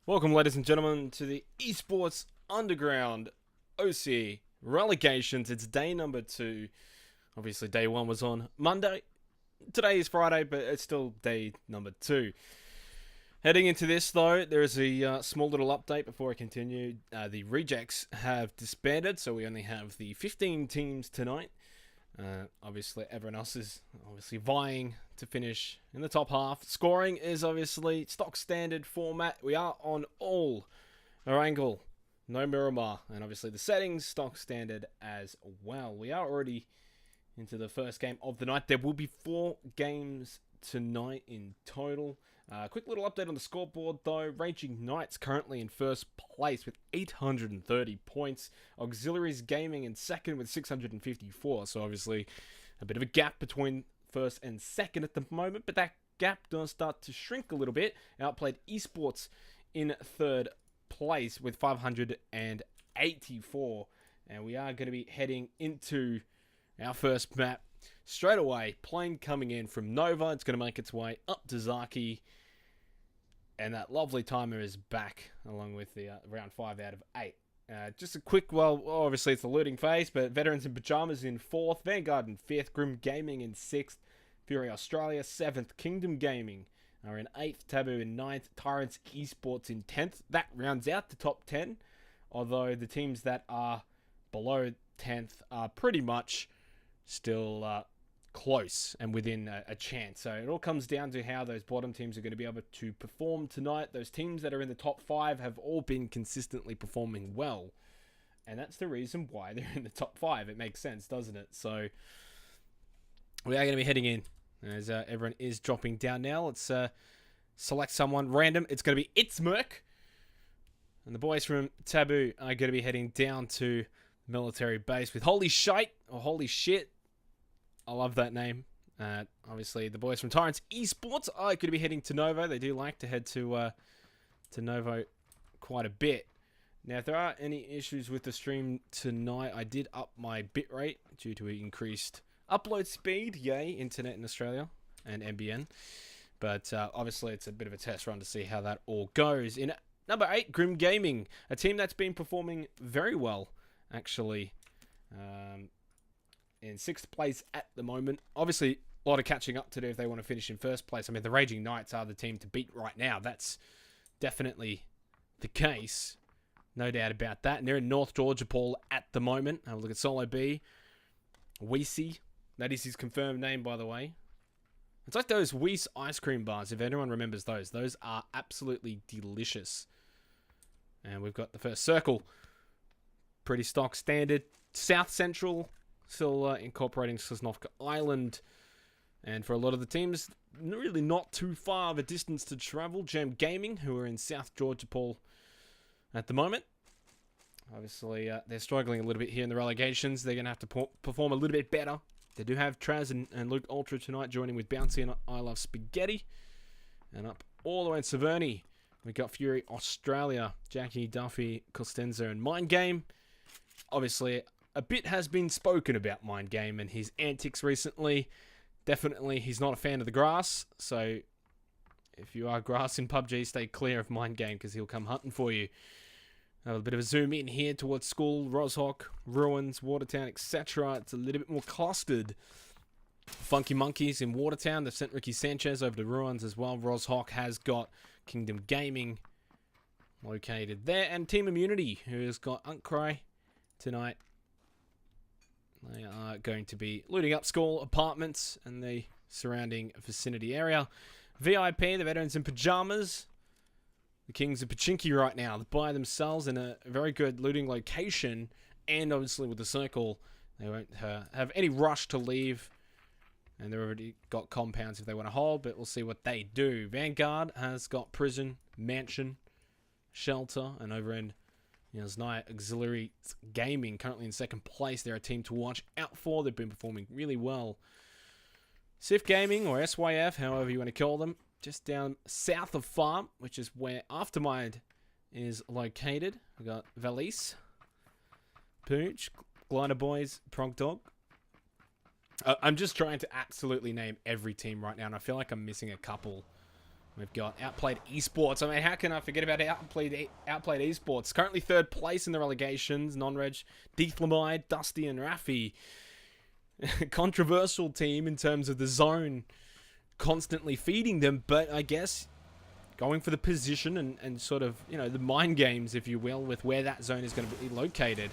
Welcome, ladies and gentlemen, to the Esports Underground OC Relegations. It's day number 2. Obviously, day 1 was on Monday. Today is Friday, but it's still day number 2. Heading into this, though, there is a small little update before I continue. The rejects have disbanded, so we only have the 15 teams tonight. Obviously, everyone else is obviously vying to finish in the top half. Scoring is obviously stock standard format. We are on all Erangel, no Miramar, and obviously the settings stock standard as well. We are already into the first game of the night. There will be 4 games tonight in total. Quick little update on the scoreboard though. Raging Knights currently in first place with 830 points. Auxiliaries Gaming in second with 654. So obviously a bit of a gap between first and second at the moment, but that gap does start to shrink a little bit. Outplayed Esports in third place with 584. And we are going to be heading into our first map straight away. Plane coming in from Nova. It's going to make its way up to Zaki. And that lovely timer is back, along with the round 5 out of 8. Just a quick, obviously it's the looting phase, but Veterans in Pajamas in 4th, Vanguard in 5th, Grim Gaming in 6th, Fury Australia 7th, Kingdom Gaming are in 8th, Taboo in 9th, Tyrants Esports in 10th. That rounds out the top 10, although the teams that are below 10th are pretty much still close and within a chance. So it all comes down to how those bottom teams are going to be able to perform tonight. Those teams that are in the top 5 have all been consistently performing well, and that's the reason why they're in the top 5. It makes sense, doesn't it? So we are going to be heading in as everyone is dropping down now. Let's select someone random. It's going to be Itzmerk, and the boys from Taboo are going to be heading down to military base with Holy Shite or Holy Shit. I love that name. Obviously, the boys from Tyrants Esports are going to be heading to Novo. They do like to head to Novo quite a bit. Now, if there are any issues with the stream tonight, I did up my bitrate due to increased upload speed. Yay, internet in Australia and NBN. But obviously, it's a bit of a test run to see how that all goes. In number 8, Grim Gaming, a team that's been performing very well, actually. In 6th place at the moment. Obviously, a lot of catching up to do if they want to finish in first place. I mean, the Raging Knights are the team to beat right now. That's definitely the case. No doubt about that. And they're in North Georgia, Paul, at the moment. Have a look at Solo B. Weesey. That is his confirmed name, by the way. It's like those Weiss ice cream bars, if anyone remembers those. Those are absolutely delicious. And we've got the first circle. Pretty stock standard. South Central. Still incorporating Sosnovka Island. And for a lot of the teams, really not too far of a distance to travel. Gem Gaming, who are in South Georgia, Paul, at the moment. Obviously, they're struggling a little bit here in the relegations. They're going to have to perform a little bit better. They do have Traz and Luke Ultra tonight, joining with Bouncy and I Love Spaghetti. And up all the way in Severny, we got Fury Australia, Jackie, Duffy, Costenza, and Mind Game. Obviously, a bit has been spoken about Mind Game and his antics recently. Definitely, he's not a fan of the grass. So, if you are grass in PUBG, stay clear of Mind Game because he'll come hunting for you. A bit of a zoom in here towards school, Roshawk, Ruins, Watertown, etc. It's a little bit more clustered. Funky Monkeys in Watertown. They've sent Ricky Sanchez over to Ruins as well. Roshawk has got Kingdom Gaming located there. And Team Immunity, who has got Unkcry tonight. They are going to be looting up school apartments and the surrounding vicinity area. VIP, the Veterans in Pajamas. The Kings of Pachinki right now. They're by themselves in a very good looting location. And obviously with the circle, they won't have any rush to leave. And they've already got compounds if they want to hold. But we'll see what they do. Vanguard has got Prison, Mansion, Shelter. And over in Znai Auxiliary Gaming, currently in 2nd place. They're a team to watch out for. They've been performing really well. SIF Gaming, or SYF, however you want to call them, just down south of Farm, which is where Aftermind is located. We've got Valise, Pooch, Glider Boys, Prog Dog. I'm just trying to absolutely name every team right now, and I feel like I'm missing a couple. We've got Outplayed Esports. I mean, how can I forget about Outplayed Esports? Currently third place in the relegations. Non-reg, Deethlamide, Dusty, and Rafi. Controversial team in terms of the zone constantly feeding them, but I guess going for the position and sort of, you know, the mind games, if you will, with where that zone is going to be located.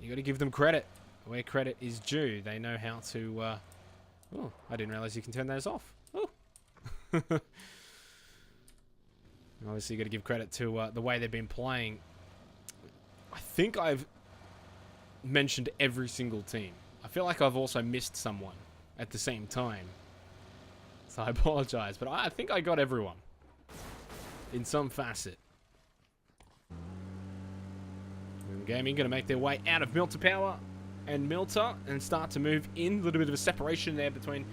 You got to give them credit where credit is due. They know how to... oh, I didn't realize you can turn those off. Oh. Obviously, you got to give credit to the way they've been playing. I think I've mentioned every single team. I feel like I've also missed someone at the same time. So I apologize, but I think I got everyone in some facet. Gaming going to make their way out of Milter Power and Milter and start to move in. A little bit of a separation there between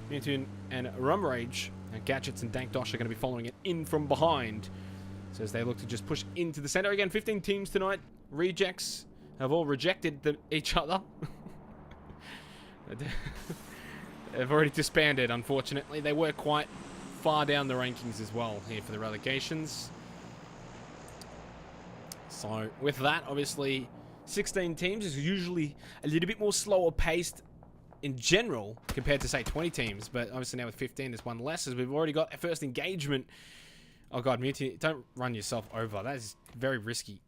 Newton and Rumrage. And Gadgets and Dankdosh are going to be following it in from behind. So as they look to just push into the center. Again, 15 teams tonight. Rejects have all rejected each other. They've already disbanded, unfortunately. They were quite far down the rankings as well here for the relegations. So with that, obviously, 16 teams is usually a little bit more slower paced in general compared to, say, 20 teams. But obviously now with 15, there's one less, as we've already got our first engagement. Oh, God, Mutiny, don't run yourself over. That is very risky.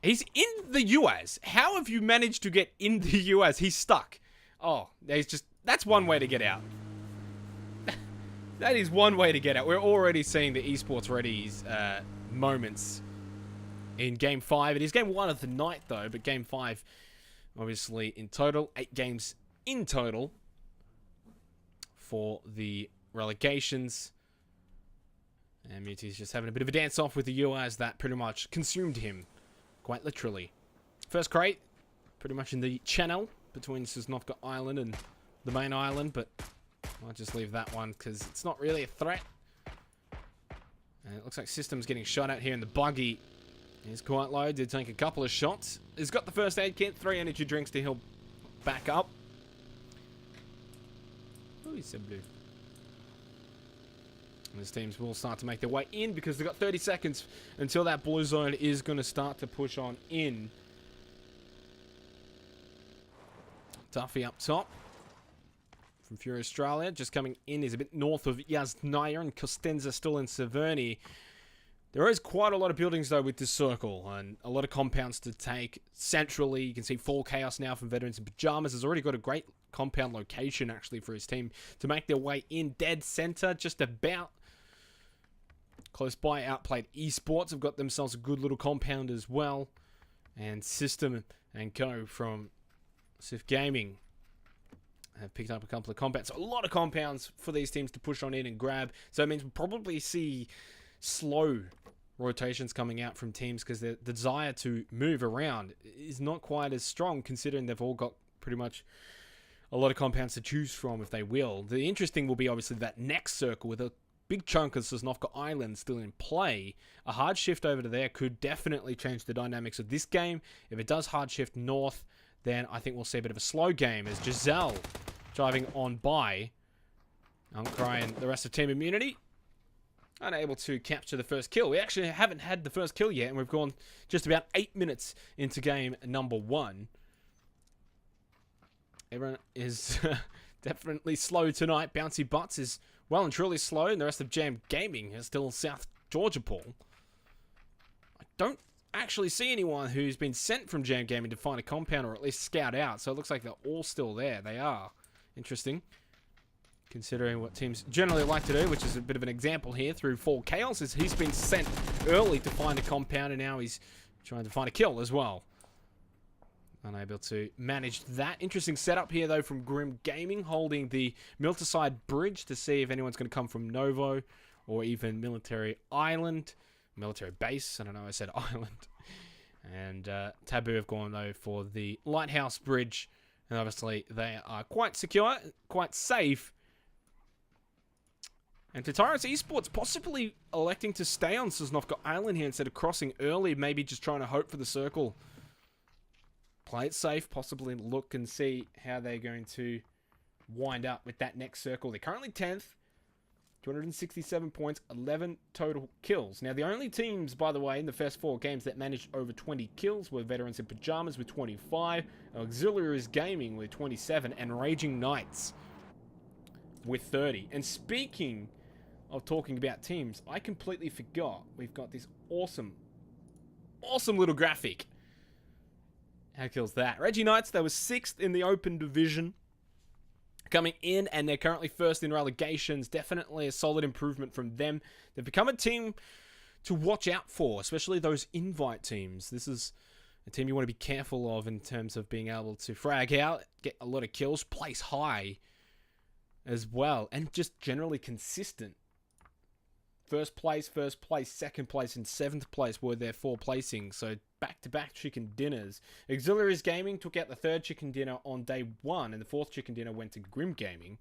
He's in the US. How have you managed to get in the US? He's stuck. Oh, that's one way to get out. That is one way to get out. We're already seeing the esports ready's moments in Game 5. It is Game 1 of the night, though, but Game 5, obviously, in total. 8 games in total for the relegations. And Muti's just having a bit of a dance-off with the UIs that pretty much consumed him, quite literally. First crate, pretty much in the channel between Sosnovka Island and the main island, but I'll just leave that one because it's not really a threat. And it looks like System's getting shot at here in the buggy. He's quite low, did take a couple of shots. He's got the first aid kit, 3 energy drinks to heal back up. Oh, he's so blue. And his teams will start to make their way in because they've got 30 seconds until that blue zone is going to start to push on in. Duffy up top from Fury Australia. Just coming in. He's a bit north of Yaznaya, and Costenza still in Severny. There is quite a lot of buildings, though, with this circle, and a lot of compounds to take centrally. You can see Fall Chaos now from Veterans in Pajamas. Has already got a great compound location, actually, for his team to make their way in. Dead center, just about close by. Outplayed Esports have got themselves a good little compound as well. And System and Co. from Sif Gaming have picked up a couple of compounds. So a lot of compounds for these teams to push on in and grab. So it means we'll probably see slow rotations coming out from teams because the desire to move around is not quite as strong, considering they've all got pretty much a lot of compounds to choose from if they will. The interesting will be obviously that next circle with a big chunk of Sosnovka Island still in play. A hard shift over to there could definitely change the dynamics of this game. If it does hard shift north, then I think we'll see a bit of a slow game as Giselle driving on by. Uncry and the rest of Team Immunity unable to capture the first kill. We actually haven't had the first kill yet, and we've gone just about 8 minutes into game number 1. Everyone is definitely slow tonight. Bouncy Butts is well and truly slow, and the rest of Jam Gaming is still South Georgia Paul. I don't actually see anyone who's been sent from Jam Gaming to find a compound or at least scout out, so it looks like they're all still there. They are. Interesting, considering what teams generally like to do, which is a bit of an example here through Fall Chaos, is he's been sent early to find a compound, and now he's trying to find a kill as well. Unable to manage that. Interesting setup here, though, from Grim Gaming, holding the Milterside Bridge to see if anyone's going to come from Novo or even Military Island. Military Base. I don't know, I said island. And Taboo have gone, though, for the Lighthouse Bridge. And obviously, they are quite secure, quite safe. And Tataris Esports possibly electing to stay on Sosnovka Island here instead of crossing early, maybe just trying to hope for the circle. Play it safe, possibly look and see how they're going to wind up with that next circle. They're currently 10th. 267 points, 11 total kills. Now, the only teams, by the way, in the first 4 games that managed over 20 kills were Veterans in Pajamas with 25, Auxiliaries Gaming with 27, and Raging Knights with 30. And speaking of talking about teams, I completely forgot we've got this awesome little graphic. How kill's that? Raging Knights, they were 6th in the Open Division coming in, and they're currently 1st in Relegations. Definitely a solid improvement from them. They've become a team to watch out for, especially those invite teams. This is a team you want to be careful of in terms of being able to frag out, get a lot of kills, place high as well, and just generally consistent. First place, second place, and 7th place were their 4 placings. So back-to-back chicken dinners. Auxiliaries Gaming took out the 3rd chicken dinner on day 1, and the 4th chicken dinner went to Grim Gaming.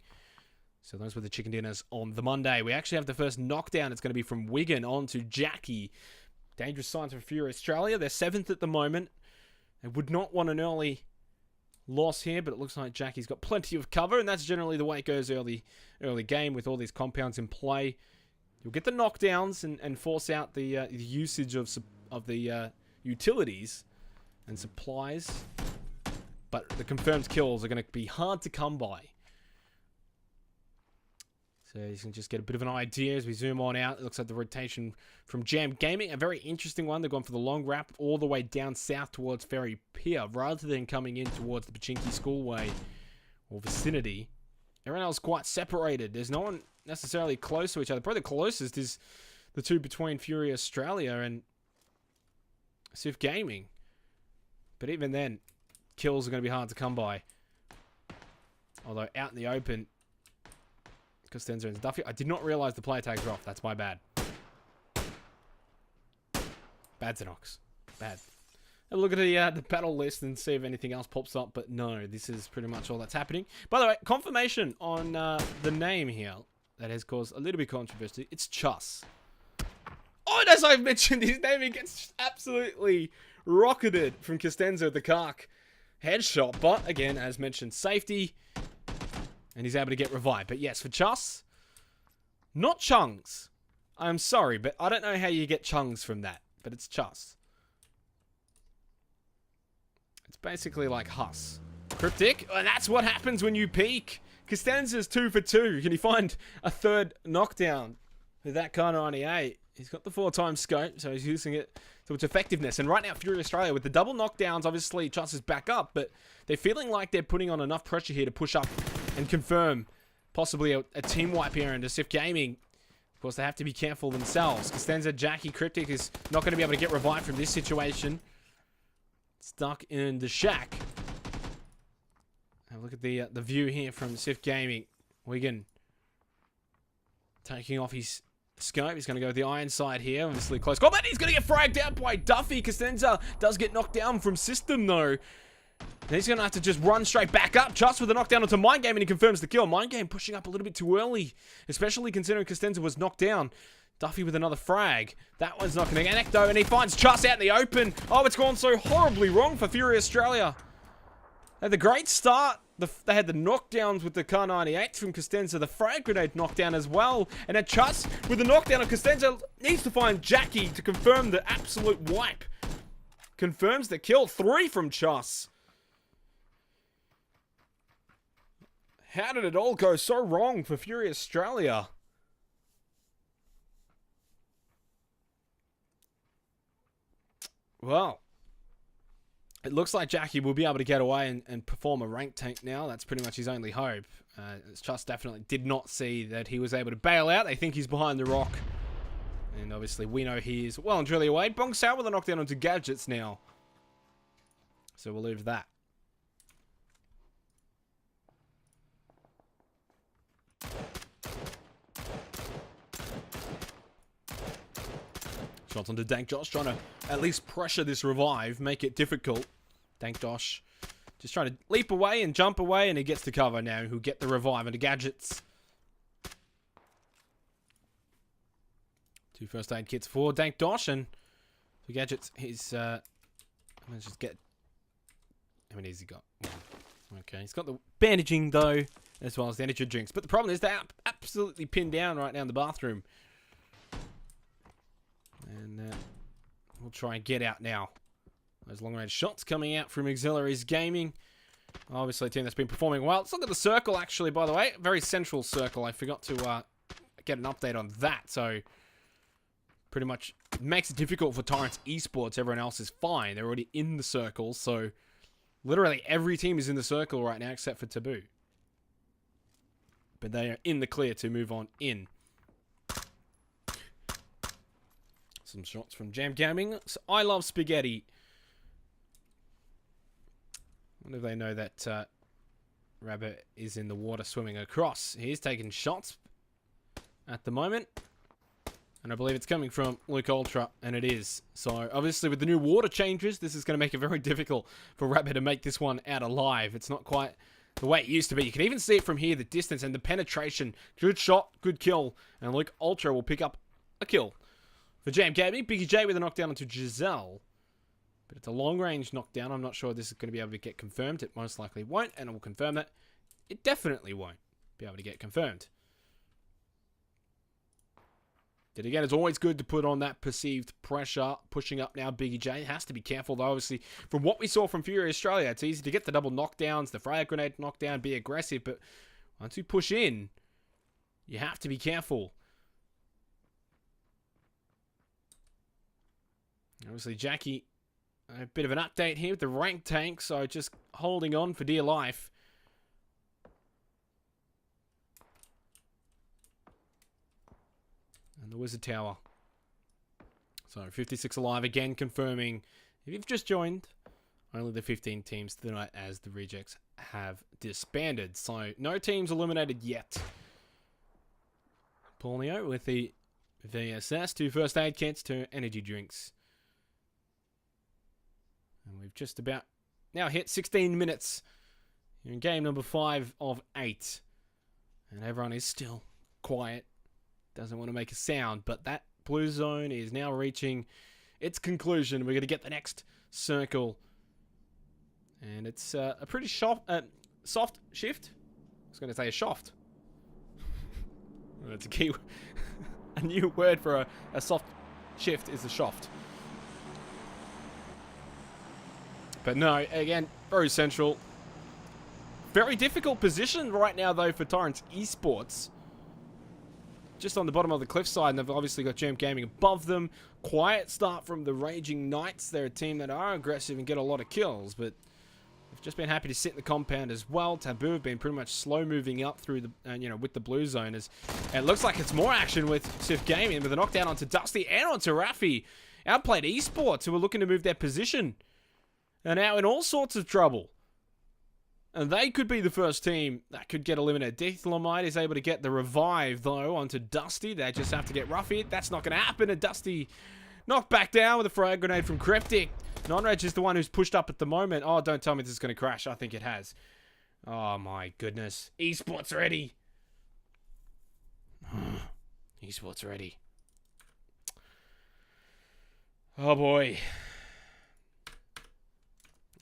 So those were the chicken dinners on the Monday. We actually have the first knockdown. It's going to be from Wigan on to Jackie. Dangerous signs for Fury Australia. They're 7th at the moment. They would not want an early loss here, but it looks like Jackie's got plenty of cover, and that's generally the way it goes early game with all these compounds in play. You'll get the knockdowns and force out the usage of the utilities and supplies, but the confirmed kills are going to be hard to come by. So you can just get a bit of an idea as we zoom on out. It looks like the rotation from Jam Gaming, a very interesting one. They've gone for the long wrap all the way down south towards Ferry Pier, rather than coming in towards the Pachinki Schoolway or vicinity. Everyone else quite separated. There's no one necessarily close to each other. Probably the closest is the two between Fury Australia and Sif Gaming. But even then, kills are going to be hard to come by. Although out in the open, Costanza and Duffy. I did not realize the player tags were off. That's my bad. Bad Xenox. Bad. Have a look at the battle list and see if anything else pops up. But no, this is pretty much all that's happening. By the way, confirmation on the name here that has caused a little bit of controversy. It's Chus. Oh, and as I've mentioned, his name, he gets absolutely rocketed from Costanza with the Kark headshot. But again, as mentioned, safety. And he's able to get revived. But yes, for Chus, not Chungs. I'm sorry, but I don't know how you get Chungs from that. But it's Chus. It's basically like Huss. Cryptic. And that's what happens when you peak. Costanza's 2 for 2. Can he find a 3rd knockdown with that Kar 98? He's got the 4-time scope, so he's using it to its effectiveness. And right now, Fury Australia, with the double knockdowns, obviously, Chus is back up. But they're feeling like they're putting on enough pressure here to push up and confirm possibly a team wipe here into Sif Gaming. Of course, they have to be careful themselves. Costanza, Jackie, Cryptic is not going to be able to get revived from this situation. Stuck in the shack. Have a look at the view here from Sif Gaming. Wigan taking off his scope. He's going to go with the iron side here. Obviously close combat. He's going to get fragged out by Duffy. Costanza does get knocked down from system though. And he's going to have to just run straight back up. Just with a knockdown onto Mind Game, and he confirms the kill. Mind Game pushing up a little bit too early, especially considering Costanza was knocked down. Duffy with another frag. That one's not going to connect though, and he finds Chus out in the open. Oh, it's gone so horribly wrong for Fury Australia. They had the great start. They had the knockdowns with the Kar 98 from Costanza, the frag grenade knockdown as well. And then Chus with the knockdown of Costanza needs to find Jackie to confirm the absolute wipe. Confirms the kill. 3 from Chus. How did it all go so wrong for Fury Australia? Well, it looks like Jackie will be able to get away and perform a rank tank now. That's pretty much his only hope. Chus definitely did not see that he was able to bail out. They think he's behind the rock. And obviously we know he is well and truly away. Bong Sao with a knockdown onto Gadgets now. So we'll leave that. Shots onto Dank Josh, trying to at least pressure this revive, make it difficult. Dank Josh just trying to leap away and jump away, and he gets the cover now. Who'll get the revive into Gadgets. 2 first aid kits for Dank Josh, and for Gadgets, he's let's just get. How many has he got? Okay, he's got the bandaging though as well as the energy drinks. But the problem is they're absolutely pinned down right now in the bathroom. And we'll try and get out now. Those long-range shots coming out from Auxiliaries Gaming. Obviously a team that's been performing well. Let's look at the circle, actually, by the way. Very central circle. I forgot to get an update on that. So, pretty much makes it difficult for Torrents Esports. Everyone else is fine. They're already in the circle. So, literally every team is in the circle right now except for Taboo. But they are in the clear to move on in. Some shots from Jam Gaming. So I love spaghetti. I wonder if they know that Rabbit is in the water swimming across. He's taking shots at the moment. And I believe it's coming from Luke Ultra, and it is. So, obviously, with the new water changes, this is going to make it very difficult for Rabbit to make this one out alive. It's not quite the way it used to be. You can even see it from here, the distance and the penetration. Good shot, good kill. And Luke Ultra will pick up a kill. For Jam Gaming, Biggie J with a knockdown onto Giselle. But it's a long-range knockdown. I'm not sure this is going to be able to get confirmed. It most likely won't, and it will confirm that. It definitely won't be able to get confirmed. But again, it's always good to put on that perceived pressure. Pushing up now, Biggie J has to be careful, though. Obviously, from what we saw from Fury Australia, it's easy to get the double knockdowns, the frag grenade knockdown, be aggressive. But once you push in, you have to be careful. Obviously, Jackie, a bit of an update here with the rank tank, so just holding on for dear life. And the Wizard Tower. So, 56 alive again, confirming, if you've just joined, only the 15 teams tonight as the Rejects have disbanded. So, no teams eliminated yet. Paulio with the VSS, 2 first aid kits, 2 energy drinks. And we've just about now hit 16 minutes in game number 5 of 8. And everyone is still quiet. Doesn't want to make a sound. But that blue zone is now reaching its conclusion. We're going to get the next circle. And it's a pretty soft shift. I was going to say a shaft. That's a key. A new word for a soft shift is a shaft. But no, again, very central. Very difficult position right now, though, for Torrents Esports. Just on the bottom of the cliffside, and they've obviously got Jam Gaming above them. Quiet start from the Raging Knights. They're a team that are aggressive and get a lot of kills, but they've just been happy to sit in the compound as well. Taboo have been pretty much slow moving up through the, with the blue zone. And it looks like it's more action with Sif Gaming with a knockdown onto Dusty and onto Rafi. Outplayed Esports, who are looking to move their position. Are now in all sorts of trouble. And they could be the first team that could get eliminated. Deathlamite is able to get the revive, though, onto Dusty. They just have to get Ruffy. That's not going to happen. And Dusty knocked back down with a frag grenade from Cryptic. Nonreg is the one who's pushed up at the moment. Oh, don't tell me this is going to crash. I think it has. Oh, my goodness. Esports ready. Esports ready. Oh, boy.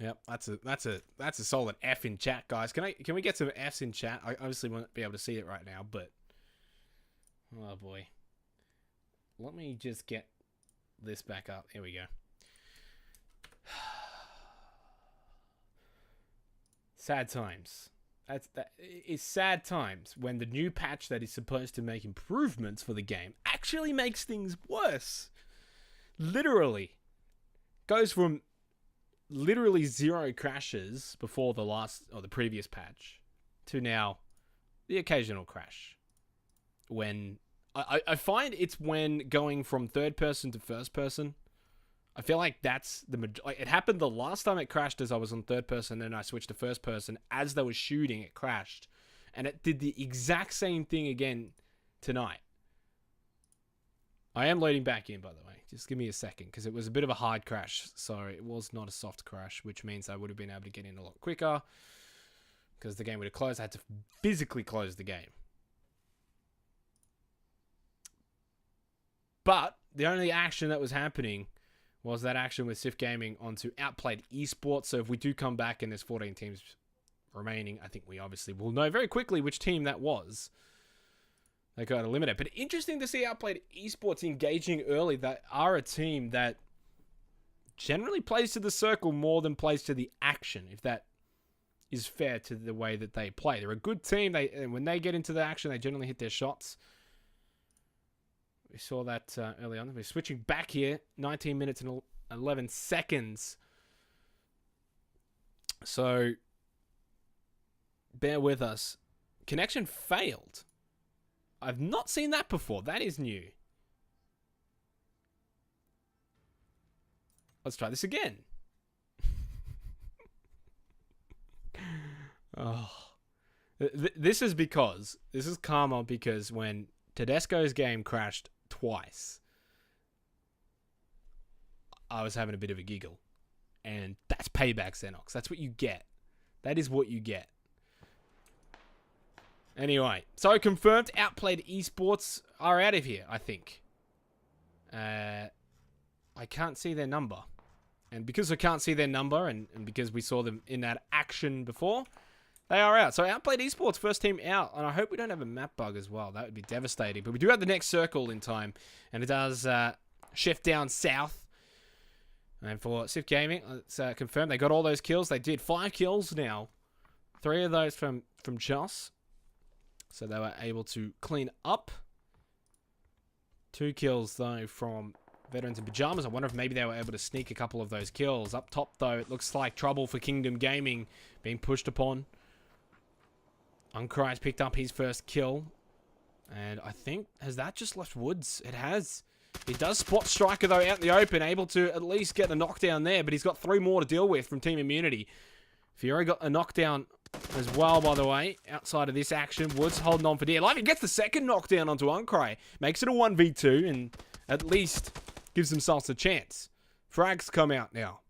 Yep, that's a solid F in chat, guys. Can we get some Fs in chat? I obviously won't be able to see it right now, but oh boy. Let me just get this back up. Here we go. Sad times. That is sad times when the new patch that is supposed to make improvements for the game actually makes things worse. Literally goes from literally 0 crashes before the last or the previous patch to now the occasional crash. When I find it's when going from third person to first person. I feel like that's it happened the last time it crashed as I was on third person, and I switched to first person. As they were shooting, it crashed, and it did the exact same thing again tonight. I am loading back in, by the way. Just give me a second, because it was a bit of a hard crash. So it was not a soft crash, which means I would have been able to get in a lot quicker. Because the game would have closed. I had to physically close the game. But the only action that was happening was that action with Sif Gaming onto Outplayed Esports. So if we do come back and there's 14 teams remaining. I think we obviously will know very quickly which team that was. They got eliminated. But interesting to see Outplayed Esports engaging early. That are a team that generally plays to the circle more than plays to the action, if that is fair to the way that they play. They're a good team. And when they get into the action, they generally hit their shots. We saw that early on. We're switching back here. 19 minutes and 11 seconds. So, bear with us. Connection failed. I've not seen that before. That is new. Let's try this again. Oh. This is karma because when Tedesco's game crashed twice, I was having a bit of a giggle. And that's payback, Xenox. That's what you get. That is what you get. Anyway, so confirmed Outplayed Esports are out of here, I think. I can't see their number. And because I can't see their number, and because we saw them in that action before, they are out. So Outplayed Esports, first team out. And I hope we don't have a map bug as well. That would be devastating. But we do have the next circle in time. And it does shift down south. And for Sif Gaming, it's confirmed they got all those kills. They did 5 kills now. 3 of those from Joss. So they were able to clean up. 2 kills, though, from Veterans in Pajamas. I wonder if maybe they were able to sneak a couple of those kills. Up top, though, it looks like trouble for Kingdom Gaming being pushed upon. Uncry's picked up his first kill. And I think, has that just left Woods? It has. He does spot Striker, though, out in the open, able to at least get the knockdown there, but he's got 3 more to deal with from Team Immunity. Fiore got a knockdown as well, by the way, outside of this action. Woods holding on for dear life. He gets the second knockdown onto Uncry. Makes it a 1v2 and at least gives themselves a chance. Frags come out now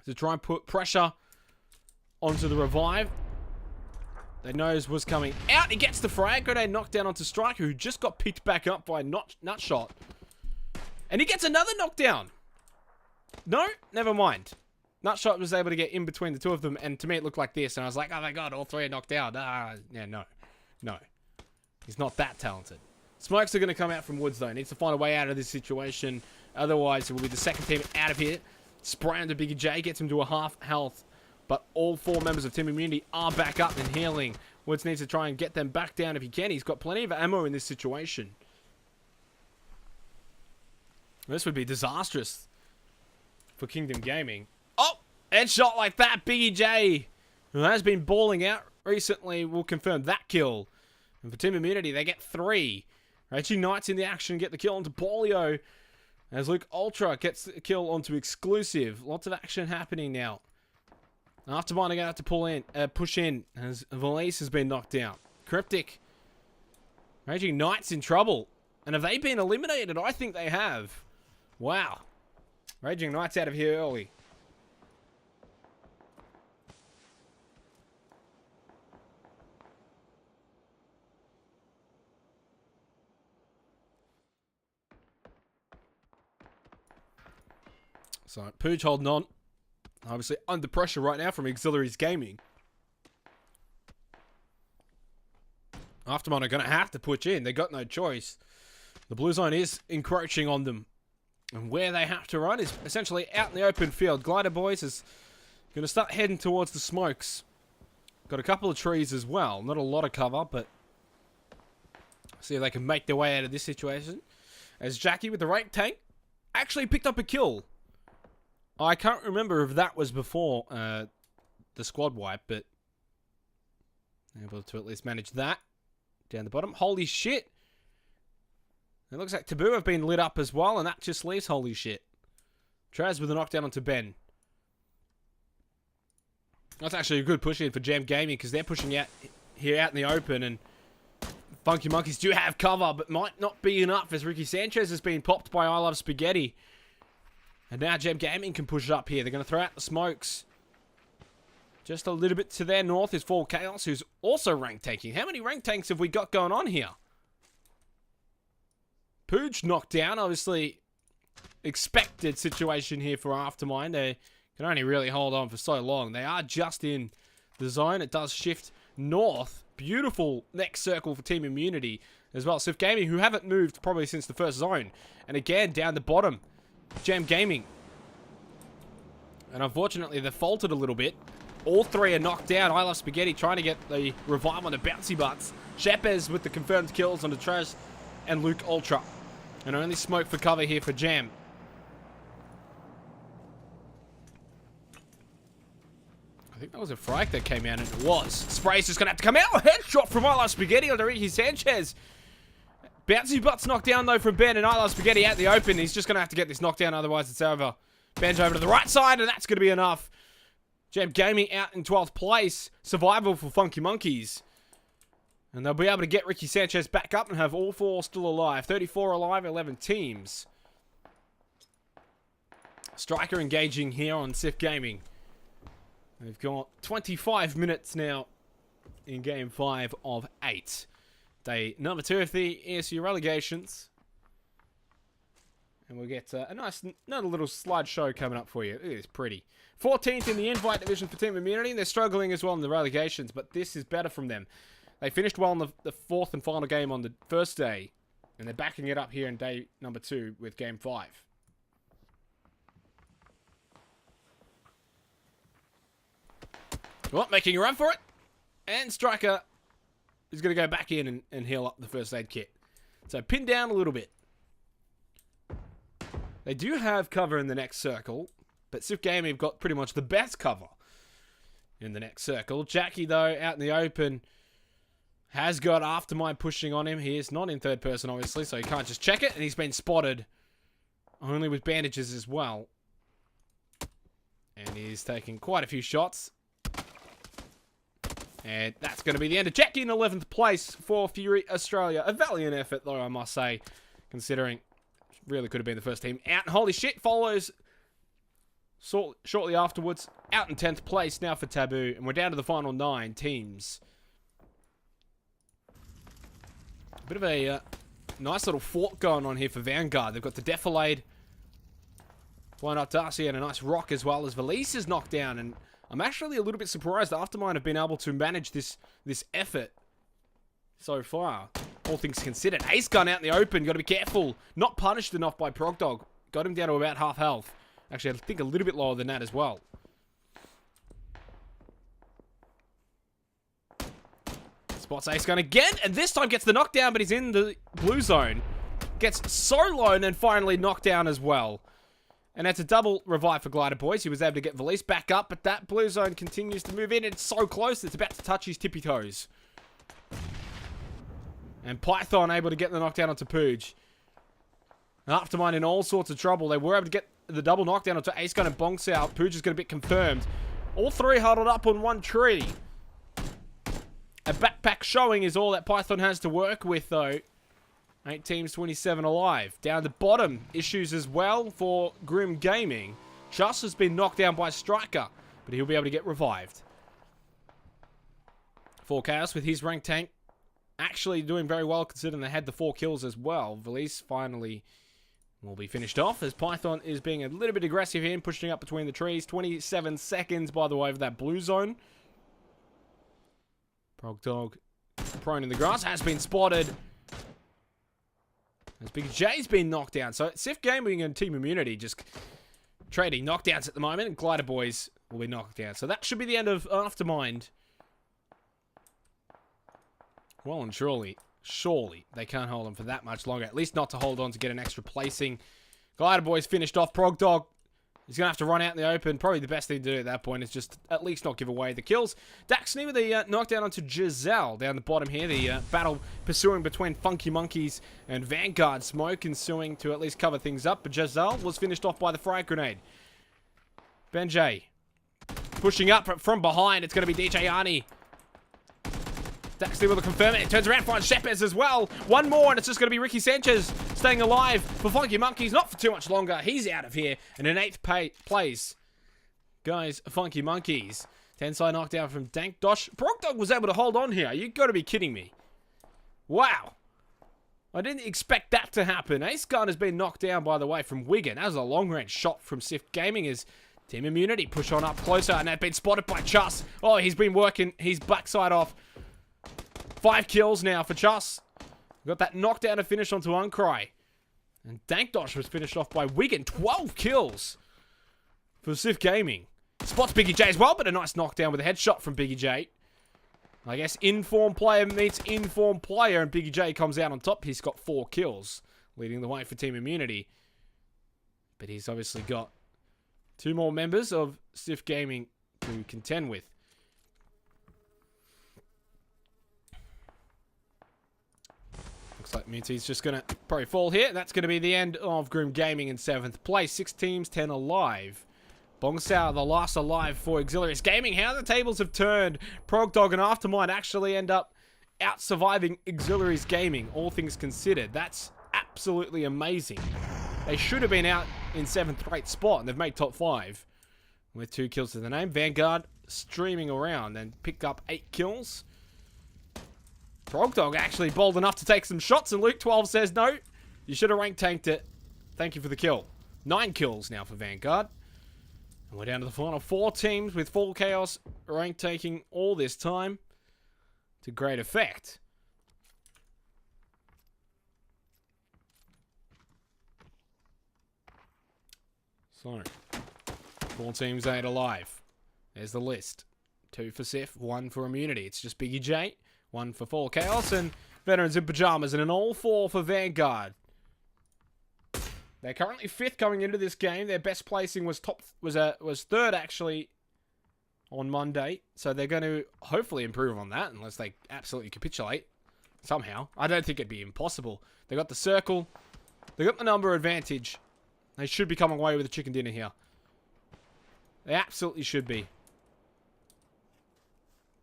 to try and put pressure onto the revive. They knows was coming out. He gets the frag. Grenade knockdown onto Striker, who just got picked back up by Nutshot. And he gets another knockdown. No, never mind. Nutshot was able to get in between the two of them, and to me it looked like this, and I was like, oh my god, all 3 are knocked out. Yeah, no. No. He's not that talented. Smokes are going to come out from Woods, though. Needs to find a way out of this situation. Otherwise, it will be the second team out of here. Spray onto Biggie J, gets him to a half health. But all 4 members of Team Immunity are back up and healing. Woods needs to try and get them back down if he can. He's got plenty of ammo in this situation. This would be disastrous for Kingdom Gaming. Oh! Headshot like that. Biggie J, who has been balling out recently, will confirm that kill. And for Team Immunity, they get 3. Raging Knights in the action get the kill onto Polio. As Luke Ultra gets the kill onto Exclusive. Lots of action happening now. Aftermind are going to have to push in as Valise has been knocked out. Cryptic. Raging Knights in trouble. And have they been eliminated? I think they have. Wow. Raging Knights out of here early. So, Pooch holding on. Obviously under pressure right now from Auxiliaries Gaming. Aftermind are going to have to push in. They got no choice. The blue zone is encroaching on them. And where they have to run is essentially out in the open field. Glider Boys is going to start heading towards the smokes. Got a couple of trees as well. Not a lot of cover, but see if they can make their way out of this situation. As Jackie with the rank tank actually picked up a kill. I can't remember if that was before the squad wipe, but able to at least manage that. Down the bottom. Holy shit. It looks like Taboo have been lit up as well, and that just leaves holy shit. Traz with a knockdown onto Ben. That's actually a good push in for Jam Gaming, because they're pushing out here out in the open, and Funky Monkeys do have cover, but might not be enough, as Ricky Sanchez has been popped by I Love Spaghetti. And now Jam Gaming can push it up here. They're going to throw out the smokes. Just a little bit to their north is Fall Chaos, who's also rank tanking. How many rank tanks have we got going on here? Pooch knocked down. Obviously, expected situation here for Aftermind. They can only really hold on for so long. They are just in the zone. It does shift north. Beautiful next circle for Team Immunity as well. Swift Gaming, who haven't moved probably since the first zone. And again, down the bottom, Jam Gaming. And unfortunately, they've faltered a little bit. All three are knocked down. I Love Spaghetti trying to get the revive on the bouncy butts. Shepez with the confirmed kills on the Trash and Luke Ultra. And only smoke for cover here for Jam. I think that was a frag that came out, and it was. Spray's just going to have to come out. Headshot from I Love Spaghetti on Ricky Sanchez. Bouncy butts knocked down, though, from Ben, and I Love Spaghetti out the open. He's just going to have to get this knockdown, otherwise it's over. Ben's over to the right side, and that's going to be enough. Jam Gaming out in 12th place. Survival for Funky Monkeys. And they'll be able to get Ricky Sanchez back up and have all four still alive. 34 alive, 11 teams. Striker engaging here on Sif Gaming. They've got 25 minutes now in Game 5 of 8. Day number 2 of the ESU Relegations. And we'll get another little slideshow coming up for you. It is pretty. 14th in the Invite Division for Team Immunity. They're struggling as well in the Relegations, but this is better from them. They finished well in the fourth and final game on the first day. And they're backing it up here in day number 2 with Game 5. Well, making a run for it. And Striker is going to go back in and heal up the first aid kit. So pinned down a little bit. They do have cover in the next circle. But Sif Gaming have got pretty much the best cover in the next circle. Jackie, though, out in the open, has got Aftermind pushing on him. He is not in third person, obviously, so he can't just check it. And he's been spotted only with bandages as well. And he's taking quite a few shots. And that's going to be the end of Jackie in 11th place for Fury Australia. A valiant effort, though, I must say, considering really could have been the first team out. And holy shit, follows shortly afterwards, out in 10th place now for Taboo. And we're down to the final 9 teams. A bit of a nice little fort going on here for Vanguard. They've got the Defilade. Why not Darcy and a nice rock as well as Valise is knocked down. And I'm actually a little bit surprised Aftermind have been able to manage this effort so far. All things considered. Ace Gun out in the open. Got to be careful. Not punished enough by Progdog. Got him down to about half health. Actually, I think a little bit lower than that as well. Spots Ace Gun again, and this time gets the knockdown, but he's in the blue zone. Gets so low and then finally knocked down as well. And that's a double revive for Glider Boys. He was able to get Valise back up, but that blue zone continues to move in. It's so close, it's about to touch his tippy toes. And Python able to get the knockdown onto Pooj. Aftermind in all sorts of trouble. They were able to get the double knockdown onto Ace Gun and Bonks out. Pooj is going to be confirmed. All three huddled up on one tree. A backpack showing is all that Python has to work with, though. 8 teams, 27 alive. Down the bottom, issues as well for Grim Gaming. Just has been knocked down by Striker, but he'll be able to get revived. 4 Chaos with his rank tank. Actually doing very well considering they had the 4 kills as well. Valise finally will be finished off as Python is being a little bit aggressive here and pushing up between the trees. 27 seconds, by the way, of that blue zone. Progdog prone in the grass, has been spotted. As Big J's been knocked down. So Sif Gaming and Team Immunity just trading knockdowns at the moment. And Glider Boys will be knocked down. So that should be the end of Aftermind. Well and surely they can't hold on for that much longer. At least not to hold on to get an extra placing. Glider Boys finished off. Progdog, he's going to have to run out in the open. Probably the best thing to do at that point is just at least not give away the kills. Daxney with the knockdown onto Giselle down the bottom here. The battle pursuing between Funky Monkeys and Vanguard. Smoke ensuing to at least cover things up. But Giselle was finished off by the frag grenade. Benjay pushing up from behind. It's going to be DJ Arnie. Daxley will confirm it. It turns around, finds Shepez as well. One more, and it's just going to be Ricky Sanchez staying alive for Funky Monkeys. Not for too much longer. He's out of here. And in 8th place, guys, Funky Monkeys. 10-side knockdown from Dank Dosh. Progdog was able to hold on here. You got to be kidding me. Wow. I didn't expect that to happen. Ace Gun has been knocked down, by the way, from Wigan. That was a long-range shot from Sif Gaming as Team Immunity push on up closer, and they've been spotted by Chus. Oh, he's been working his backside off. 5 kills now for Chus. Got that knockdown to finish onto Uncry. And Dankdosh was finished off by Wigan. 12 kills for Sif Gaming. Spots Biggie J as well, but a nice knockdown with a headshot from Biggie J. I guess informed player meets informed player, and Biggie J comes out on top. He's got 4 kills, leading the way for Team Immunity. But he's obviously got 2 more members of Sif Gaming to contend with. Looks like Minty's just going to probably fall here. That's going to be the end of Groom Gaming in 7th place. 6 teams, 10 alive. Bongsao, the last alive for Auxiliaries Gaming. How the tables have turned. Progdog and Aftermind actually end up out-surviving Auxiliaries Gaming, all things considered. That's absolutely amazing. They should have been out in 7th or 8th spot, and they've made top 5 with 2 kills to the name. Vanguard streaming around and picked up 8 kills. Progdog actually bold enough to take some shots, and Luke 12 says, no, you should have rank tanked it. Thank you for the kill. 9 kills now for Vanguard. And we're down to the final 4 teams with Full Chaos rank taking all this time to great effect. So, 4 teams, 8 alive. There's the list. 2 for Sif, 1 for Immunity. It's just Biggie J, 1 for Full Chaos, and Veterans in Pajamas, and an all 4 for Vanguard. They're currently 5th coming into this game. Their best placing was 3rd actually on Monday. So they're going to hopefully improve on that, unless they absolutely capitulate somehow. I don't think it'd be impossible. They got the circle. They got the number advantage. They should be coming away with a chicken dinner here. They absolutely should be.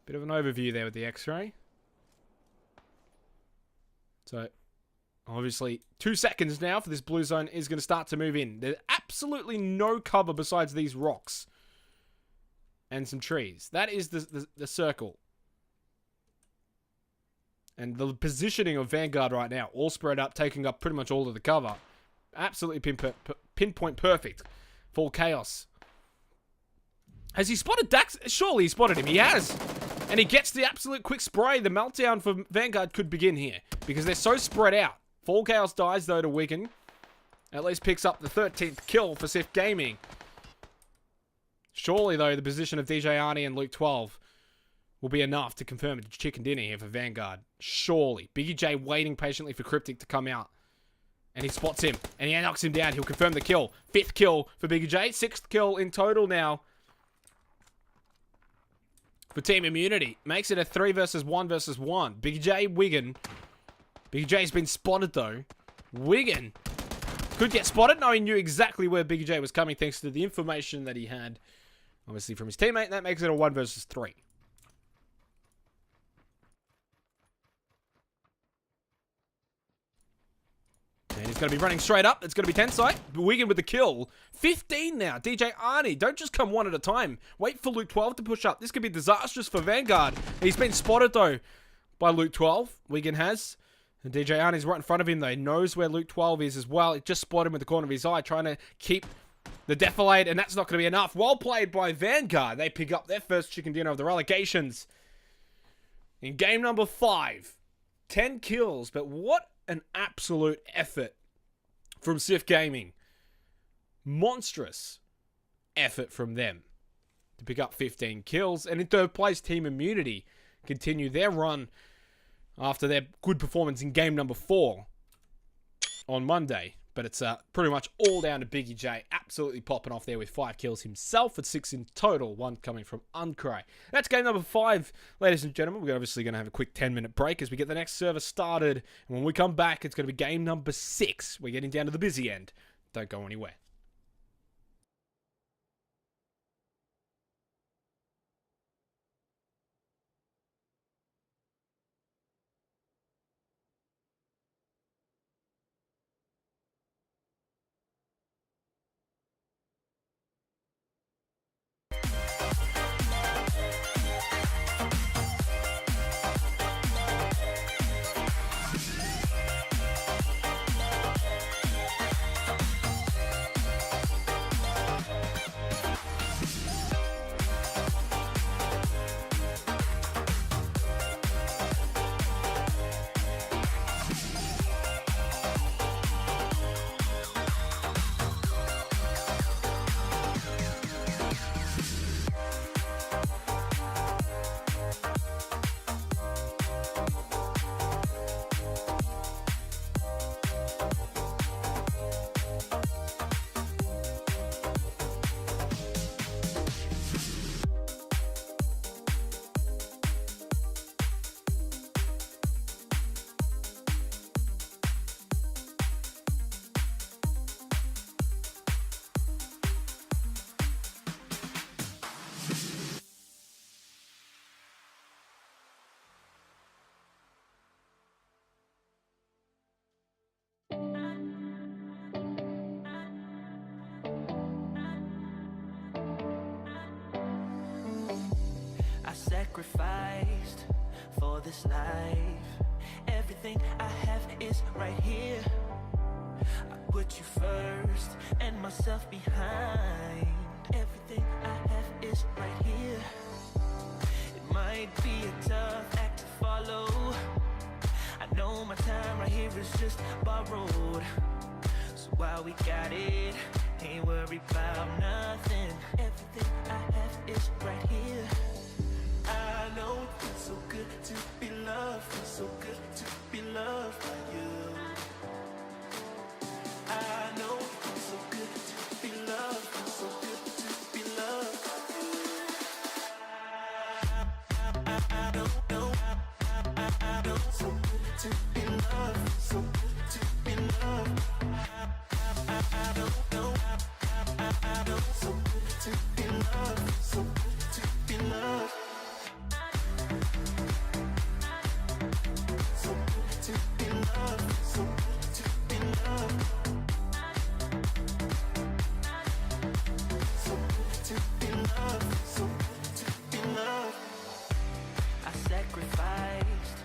Bit of an overview there with the X-ray. So, obviously, 2 seconds now for this blue zone is going to start to move in. There's absolutely no cover besides these rocks and some trees. That is the circle. And the positioning of Vanguard right now, all spread up, taking up pretty much all of the cover. Absolutely pinpoint perfect. Full Chaos. Has he spotted Dax? Surely he spotted him. He has. And he gets the absolute quick spray. The meltdown for Vanguard could begin here, because they're so spread out. Full Chaos dies, though, to Wigan. At least picks up the 13th kill for Sif Gaming. Surely, though, the position of DJ Arnie and Luke 12 will be enough to confirm a chicken dinner here for Vanguard. Surely. Biggie J waiting patiently for Cryptic to come out. And he spots him. And he knocks him down. He'll confirm the kill. 5th kill for Biggie J. 6th kill in total now for Team Immunity. Makes it a 3 versus 1 versus 1. Biggie J, Wigan. Biggie J's been spotted, though. Wigan could get spotted. No, he knew exactly where Biggie J was coming thanks to the information that he had, obviously, from his teammate. That makes it a 1 versus 3. And he's going to be running straight up. It's going to be Tensai. Wigan with the kill. 15 now. DJ Arnie. Don't just come one at a time. Wait for Luke 12 to push up. This could be disastrous for Vanguard. He's been spotted, though, by Luke 12. Wigan has. And DJ Arnie's right in front of him, though. He knows where Luke 12 is as well. He just spotted him with the corner of his eye, trying to keep the defilade, and that's not going to be enough. Well played by Vanguard. They pick up their first chicken dinner of the Relegations in game number 5. 10 kills, but what an absolute effort from Sif Gaming. Monstrous effort from them to pick up 15 kills. And in 3rd place, Team Immunity continue their run after their good performance in game number 4 on Monday. But it's pretty much all down to Biggie J. Absolutely popping off there with 5 kills himself at 6 in total. 1 coming from Uncry. That's game number 5, ladies and gentlemen. We're obviously going to have a quick 10-minute break as we get the next server started. And when we come back, it's going to be game number 6. We're getting down to the busy end. Don't go anywhere. sacrificed for this life. Everything I have is right here. I put you first and myself behind. Everything I have is right here. It might be a tough act to follow. I know my time right here is just borrowed. So while we got it, ain't worried about nothing. Everything I have is right here. I know it feels so good to be loved. Feels so good to be loved by you. I know it feels so good to be loved. Feels so good to be loved by you. I know it's so good to be loved. So good to be loved. I know it's so good to be loved. So good to be loved. So good to be loved. So good to be loved. So good to be loved. So good to be loved. I sacrificed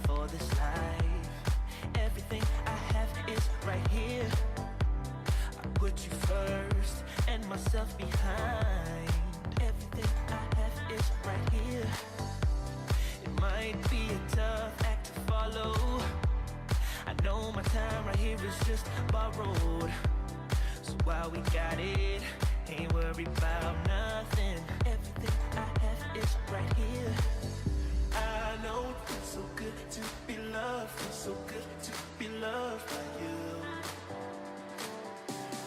for this life. Everything I have is right here. I put you first and myself behind. Everything I have is right here. It might be a tough act to follow. I know my time right here is just borrowed. So while we got it, ain't worried about nothing. Everything I have is right here. I know it feels so good to be loved. Feels so good to be loved by you.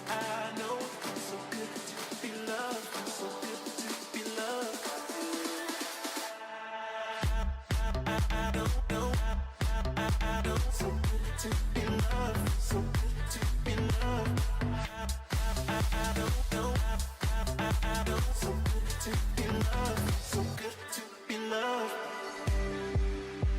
I know it feels so good to be loved. Feels so good to be loved by you. I know it's so good to be loved. So good to be loved. I know it's so good to be loved. So good to be loved. So good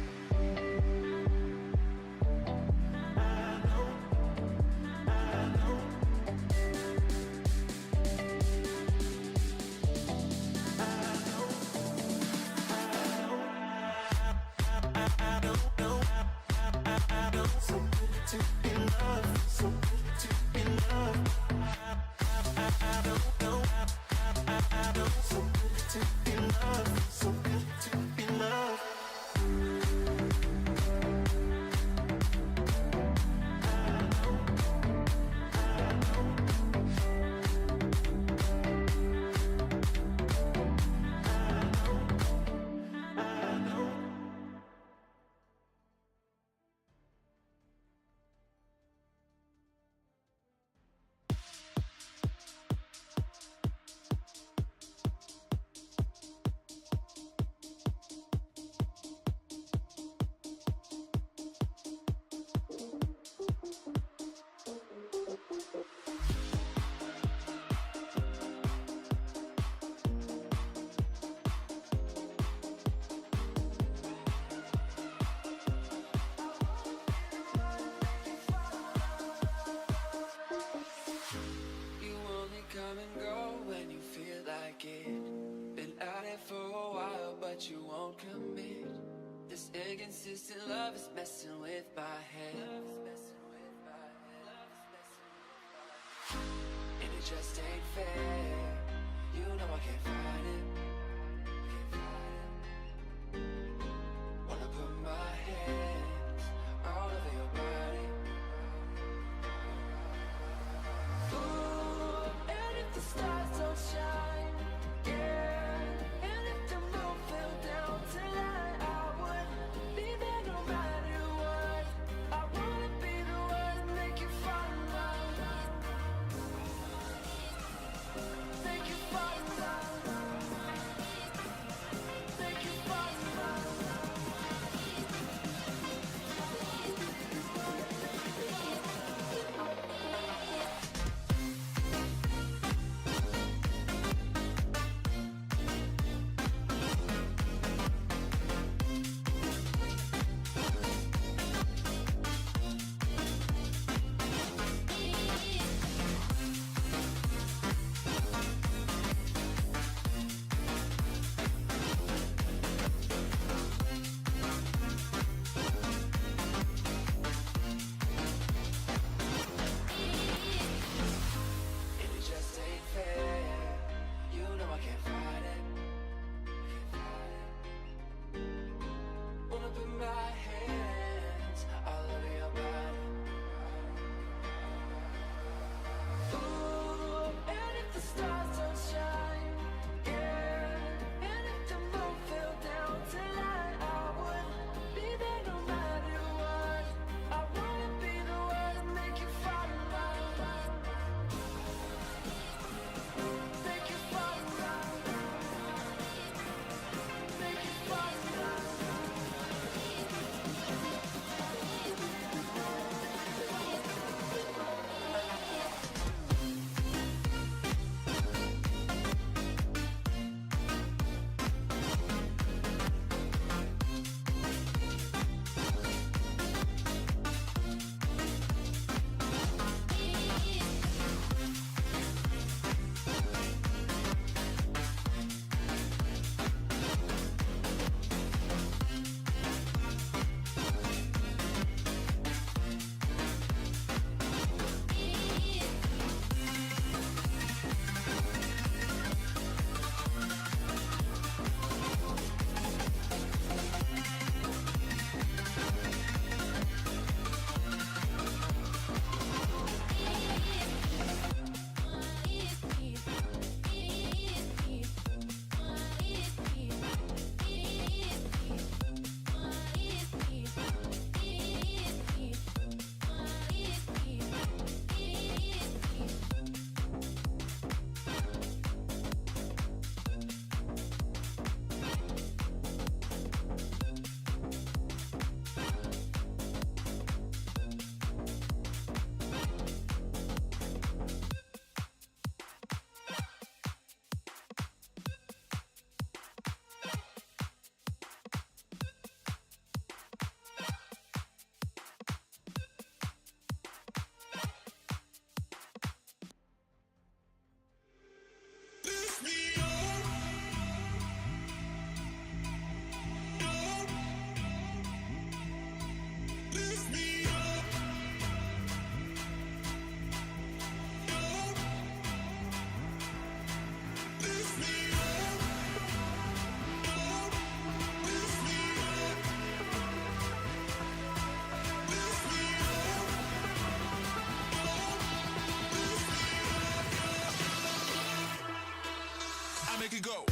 to be loved. So good to be loved. I know so good to be loved. So good to be loved. You won't commit. This inconsistent love is messing with my head. And it just ain't fair. You know I can't fight it. Wanna put my hands all over your body. Ooh, and if the stars don't shine, make it go.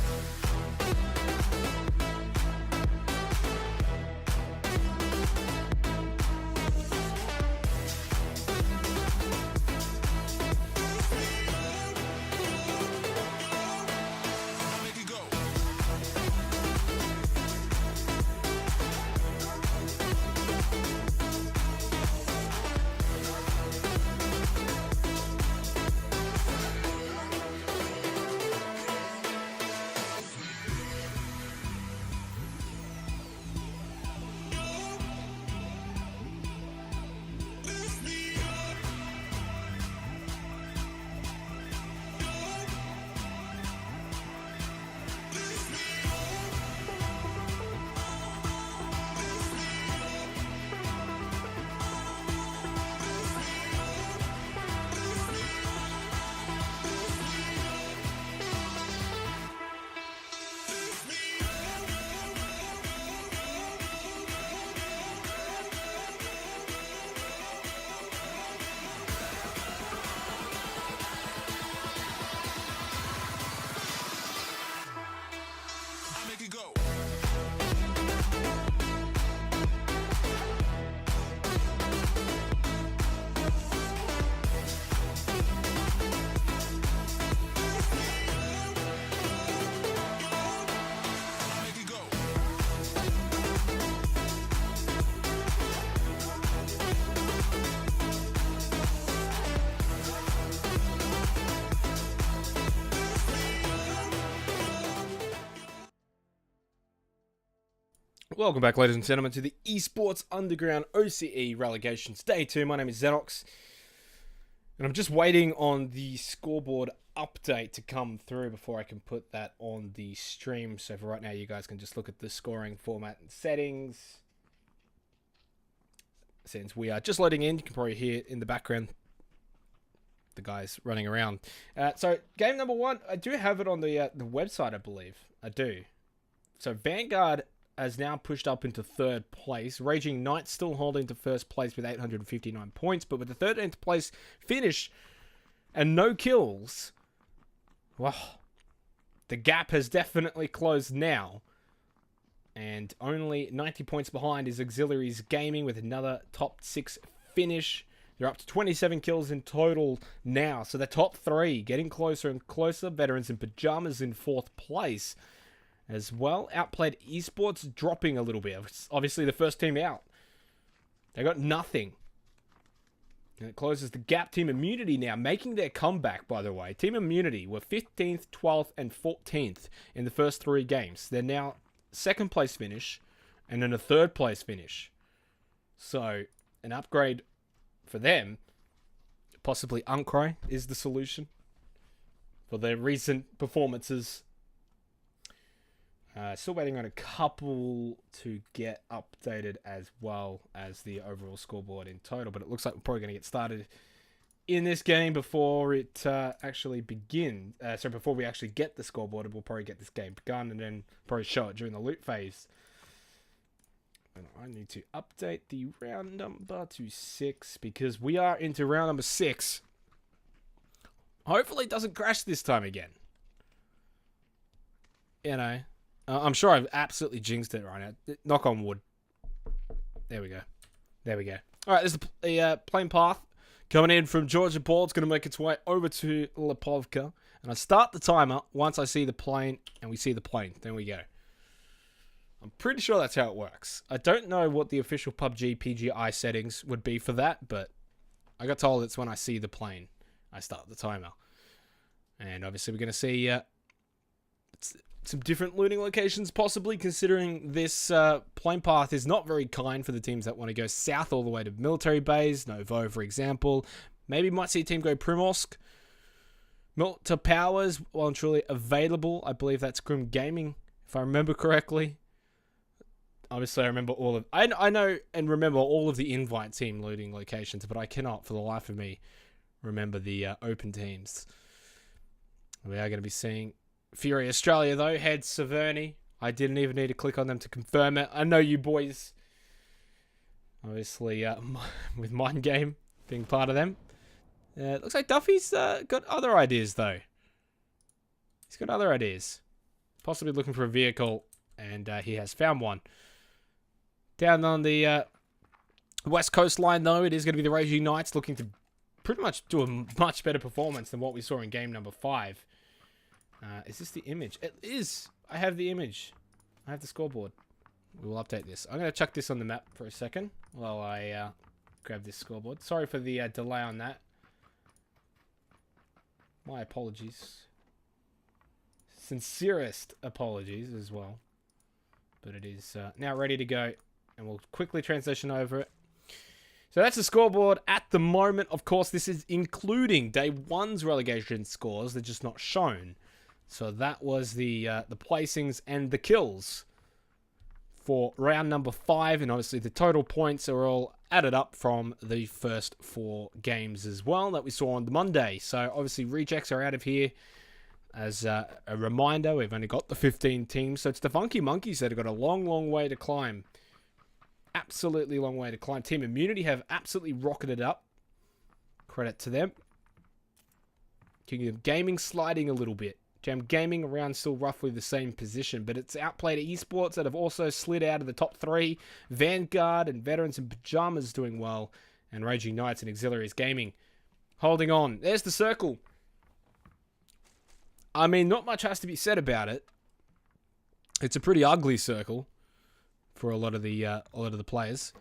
Welcome back, ladies and gentlemen, to the Esports Underground OCE Relegations Day 2. My name is Xenox, and I'm just waiting on the scoreboard update to come through before I can put that on the stream. So for right now, you guys can just look at the scoring format and settings. Since we are just loading in, you can probably hear in the background the guys running around. So game number 1, I do have it on the website, I believe. I do. So Vanguard has now pushed up into 3rd place. Raging Knights still holding to 1st place with 859 points, but with the 13th place finish and no kills, well, the gap has definitely closed now. And only 90 points behind is Auxiliaries Gaming with another top 6 finish. They're up to 27 kills in total now. So the top 3 getting closer and closer. Veterans in Pajamas in 4th place as well. Outplayed Esports dropping a little bit. It's obviously the first team out. They got nothing. And it closes the gap. Team Immunity now making their comeback, by the way. Team Immunity were 15th, 12th, and 14th in the first 3 games. They're now 2nd place finish and then a 3rd place finish. So an upgrade for them. Possibly Uncry is the solution for their recent performances. Still waiting on a couple to get updated as well as the overall scoreboard in total. But it looks like we're probably going to get started in this game before it actually begins. So before we actually get the scoreboard, we'll probably get this game begun and then probably show it during the loot phase. And I need to update the round number to 6 because we are into round number 6. Hopefully it doesn't crash this time again. You know. I'm sure I've absolutely jinxed it right now. Knock on wood. There we go. There we go. All right, there's the plane path coming in from Georgia Ball. It's going to make its way over to Lipovka. And I start the timer once I see the plane and we see the plane. There we go. I'm pretty sure that's how it works. I don't know what the official PUBG PGI settings would be for that, but I got told it's when I see the plane, I start the timer. And obviously we're going to see some different looting locations, possibly, considering this plane path is not very kind for the teams that want to go south all the way to military bays. Novo, for example. Maybe might see a team go Primorsk. Milta Powers, well and truly available. I believe that's Grim Gaming, if I remember correctly. Obviously, I remember all of... I know and remember all of the invite team looting locations, but I cannot, for the life of me, remember the open teams. We are going to be seeing Fury Australia, though, head Severny. I didn't even need to click on them to confirm it. I know you boys. Obviously, with Mind Game being part of them. It looks like Duffy's got other ideas, though. He's got other ideas. possibly looking for a vehicle, and he has found one. Down on the west coast line, though, it is going to be the Raging Knights looking to pretty much do a much better performance than what we saw in game number 5. Is this the image? It is. I have the image. I have the scoreboard. We will update this. I'm going to chuck this on the map for a second while I grab this scoreboard. Sorry for the delay on that. My apologies. Sincerest apologies as well. But it is now ready to go, and we'll quickly transition over it. So that's the scoreboard at the moment. Of course, this is including day 1's relegation scores. They're just not shown. So that was the placings and the kills for round number 5, and obviously the total points are all added up from the first 4 games as well that we saw on the Monday. So obviously rejects are out of here. As a reminder, we've only got the 15 teams, so it's the Funky Monkeys that have got a long, long way to climb. Absolutely long way to climb. Team Immunity have absolutely rocketed up. Credit to them. Kingdom Gaming sliding a little bit. Jam Gaming around still roughly the same position, but it's outplayed Esports that have also slid out of the top 3. Vanguard and Veterans in Pajamas doing well, and Raging Knights and Auxiliaries Gaming holding on. There's the circle. I mean, not much has to be said about it. It's a pretty ugly circle for a lot of the players,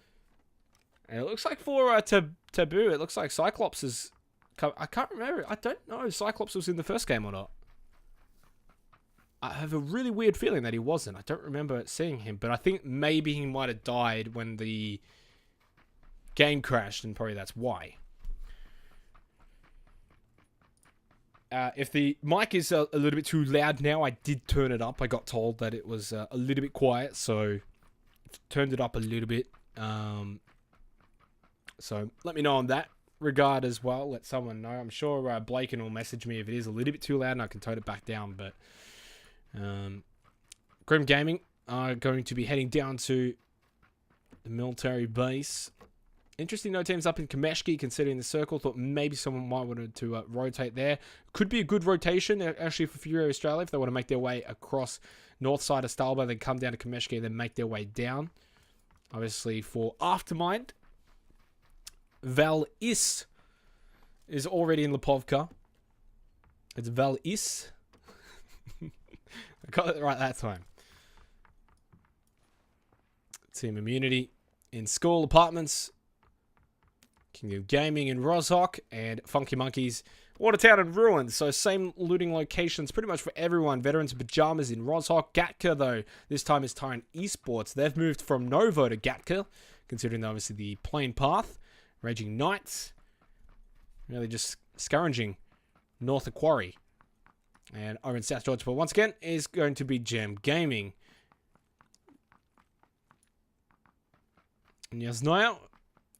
and it looks like for Taboo, it looks like Cyclops is. I can't remember. I don't know if Cyclops was in the first game or not. I have a really weird feeling that he wasn't. I don't remember seeing him, but I think maybe he might have died when the game crashed, and probably that's why. If the mic is a little bit too loud now, I did turn it up. I got told that it was a little bit quiet, so turned it up a little bit. So let me know on that regard as well. Let someone know. I'm sure Blaken will message me if it is a little bit too loud, and I can tone it back down, but... Grim Gaming are going to be heading down to the military base. Interesting, no teams up in Kameshki considering the circle. Thought maybe someone might want to rotate there. Could be a good rotation actually for Fury Australia if they want to make their way across north side of Stalba, then come down to Kameshki and then make their way down. Obviously for Aftermind, Val Is already in Lipovka. It's Val Is. I got it right that time. Team Immunity in School Apartments. Kingdom Gaming in Rozhok. And Funky Monkeys, Watertown and Ruins. So same looting locations pretty much for everyone. Veterans in Pajamas in Rozhok. Gatka, though, this time is Tyne Esports. They've moved from Novo to Gatka, considering obviously the plain path. Raging Knights, really just scrounging north of Quarry. And over in South Georgia, but once again, is going to be Jam Gaming. Yaznaya,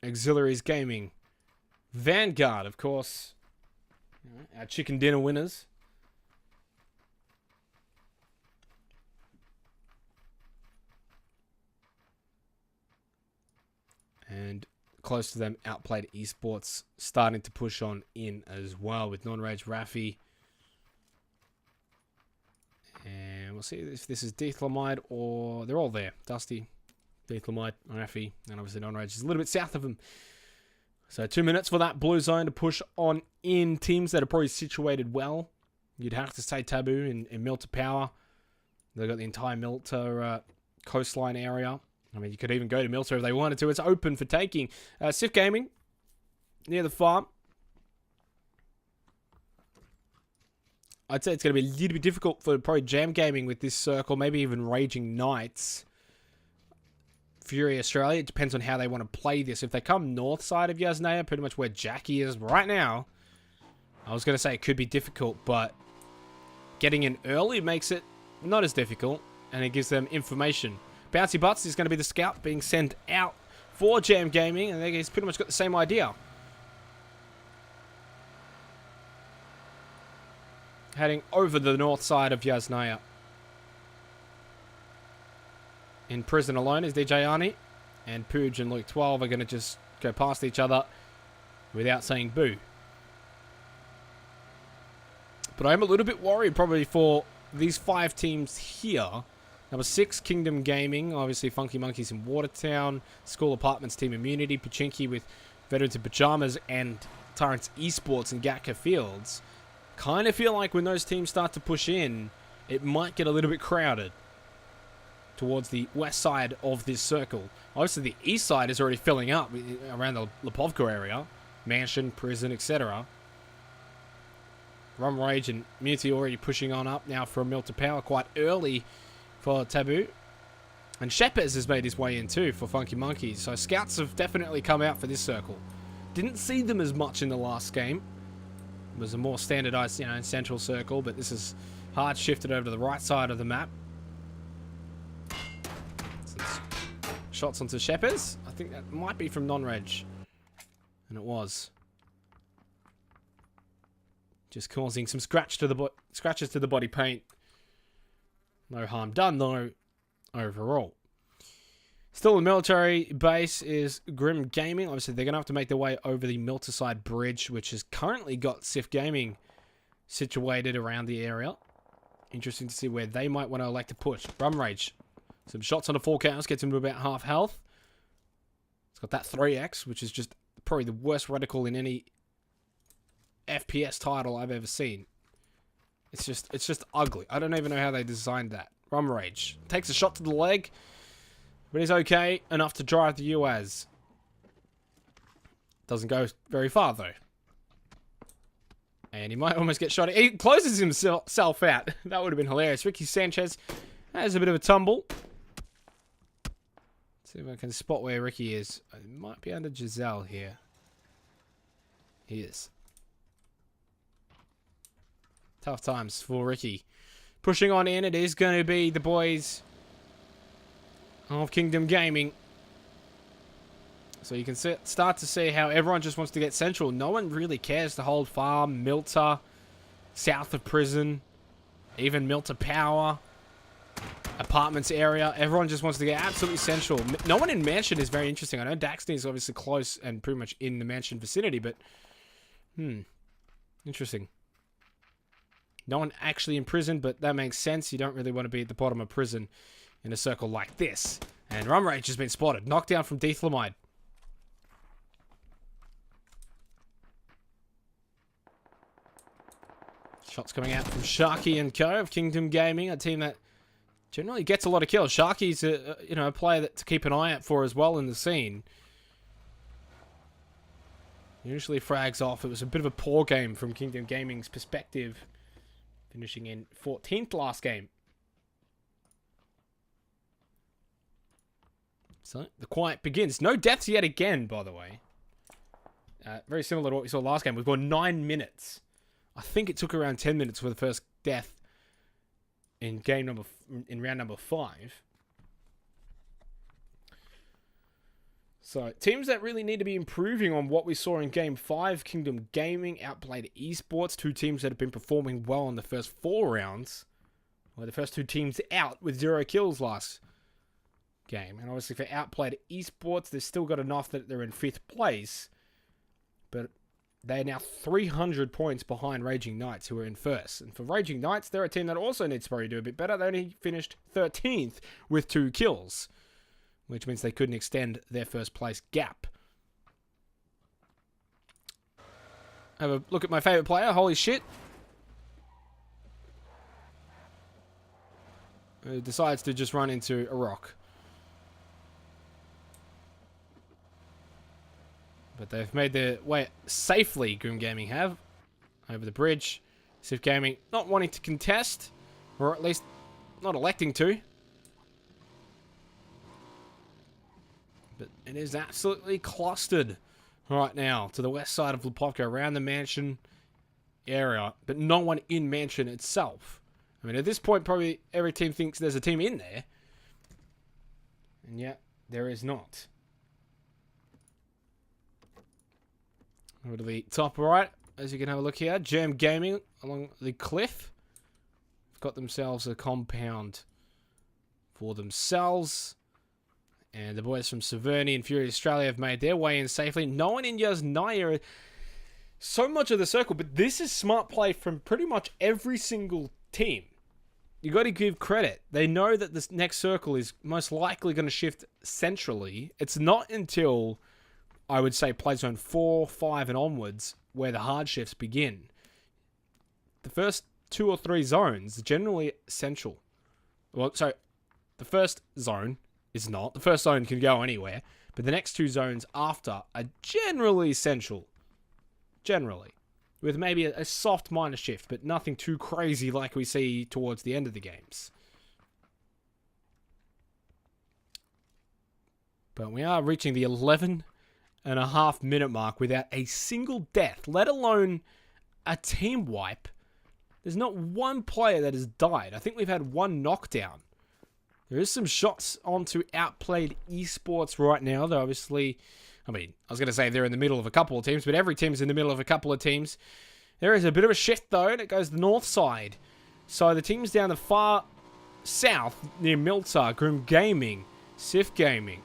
Auxiliaries Gaming. Vanguard, of course. Our chicken dinner winners. And close to them, outplayed Esports starting to push on in as well with Non-Rage Rafi. And we'll see if this is Deethlamide or... They're all there. Dusty, Deethlamide, Rafi, and obviously Non-Rage is a little bit south of them. So 2 minutes for that blue zone to push on in. Teams that are probably situated well. You'd have to say Taboo in Milter Power. They've got the entire Milter coastline area. I mean, you could even go to Milter if they wanted to. It's open for taking. Sif Gaming, near the farm. I'd say it's going to be a little bit difficult for probably Jam Gaming with this circle. Maybe even Raging Knights. Fury Australia. It depends on how they want to play this. If they come north side of Yaznaya, pretty much where Jackie is right now, I was going to say it could be difficult, but getting in early makes it not as difficult, and it gives them information. Bouncy Butts is going to be the scout being sent out for Jam Gaming, and he's pretty much got the same idea. Heading over the north side of Yaznaya. In prison alone is DJ Arnie, and Pooj and Luke 12 are going to just go past each other without saying boo. But I'm a little bit worried probably for these 5 teams here. Number 6, Kingdom Gaming. Obviously, Funky Monkeys in Watertown. School Apartments Team Immunity. Pachinki with Veterans in Pajamas. And Tyrants Esports and Gatka Fields. Kind of feel like when those teams start to push in, it might get a little bit crowded towards the west side of this circle. Obviously, the east side is already filling up around the Lipovka area. Mansion, prison, etc. Rum Rage and Muti already pushing on up now for a Mill to Power quite early for Taboo. And Shepes has made his way in too for Funky Monkeys. So scouts have definitely come out for this circle. Didn't see them as much in the last game. It was a more standardized, central circle, but this is hard shifted over to the right side of the map. Shots onto Shepes. I think that might be from non-reg. And it was. Just causing some scratches to the body paint. No harm done, though, overall. Still, the military base is Grim Gaming. Obviously, they're going to have to make their way over the Milterside Bridge, which has currently got Sif Gaming situated around the area. Interesting to see where they might want to elect to push. Rum Rage. Some shots on the 4 counters, gets him to about half health. It's got that 3x, which is just probably the worst reticle in any FPS title I've ever seen. It's just ugly. I don't even know how they designed that. Rum Rage. Takes a shot to the leg, but he's okay enough to drive the UAZ. Doesn't go very far, though. And he might almost get shot. He closes himself out. That would have been hilarious. Ricky Sanchez has a bit of a tumble. See if I can spot where Ricky is. It might be under Giselle here. He is. Tough times for Ricky. Pushing on in, it is going to be the boys of Kingdom Gaming. So you can start to see how everyone just wants to get central. No one really cares to hold farm, Milter, south of prison, even Milter Power, apartments area. Everyone just wants to get absolutely central. No one in Mansion is very interesting. I know Daxton is obviously close and pretty much in the Mansion vicinity, but interesting. No one actually in prison, but that makes sense. You don't really want to be at the bottom of prison in a circle like this. And Rum Rage has been spotted. Knockdown from Deethlamide. Shots coming out from Sharky and Co. of Kingdom Gaming, a team that generally gets a lot of kills. Sharky's a player to keep an eye out for as well in the scene. Usually frags off. It was a bit of a poor game from Kingdom Gaming's perspective, finishing in 14th last game. So the quiet begins. No deaths yet again, by the way. Very similar to what we saw last game. We've got 9 minutes. I think it took around 10 minutes for the first death in round number 5. So, teams that really need to be improving on what we saw in Game 5, Kingdom Gaming outplayed Esports, 2 teams that have been performing well in the first 4 rounds. Well, the first 2 teams out with 0 kills last game. And obviously for outplayed Esports, they've still got enough that they're in 5th place. But they're now 300 points behind Raging Knights, who are in 1st. And for Raging Knights, they're a team that also needs to probably do a bit better. They only finished 13th with 2 kills, which means they couldn't extend their 1st place gap. Have a look at my favourite player. Holy shit. Who decides to just run into a rock. But they've made their way safely, Grim Gaming have, over the bridge. Sif Gaming not wanting to contest, or at least not electing to. But it is absolutely clustered right now to the west side of Lipovka, around the Mansion area, but no one in Mansion itself. I mean, at this point, probably every team thinks there's a team in there. And yet, there is not. Over to the top right, as you can have a look here, Germ Gaming along the cliff. They've got themselves a compound for themselves. And the boys from Severny and Fury Australia have made their way in safely. No one in Yasnaya. So much of the circle, but this is smart play from pretty much every single team. you got to give credit. They know that this next circle is most likely going to shift centrally. It's not until, I would say, play zone 4, 5, and onwards where the hard shifts begin. The first 2 or 3 zones are generally central. Well, so the first zone is not. The first zone can go anywhere. But the next 2 zones after are generally central. Generally. With maybe a soft minor shift, but nothing too crazy like we see towards the end of the games. But we are reaching the 11.5-minute mark without a single death, let alone a team wipe. There's not one player that has died. I think we've had 1 knockdown. There is some shots onto Outplayed Esports right now, though obviously, I mean, I was going to say they're in the middle of a couple of teams, but every team's in the middle of a couple of teams. There is a bit of a shift, though, and it goes the north side. So the teams down the far south, near Miltar, Grim Gaming, Sif Gaming,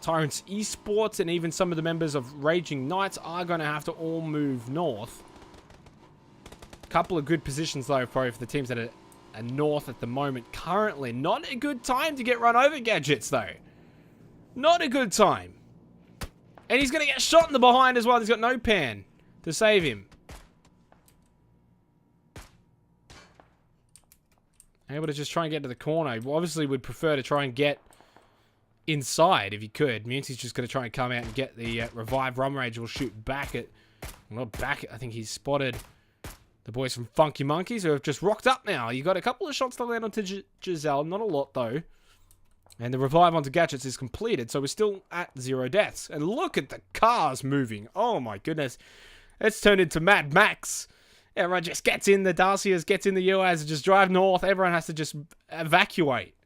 Tyrants Esports, and even some of the members of Raging Knights are going to have to all move north. Couple of good positions, though, probably for the teams that are north at the moment. Currently, not a good time to get run over, Gadgets, though. Not a good time. And he's going to get shot in the behind as well. He's got no pan to save him. Able to just try and get to the corner. Obviously, would prefer to try and get inside if he could. Muncie's just going to try and come out and get the revive. Rum Rage will shoot back at... Well, not back at... I think he's spotted the boys from Funky Monkeys who have just rocked up now. You got a couple of shots to land onto Giselle. Not a lot, though. And the revive onto Gadgets is completed, so we're still at 0 deaths. And look at the cars moving. Oh, my goodness. It's turned into Mad Max. Everyone just gets in the Darcias, gets in the UAs, and just drive north. Everyone has to just evacuate.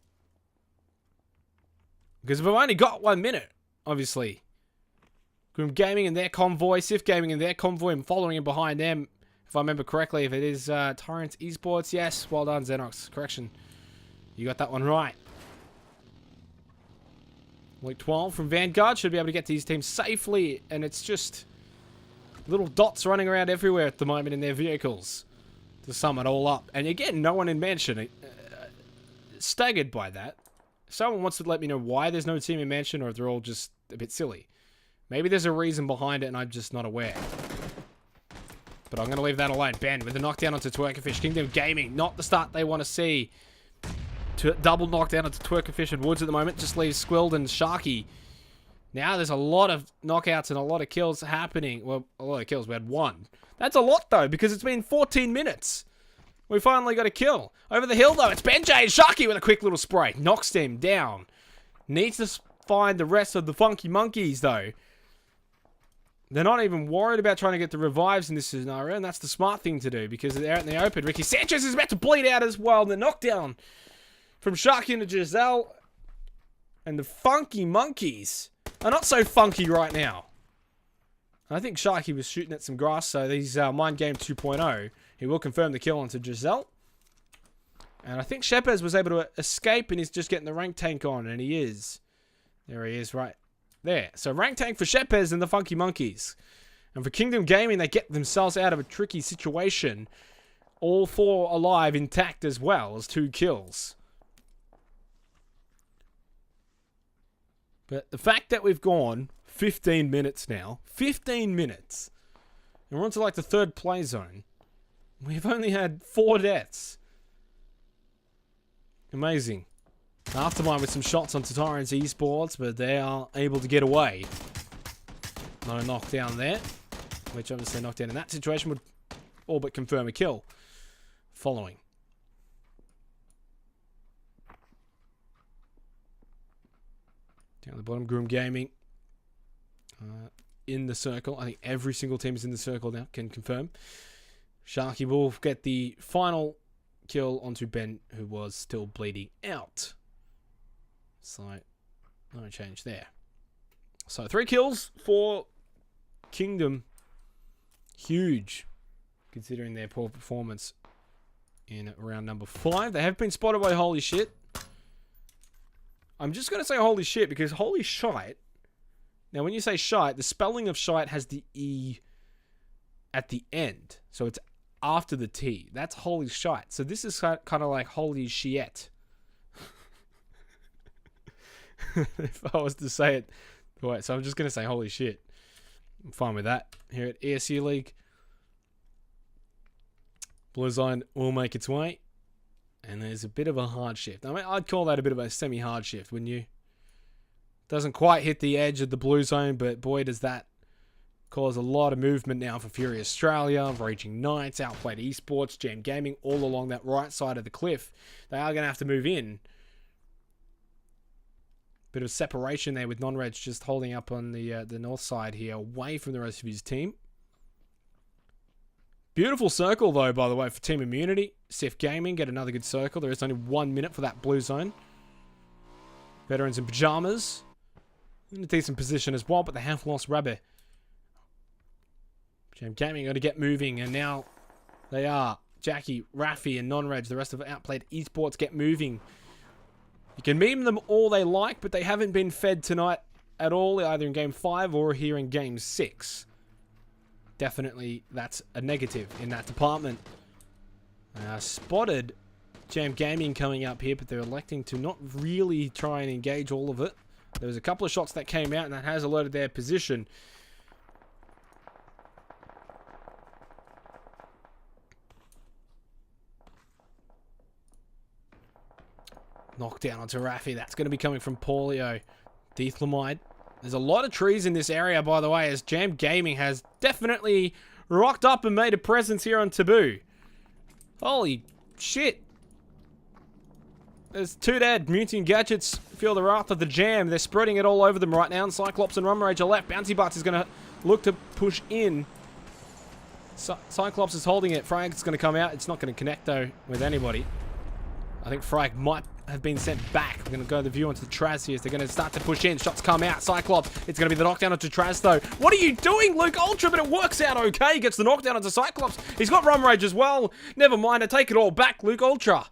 Because we've only got 1 minute, obviously. Grim Gaming and their convoy, Sif Gaming and their convoy, and following in behind them. If I remember correctly, if it is Tyrants Esports, yes. Well done, Xenox. Correction. You got that one right. Week 12 from Vanguard should be able to get to these teams safely, and it's just little dots running around everywhere at the moment in their vehicles to sum it all up. And again, no one in Mansion. Staggered by that. If someone wants to let me know why there's no team in Mansion, or if they're all just a bit silly. Maybe there's a reason behind it and I'm just not aware. But I'm going to leave that alone. Ben with the knockdown onto Twerkerfish. Kingdom Gaming, not the start they want to see. Double knockdown onto Twerkerfish and Woods at the moment. Just leaves Squilled and Sharky. Now there's a lot of knockouts and a lot of kills happening. Well, a lot of kills. We had 1. That's a lot, though, because it's been 14 minutes. We finally got a kill. Over the hill, though, it's Benjay and Sharky with a quick little spray. Knocks him down. Needs to find the rest of the Funky Monkeys, though. They're not even worried about trying to get the revives in this scenario, and that's the smart thing to do, because they're out in the open. Ricky Sanchez is about to bleed out as well. The knockdown from Sharky into Giselle. And the Funky Monkeys are not so funky right now. I think Sharky was shooting at some grass, so these Mind Game 2.0. He will confirm the kill onto Giselle. And I think Shepez was able to escape, and he's just getting the rank tank on, and he is. There he is, right there. So rank tank for Shepez and the Funky Monkeys. And for Kingdom Gaming, they get themselves out of a tricky situation. All 4 alive, intact as well as 2 kills. But the fact that we've gone 15 minutes now, 15 minutes, and we're on to like the 3rd play zone, we've only had 4 deaths. Amazing. Aftermind with some shots onto Tyrants Esports, but they are able to get away. Not a knockdown there, which obviously a knockdown in that situation would all but confirm a kill. Following. Down the bottom, Grim Gaming in the circle. I think every single team is in the circle now, can confirm. Sharky will get the final kill onto Ben, who was still bleeding out. So, no change there. So, 3 kills for Kingdom. Huge, considering their poor performance in round number 5. They have been spotted by Holy Shit. I'm just going to say holy shit because holy shite. Now, when you say shite, the spelling of shite has the E at the end. So it's after the T. That's holy shite. So this is kind of like holy shit. If I was to say it. Wait, so I'm just going to say holy shit. I'm fine with that. Here at ESU League. Blue Zone will make its way. And there's a bit of a hard shift. I mean, I'd call that a bit of a semi-hard shift, wouldn't you? Doesn't quite hit the edge of the blue zone, but boy, does that cause a lot of movement now for Fury Australia, Raging Knights, Outplayed Esports, Jam Gaming, all along that right side of the cliff. They are going to have to move in. Bit of separation there with Non-Reg just holding up on the north side here, away from the rest of his team. Beautiful circle, though, by the way, for Team Immunity. Sif Gaming get another good circle. There is only 1 minute for that blue zone. Veterans in pajamas. In a decent position as well, but they have lost Rabbit. Jam Gaming got to get moving, and now they are. Jackie, Rafi, and Non-Reg, the rest of Outplayed Esports get moving. You can meme them all they like, but they haven't been fed tonight at all, either in Game 5 or here in Game 6. Definitely, that's a negative in that department. Spotted Jam Gaming coming up here, but they're electing to not really try and engage all of it. There was a couple of shots that came out, and that has alerted their position. Knockdown onto Rafi. That's going to be coming from Paulio. Deethlamide. There's a lot of trees in this area, by the way, as Jam Gaming has definitely rocked up and made a presence here on Taboo. Holy shit. There's 2 dead. Mutant Gadgets feel the wrath of the Jam. They're spreading it all over them right now. And Cyclops and Rum Rage are left. Bouncy Butts is going to look to push in. Cyclops is holding it. Frag's going to come out. It's not going to connect, though, with anybody. I think Frag might have been sent back. We're going to go the view onto the Traz here. They're going to start to push in. Shots come out. Cyclops. It's going to be the knockdown onto Traz, though. What are you doing, Luke Ultra? But it works out okay. Gets the knockdown onto Cyclops. He's got Rum Rage as well. Never mind. I take it all back, Luke Ultra.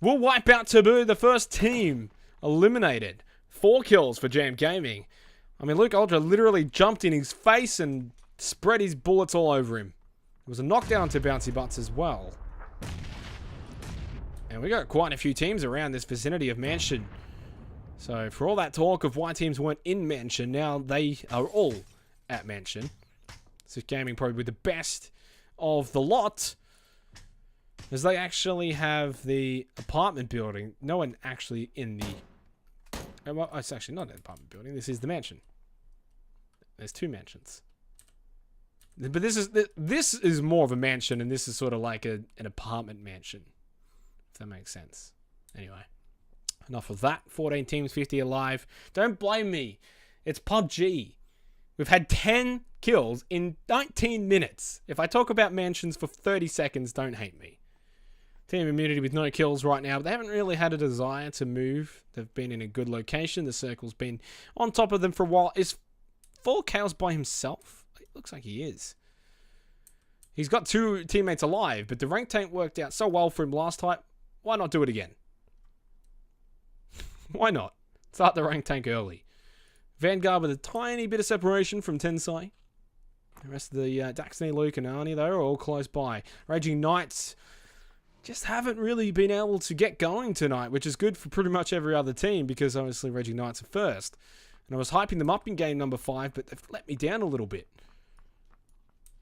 We'll wipe out Taboo, the first team eliminated. 4 kills for Jam Gaming. I mean, Luke Ultra literally jumped in his face and spread his bullets all over him. It was a knockdown to Bouncy Butts as well. And we got quite a few teams around this vicinity of Mansion. So for all that talk of why teams weren't in Mansion, now they are all at Mansion. Sif Gaming probably the best of the lot, as they actually have the apartment building. No one actually in the... Well, it's actually not an apartment building. This is the mansion. There's 2 mansions. But this is more of a mansion, and this is sort of like an apartment mansion. If that makes sense. Anyway, enough of that. 14 teams, 50 alive. Don't blame me. It's PUBG. We've had 10 kills in 19 minutes. If I talk about mansions for 30 seconds, don't hate me. Team Immunity with no kills right now, but they haven't really had a desire to move. They've been in a good location. The circle's been on top of them for a while. Is 4Chaos by himself? It looks like he is. He's got 2 teammates alive, but the rank tank worked out so well for him last time. Why not do it again? Why not? Start the rank tank early. Vanguard with a tiny bit of separation from Tensai. The rest of the Daxney, Luke, and Arnie, though, are all close by. Raging Knights just haven't really been able to get going tonight, which is good for pretty much every other team, because obviously Raging Knights are first. And I was hyping them up in game number 5, but they've let me down a little bit.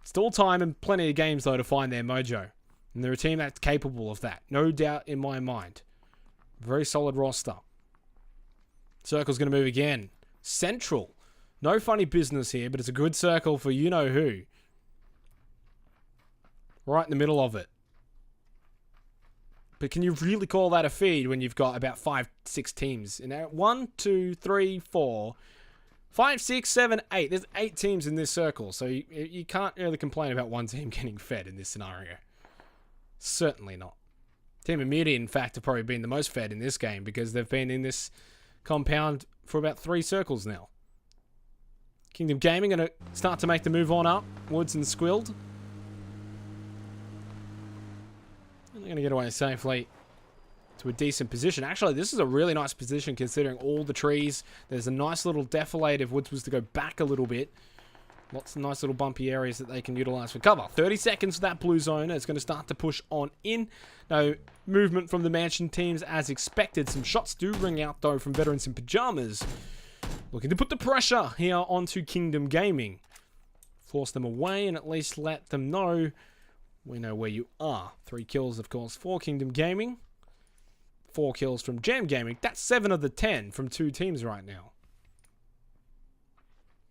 Still time and plenty of games, though, to find their mojo. And they're a team that's capable of that. No doubt in my mind. Very solid roster. Circle's going to move again. Central. No funny business here, but it's a good circle for you-know-who. Right in the middle of it. But can you really call that a feed when you've got about 5, 6 teams? You know, 1, 2, 3, 4, 5, 6, 7, 8. There's 8 teams in this circle, so you can't really complain about one team getting fed in this scenario. Certainly not. Team Immunity, in fact, have probably been the most fed in this game, because they've been in this compound for about 3 circles now. Kingdom Gaming going to start to make the move on up. Woods and Squilled. They're going to get away safely to a decent position. Actually, this is a really nice position considering all the trees. There's a nice little defilade if Woods was to go back a little bit. Lots of nice little bumpy areas that they can utilize for cover. 30 seconds for that blue zone. It's going to start to push on in. No movement from the Mansion teams as expected. Some shots do ring out, though, from veterans in pajamas. Looking to put the pressure here onto Kingdom Gaming. Force them away and at least let them know we know where you are. 3 kills, of course, for Kingdom Gaming. 4 kills from Jam Gaming. That's 7 of the 10 from 2 teams right now.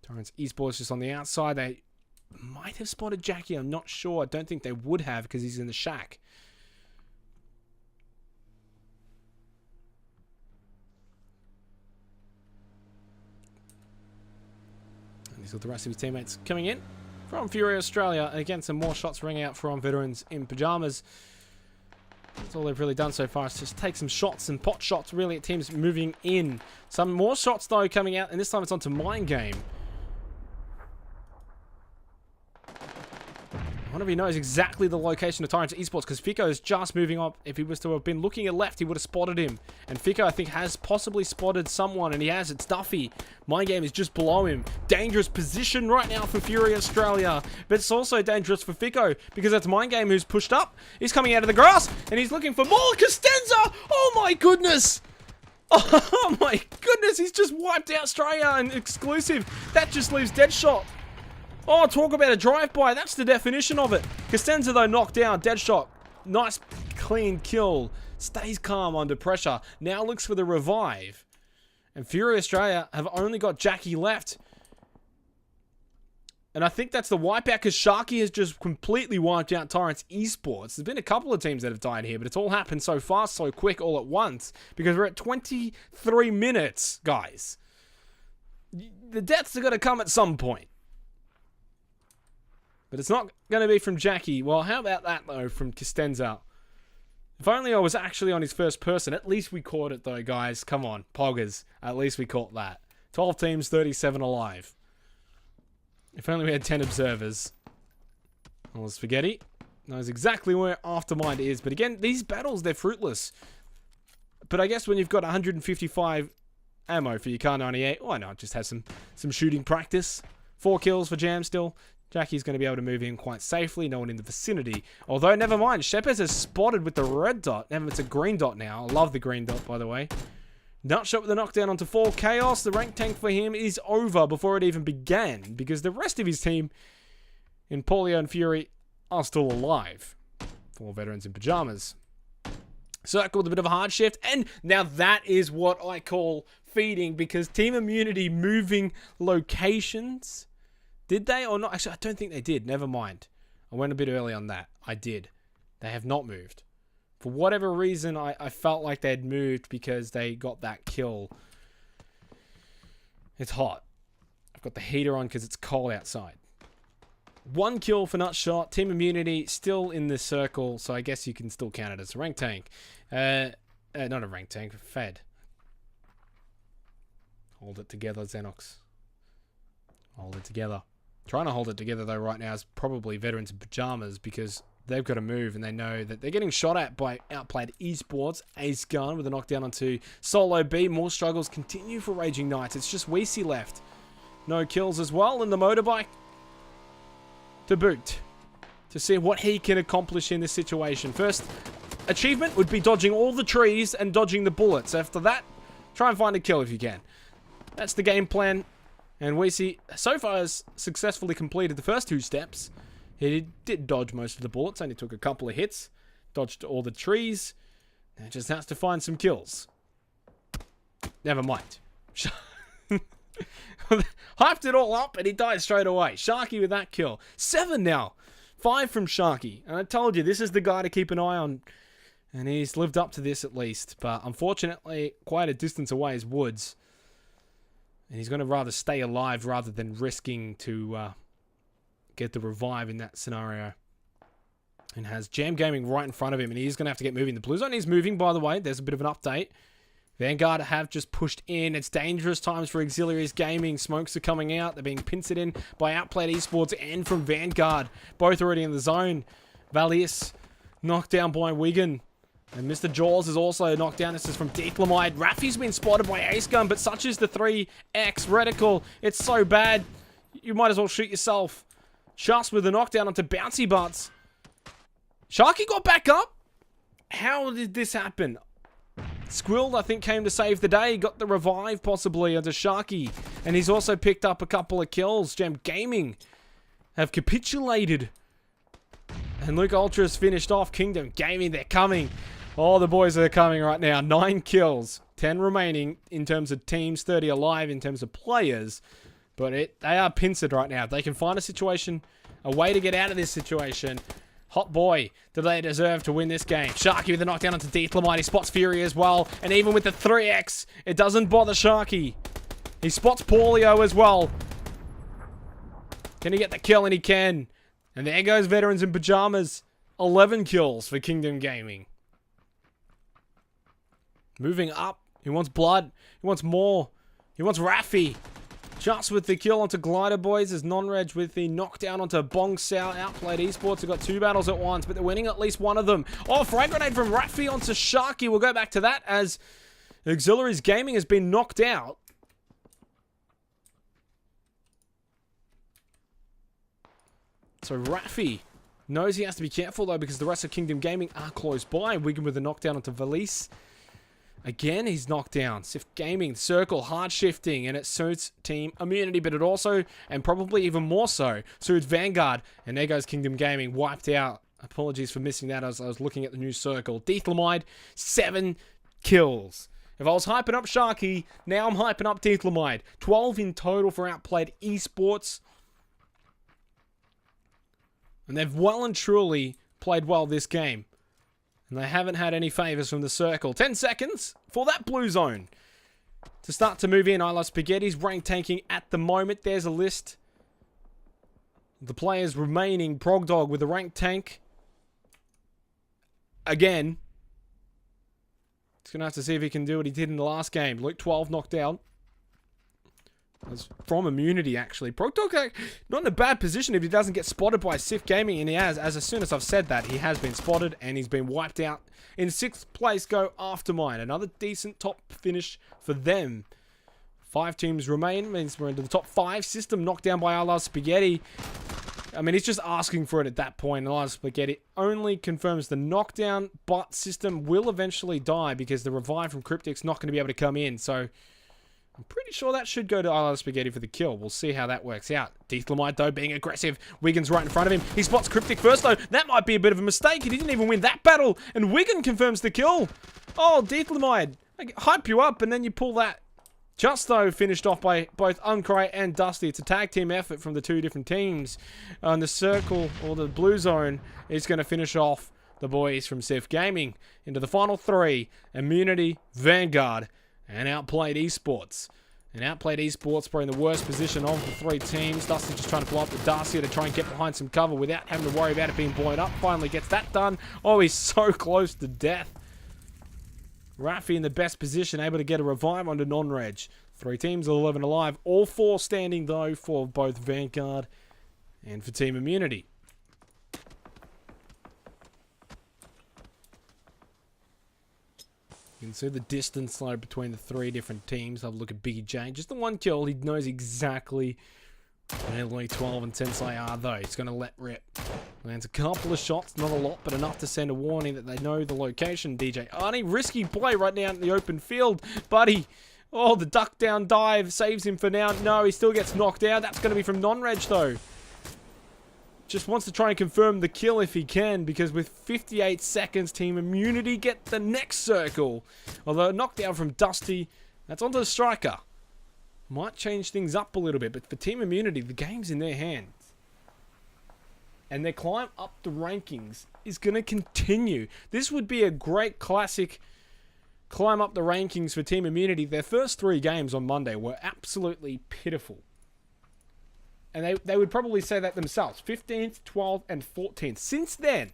Torrance Esports just on the outside. They might have spotted Jackie. I'm not sure. I don't think they would have because he's in the shack. And these are the rest of his teammates coming in from Fury Australia. And again, some more shots ringing out from veterans in pajamas. That's all they've really done so far is just take some shots and pot shots really at teams moving in. Some more shots though coming out, and this time it's onto Mind Game. I wonder if he knows exactly the location of Torrance Esports, because Fico is just moving up. If he was to have been looking at left, he would have spotted him. And Fico, I think, has possibly spotted someone, and he has. It's Duffy. Mind Game is just below him. Dangerous position right now for Fury Australia. But it's also dangerous for Fico, because that's Mind Game who's pushed up. He's coming out of the grass, and he's looking for more. Costanza! Oh my goodness! Oh my goodness, he's just wiped out Australia and exclusive. That just leaves Deadshot. Oh, talk about a drive-by. That's the definition of it. Costanza, though, knocked down. Deadshot. Nice, clean kill. Stays calm under pressure. Now looks for the revive. And Fury Australia have only got Jackie left. And I think that's the wipeout because Sharky has just completely wiped out Torrance Esports. There's been a couple of teams that have died here, but it's all happened so fast, so quick, all at once. Because we're at 23 minutes, guys. The deaths are going to come at some point. But it's not going to be from Jackie. Well, how about that, though, from Costanza? If only I was actually on his first person. At least we caught it, though, guys. Come on, Poggers. At least we caught that. 12 teams, 37 alive. If only we had 10 observers. Well, Spaghetti knows exactly where Aftermind is. But again, these battles, they're fruitless. But I guess when you've got 155 ammo for your Kar 98, why not just have some shooting practice? 4 kills for Jam still. Jackie's going to be able to move in quite safely. No one in the vicinity. Although, never mind. Shepherds is spotted with the red dot. It's a green dot now. I love the green dot, by the way. Nutshot with the knockdown onto 4. Chaos. The rank tank for him is over before it even began. Because the rest of his team in Polio and Fury are still alive. 4 veterans in pajamas. Circle with a bit of a hard shift. And now that is what I call feeding. Because Team Immunity moving locations... Did they or not? Actually, I don't think they did. Never mind. I went a bit early on that. I did. They have not moved. For whatever reason, I felt like they'd moved because they got that kill. It's hot. I've got the heater on because it's cold outside. 1 kill for Nutshot. Team Immunity still in the circle, so I guess you can still count it as a rank tank. Not a rank tank, Fed. Hold it together, Xenox. Hold it together. Trying to hold it together, though, right now is probably veterans in pajamas because they've got to move and they know that they're getting shot at by outplayed esports. Ace Gun with a knockdown onto Solo B. More struggles continue for Raging Knights. It's just Weesey left. No kills as well. And the motorbike to boot to see what he can accomplish in this situation. First achievement would be dodging all the trees and dodging the bullets. After that, try and find a kill if you can. That's the game plan. And Weesey, so far, has successfully completed the first 2 steps. He did dodge most of the bullets, only took a couple of hits. Dodged all the trees. Now just has to find some kills. Never mind. Hyped it all up, and he died straight away. Sharky with that kill. 7 now. 5 from Sharky. And I told you, this is the guy to keep an eye on. And he's lived up to this at least. But unfortunately, quite a distance away is Woods. And he's going to rather stay alive rather than risking to get the revive in that scenario. And has Jam Gaming right in front of him. And he's going to have to get moving. The blue zone is moving, by the way. There's a bit of an update. Vanguard have just pushed in. It's dangerous times for Auxiliaries Gaming. Smokes are coming out. They're being pincered in by Outplayed Esports and from Vanguard. Both already in the zone. Valius knocked down by Wigan. And Mr. Jaws is also knocked down. This is from Declamide. Rafi's been spotted by Ace Gun, but such is the 3x reticle. It's so bad. You might as well shoot yourself. Just with the knockdown onto Bouncy Butts. Sharky got back up? How did this happen? Squill, I think, came to save the day. Got the revive, possibly, onto Sharky. And he's also picked up a couple of kills. Gem Gaming have capitulated. And Luke Ultra's finished off. Kingdom Gaming, they're coming. Oh, the boys are coming right now. 9 kills. 10 remaining in terms of teams. 30 alive in terms of players. But they are pincered right now. If they can find a situation, a way to get out of this situation. Hot boy, do they deserve to win this game? Sharky with the knockdown onto Deethlamite. He spots Fury as well. And even with the 3x, it doesn't bother Sharky. He spots Paulio as well. Can he get the kill? And he can. And there goes Veterans in Pajamas. 11 kills for Kingdom Gaming. Moving up. He wants blood. He wants more. He wants Raffy. Just with the kill onto Glider Boys as Non-Reg with the knockdown onto Bong Sao. Outplayed Esports have got 2 battles at once, but they're winning at least one of them. Oh, frag grenade from Raffy onto Sharky. We'll go back to that as Auxiliaries Gaming has been knocked out. So Raffy knows he has to be careful though because the rest of Kingdom Gaming are close by. Wigan with the knockdown onto Valise. Again, he's knocked down. Sif Gaming, Circle, hard shifting, and it suits Team Immunity, but it also, and probably even more so, suits Vanguard. And there goes Kingdom Gaming, wiped out. Apologies for missing that as I was looking at the new Circle. Deethlamide, 7 kills. If I was hyping up Sharky, now I'm hyping up Deethlamide. 12 in total for Outplayed Esports. And they've well and truly played well this game. And they haven't had any favours from the Circle. 10 seconds for that blue zone to start to move in. I Love Spaghetti's rank tanking at the moment. There's a list. The players remaining. Progdog with a rank tank. Again. He's going to have to see if he can do what he did in the last game. Luke 12 knocked out. That's from Immunity, actually. Progdog not in a bad position if he doesn't get spotted by Sif Gaming, and he has. As soon as I've said that, he has been spotted, and he's been wiped out. In 6th place go Aftermind. Another decent top finish for them. 5 teams remain. Means we're into the top 5. System knocked down by I Love Spaghetti. I mean, he's just asking for it at that point. I Love Spaghetti only confirms the knockdown, but System will eventually die because the revive from Cryptic's not going to be able to come in, so I'm pretty sure that should go to I Love Spaghetti for the kill. We'll see how that works out. Deethlamite, though, being aggressive. Wigan's right in front of him. He spots Cryptic first, though. That might be a bit of a mistake. He didn't even win that battle. And Wigan confirms the kill. Oh, Deethlamite. I hype you up, and then you pull that. Just, though, finished off by both Uncry and Dusty. It's a tag team effort from the 2 different teams. And the Circle, or the Blue Zone, is going to finish off the boys from Sif Gaming into the final 3. Immunity, Vanguard, and Outplayed Esports. And Outplayed Esports probably in the worst position of the 3 teams. Dusty just trying to blow up the Darcy to try and get behind some cover without having to worry about it being blown up. Finally gets that done. Oh, he's so close to death. Raffy in the best position, able to get a revive onto Non-Reg. 3 teams, 11 alive. All 4 standing, though, for both Vanguard and for Team Immunity. You can see the distance though between the 3 different teams. Have a look at Biggie J. Just the 1 kill. He knows exactly where Louis 12 and Tensei are though. He's going to let rip. Lands a couple of shots. Not a lot, but enough to send a warning that they know the location. DJ Arnie. Risky play right now in the open field. Buddy. Oh, the duck down dive saves him for now. No, he still gets knocked out. That's going to be from Non-Reg though. Just wants to try and confirm the kill if he can, because with 58 seconds, Team Immunity get the next Circle. Although a knockdown from Dusty, that's onto the striker. Might change things up a little bit, but for Team Immunity, the game's in their hands. And their climb up the rankings is going to continue. This would be a great classic climb up the rankings for Team Immunity. Their first 3 games on Monday were absolutely pitiful. And they would probably say that themselves. 15th, 12th, and 14th. Since then,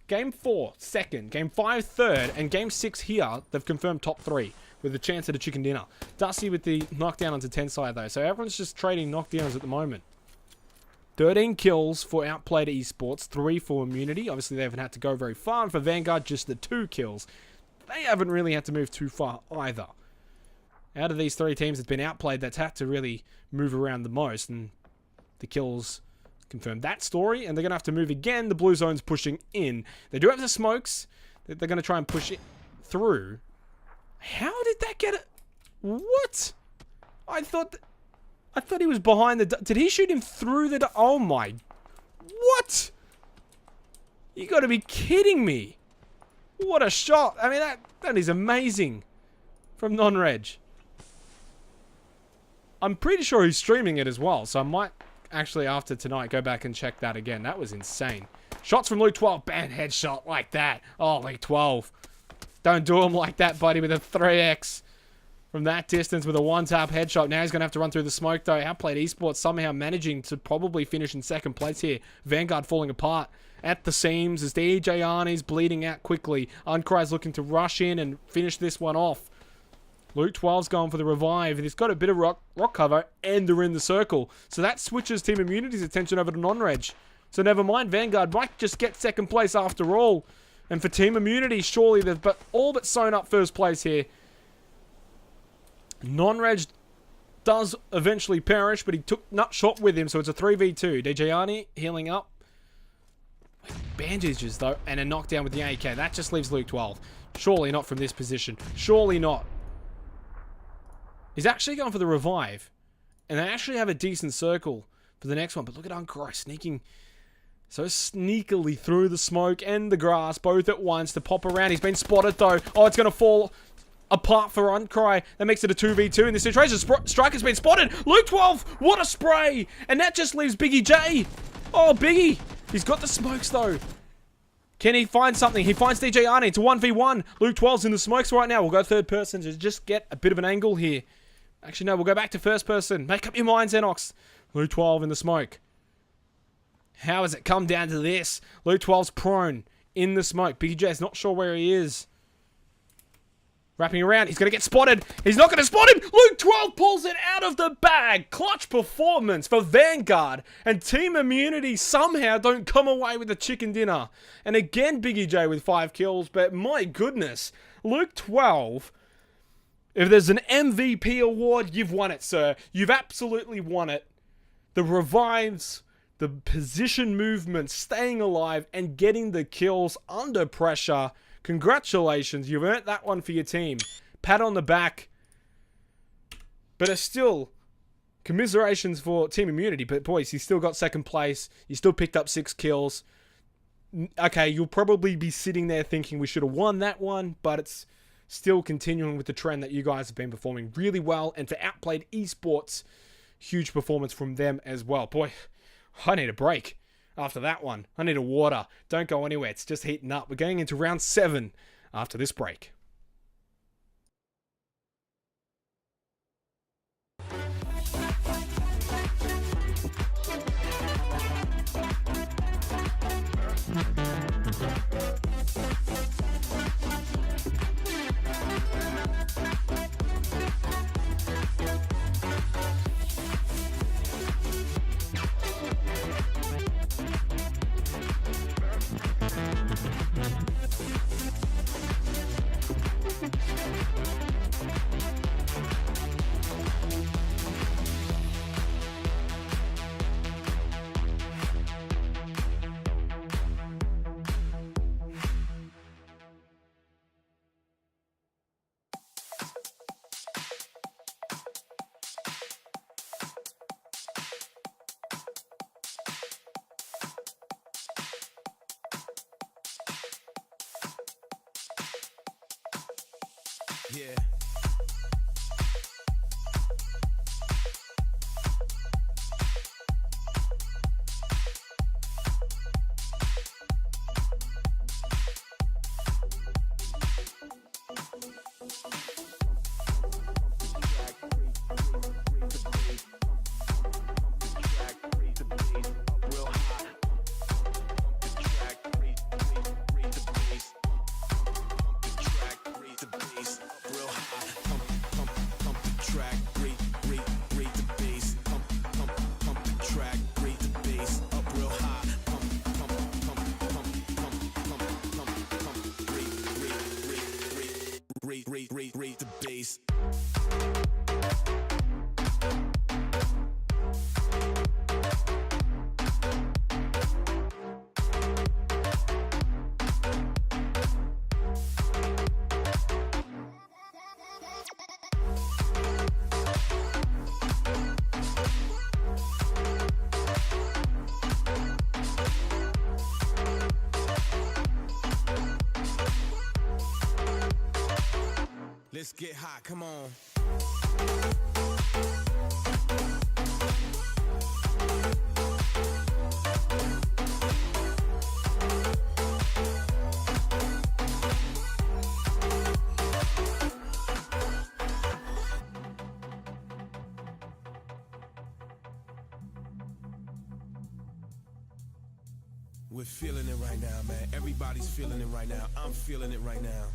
Game 4, 2nd, Game 5, 3rd, and Game 6 here, they've confirmed top 3 with a chance at a chicken dinner. Dusty with the knockdown onto Tensai, though. So everyone's just trading knockdowns at the moment. 13 kills for Outplayed Esports, 3 for Immunity. Obviously, they haven't had to go very far. And for Vanguard, just the 2 kills. They haven't really had to move too far either. Out of these 3 teams that's been outplayed, that's had to really move around the most. And the kills confirmed that story, and they're going to have to move again. The blue zone's pushing in. They do have the smokes. They're going to try and push it through. How did that get it? What? I thought he was behind the... Did he shoot him through the... Oh my... What? You got to be kidding me. What a shot. I mean, that is amazing. From non-reg. I'm pretty sure he's streaming it as well, so I might actually, after tonight, go back and check that again. That was insane. Shots from Luke 12. Bang, headshot like that. Oh, Luke 12. Don't do him like that, buddy, with a 3x. From that distance with a one-tap headshot. Now he's going to have to run through the smoke, though. Outplayed Esports somehow managing to probably finish in second place here. Vanguard falling apart at the seams as DJ Arnie's bleeding out quickly. Uncry's looking to rush in and finish this one off. Luke 12's going for the revive. He's got a bit of rock cover, and they're in the circle. So that switches Team Immunity's attention over to non-reg. So never mind, Vanguard might just get second place after all. And for Team Immunity, surely they've all but sewn up first place here. Non-reg does eventually perish, but he took Nutshot with him, so it's a 3v2. DJ Arnie healing up. Bandages, though, and a knockdown with the AK. That just leaves Luke 12. Surely not from this position. Surely not. He's actually going for the revive. And they actually have a decent circle for the next one. But look at Uncry sneaking so sneakily through the smoke and the grass, both at once, to pop around. He's been spotted, though. Oh, it's going to fall apart for Uncry. That makes it a 2v2 in this situation. Striker's been spotted. Luke 12, what a spray. And that just leaves Biggie J. Oh, Biggie. He's got the smokes, though. Can he find something? He finds DJ Arnie. It's a 1v1. Luke 12's in the smokes right now. We'll go third person to just get a bit of an angle here. Actually, no, we'll go back to first person. Make up your mind, Xenox. Luke 12 in the smoke. How has it come down to this? Luke 12's prone in the smoke. Biggie J's not sure where he is. Wrapping around. He's going to get spotted. He's not going to spot him. Luke 12 pulls it out of the bag. Clutch performance for Vanguard. And Team Immunity somehow don't come away with a chicken dinner. And again, Biggie J with 5 kills. But my goodness, Luke 12, if there's an MVP award, you've won it, sir. You've absolutely won it. The revives, the position movement, staying alive, and getting the kills under pressure. Congratulations, you've earned that one for your team. Pat on the back. But it's still commiserations for Team Immunity. But boys, you still got second place. You still picked up 6 kills. Okay, you'll probably be sitting there thinking we should have won that one. But it's still continuing with the trend that you guys have been performing really well. And for Outplayed Esports, huge performance from them as well. Boy, I need a break. After that one, I need a water. Don't go anywhere. It's just heating up. We're going into round 7 after this break. Yeah. Real high. Let's get hot, come on. We're feeling it right now, man. Everybody's feeling it right now. I'm feeling it right now.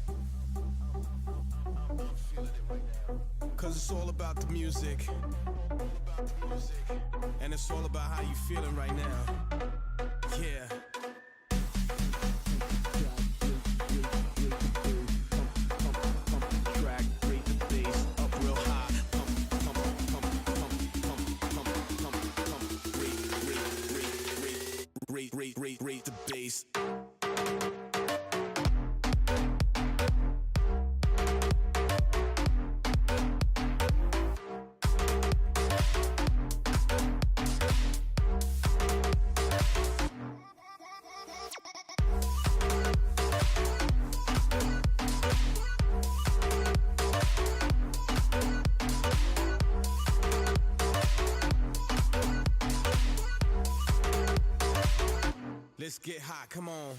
I'm feeling it right now. Cause it's all about the music. And it's all about how you feeling right now. Yeah. Track, rate the bass up real high. Rate the bass. Let's get hot, come on.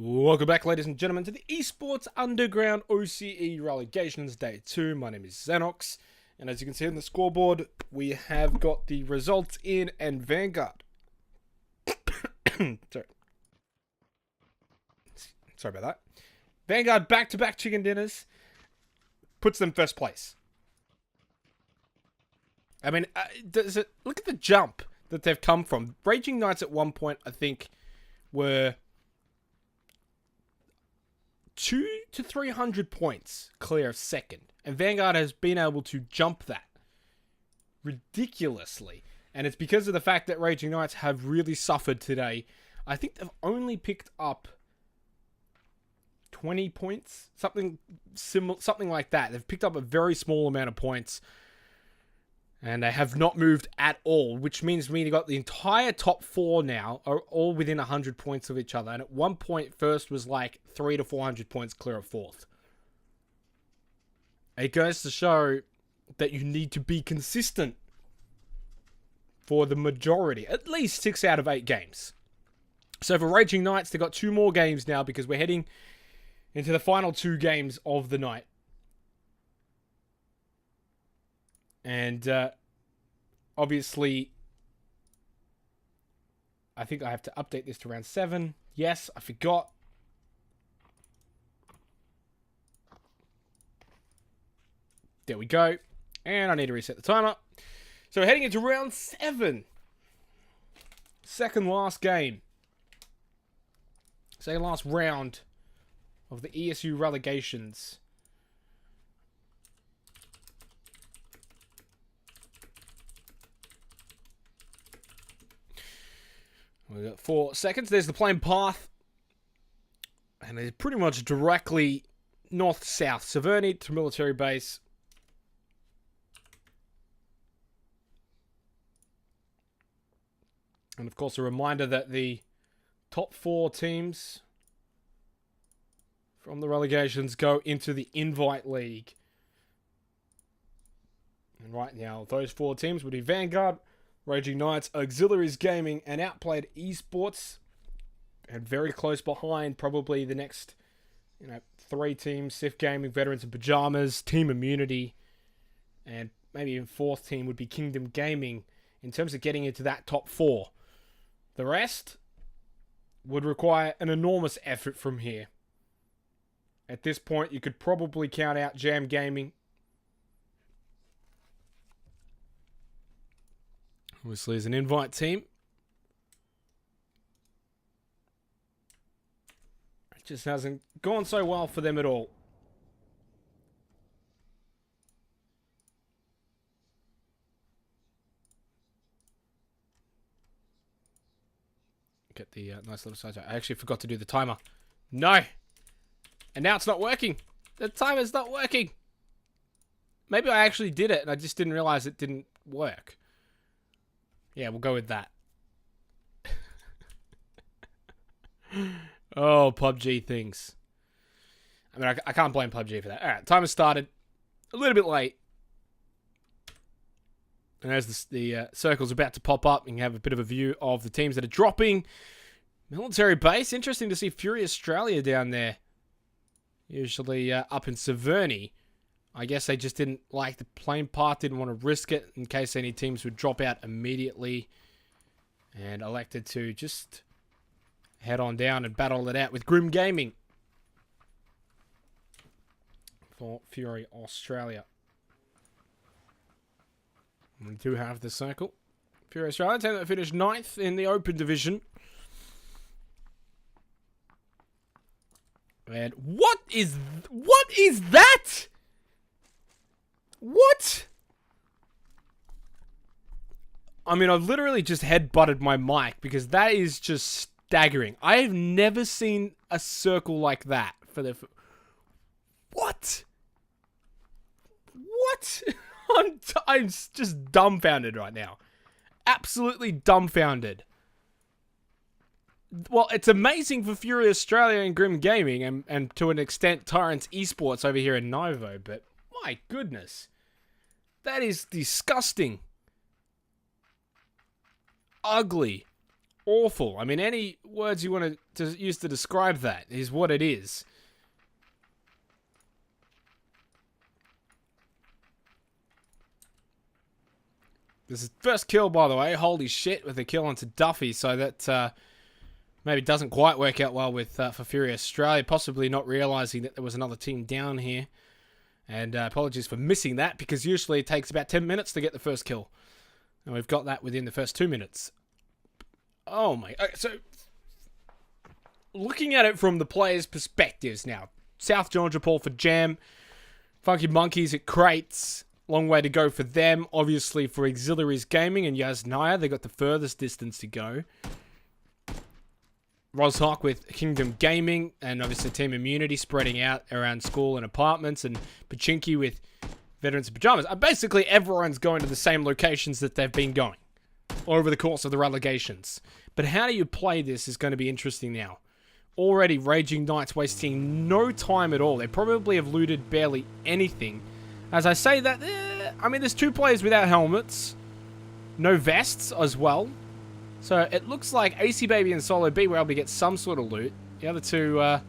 Welcome back, ladies and gentlemen, to the Esports Underground OCE Relegations Day 2. My name is Xenox, and as you can see on the scoreboard, we have got the results in, and Vanguard. Sorry about that. Vanguard back-to-back chicken dinners puts them first place. I mean, look at the jump that they've come from. Raging Knights at one point, I think, were 200 to 300 points clear of second. And Vanguard has been able to jump that ridiculously. And it's because of the fact that Raging Knights have really suffered today. I think they've only picked up 20 points, something like that. They've picked up a very small amount of points, and they have not moved at all, which means we got the entire top four now are all within 100 points of each other. And at one point, first was like 300 to 400 points clear of fourth. It goes to show that you need to be consistent for the majority, at least 6 out of 8 games. So for Raging Knights, they've got 2 more games now because we're heading into the final 2 games of the night. And obviously, I think I have to update this to round 7. Yes, I forgot. There we go. And I need to reset the timer. So we're heading into round 7. Second last game. Second last round of the ESU Relegations. We've got 4 seconds. There's the plane path. And it's pretty much directly north-south. Severny to military base. And of course, a reminder that the top 4 teams from the relegations go into the Invite League. And right now, those 4 teams would be Vanguard, Raging Knights, Auxiliaries Gaming, and Outplayed Esports. And very close behind, probably the next 3 teams, Sif Gaming, Veterans in Pajamas, Team Immunity, and maybe even 4th team would be Kingdom Gaming in terms of getting into that top 4. The rest would require an enormous effort from here. At this point, you could probably count out Jam Gaming. Obviously, as an invite team. It just hasn't gone so well for them at all. Get the nice little side. I actually forgot to do the timer. No! And now it's not working. The timer's not working. Maybe I actually did it and I just didn't realize it didn't work. Yeah, we'll go with that. Oh, PUBG things. I mean, I can't blame PUBG for that. Alright, timer started. A little bit late. And as the circle's about to pop up, you can have a bit of a view of the teams that are dropping. Military base. Interesting to see Fury Australia down there. Usually up in Severny. I guess they just didn't like the plane path, didn't want to risk it in case any teams would drop out immediately. And elected to just head on down and battle it out with Grim Gaming for Fury Australia. We do have the circle. Fury Australia, team that finished 9th in the Open Division. And what is that? What? I mean, I've literally just head-butted my mic because that is just staggering. I have never seen a circle like that for the... What? What? I'm just dumbfounded right now. Absolutely dumbfounded. Well, it's amazing for Fury Australia and Grim Gaming and to an extent Tyrants Esports over here in Novo, but my goodness. That is disgusting. Ugly. Awful. I mean, any words you want to use to describe that is what it is. This is first kill, by the way. Holy shit, with a kill onto Duffy. So that maybe doesn't quite work out well with for Fury Australia. Possibly not realizing that there was another team down here. And apologies for missing that, because usually it takes about 10 minutes to get the first kill. And we've got that within the first 2 minutes. Oh my... Okay, so, looking at it from the players' perspectives now. South Georgia Paul for Jam. Funky Monkeys at Crates. Long way to go for them. Obviously for Auxiliaries Gaming and Yasnaya, they got the furthest distance to go. Roshawk with Kingdom Gaming, and obviously Team Immunity spreading out around school and apartments, and Pachinki with Veterans in Pajamas. Basically, everyone's going to the same locations that they've been going over the course of the relegations. But how do you play this is going to be interesting now. Already, Raging Knights wasting no time at all. They probably have looted barely anything. As I say that, I mean, there's 2 players without helmets. No vests as well. So it looks like AC Baby and Solo B were able to get some sort of loot. The other 2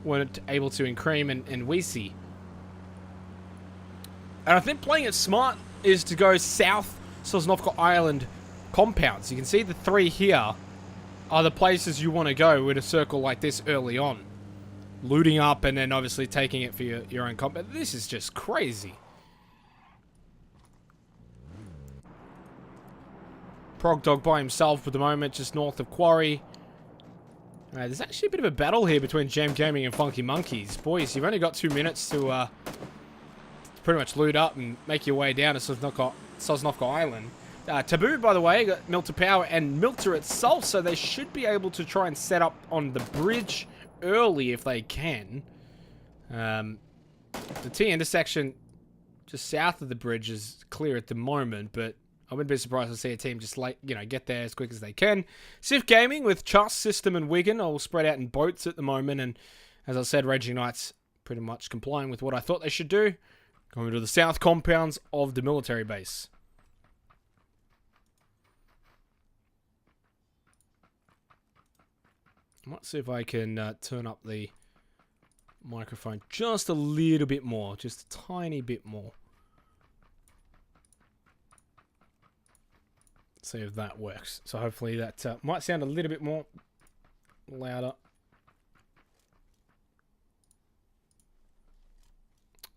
weren't able to, in Cream and Weesey. And I think playing it smart is to go south Sosnovka Island compounds. You can see the 3 here are the places you want to go with a circle like this early on. Looting up and then obviously taking it for your own compound. This is just crazy. Prog Dog by himself for the moment, just north of Quarry. There's actually a bit of a battle here between Jam Gaming and Funky Monkeys. Boys, you've only got 2 minutes to pretty much loot up and make your way down to Sosnovka Island. Taboo, by the way, got Milter Power and Milter itself, so they should be able to try and set up on the bridge early if they can. The T intersection just south of the bridge is clear at the moment, but I wouldn't be surprised to see a team just get there as quick as they can. Sif Gaming with Chas, System, and Wigan all spread out in boats at the moment, and as I said, Raging Knights pretty much complying with what I thought they should do, going to the south compounds of the military base. I might see if I can turn up the microphone just a little bit more, just a tiny bit more. See if that works. So hopefully that might sound a little bit more louder.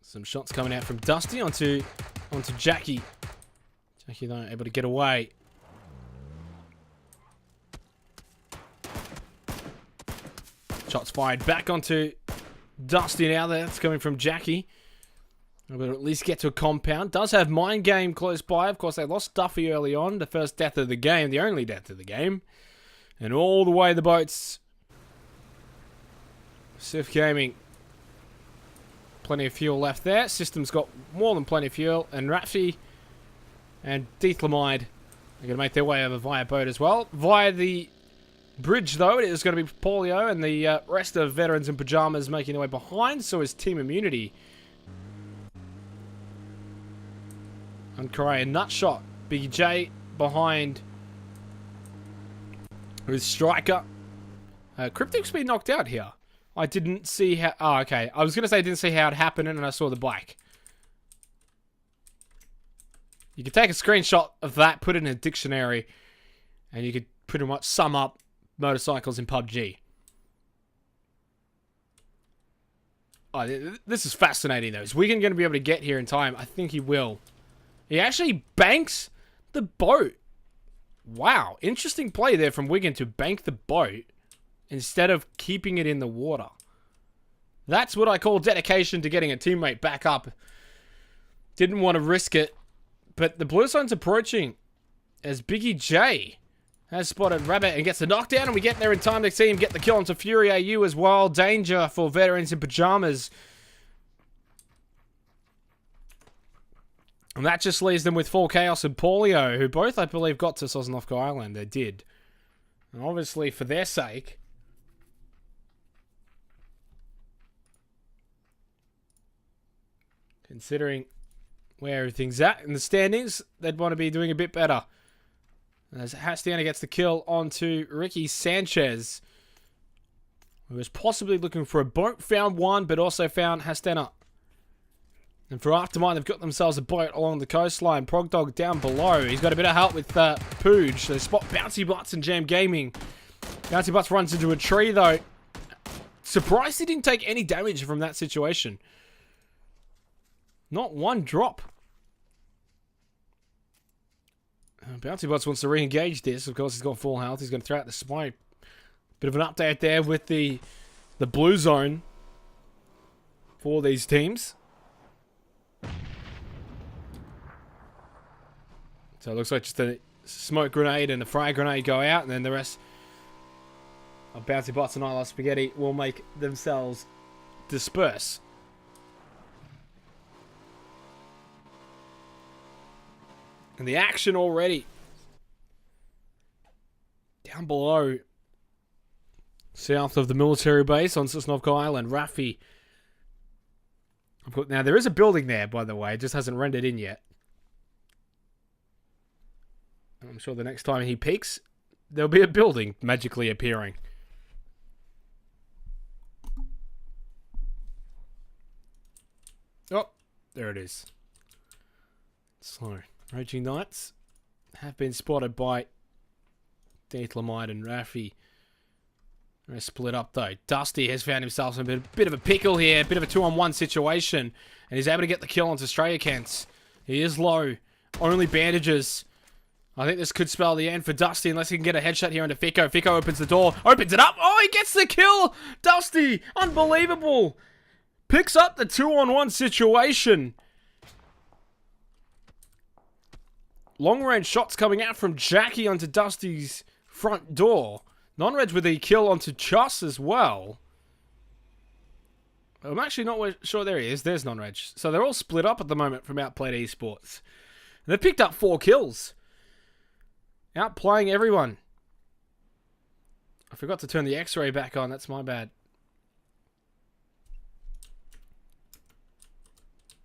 Some shots coming out from Dusty onto Jackie. Jackie though able to get away. Shots fired back onto Dusty now. That's coming from Jackie. Able to at least get to a compound. Does have Mind Game close by. Of course, they lost Duffy early on. The first death of the game. The only death of the game. And all the way the boats. Sif Gaming. Plenty of fuel left there. System's got more than plenty of fuel. And Rafi and Deethlamide are going to make their way over via boat as well. Via the bridge, though, it is going to be Paulio and the rest of Veterans in Pyjamas making their way behind. So is Team Immunity. And Korean Nutshot. Big J behind with Striker. Cryptic's been knocked out here. I didn't see how... Oh, okay. I was going to say I didn't see how it happened and I saw the bike. You could take a screenshot of that, put it in a dictionary, and you could pretty much sum up motorcycles in PUBG. Oh, this is fascinating, though. Is Wigan going to be able to get here in time? I think he will. He actually banks the boat. Wow. Interesting play there from Wigan to bank the boat instead of keeping it in the water. That's what I call dedication to getting a teammate back up. Didn't want to risk it. But the Blue Zone's approaching as Biggie J has spotted Rabbit and gets the knockdown. And we get there in time to see him get the kill onto Fury AU as well. Danger for Veterans in Pyjamas. And that just leaves them with Full Chaos and Paulio, who both, I believe, got to Sosnovka Island. They did. And obviously, for their sake, considering where everything's at in the standings, they'd want to be doing a bit better. As Hastiana gets the kill onto Ricky Sanchez, who was possibly looking for a boat, found one, but also found Hastiana. And for Aftermind, they've got themselves a boat along the coastline. Progdog down below. He's got a bit of help with Pooj. They spot Bouncy Butts and Jam Gaming. Bouncy Butts runs into a tree, though. Surprised he didn't take any damage from that situation. Not one drop. Bouncy Butts wants to re-engage this. Of course, he's got full health. He's going to throw out the smoke. Bit of an update there with the blue zone for these teams. So it looks like just a smoke grenade and a frag grenade go out, and then the rest of Bouncy Butts and I Love Spaghetti will make themselves disperse. And the action already down below, south of the military base on Sosnovka Island. Rafi. Now, there is a building there, by the way. It just hasn't rendered in yet. I'm sure the next time he peeks, there'll be a building magically appearing. Oh, there it is. So, Raging Knights have been spotted by Deethlamide and Rafi. They're split up, though. Dusty has found himself in a bit of a pickle here. A bit of a 2-on-1 situation. And he's able to get the kill onto Australia Kents. He is low. Only bandages I think this could spell the end for Dusty unless he can get a headshot here into Fico. Fico opens the door, opens it up. Oh, he gets the kill. Dusty, unbelievable. Picks up the 2-on-1 situation. Long-range shots coming out from Jackie onto Dusty's front door. Non-reg with a kill onto Chus as well. I'm actually not sure there he is. There's non-reg. So they're all split up at the moment from Outplayed Esports. And they've picked up 4 kills. Outplaying everyone. I forgot to turn the X-ray back on. That's my bad.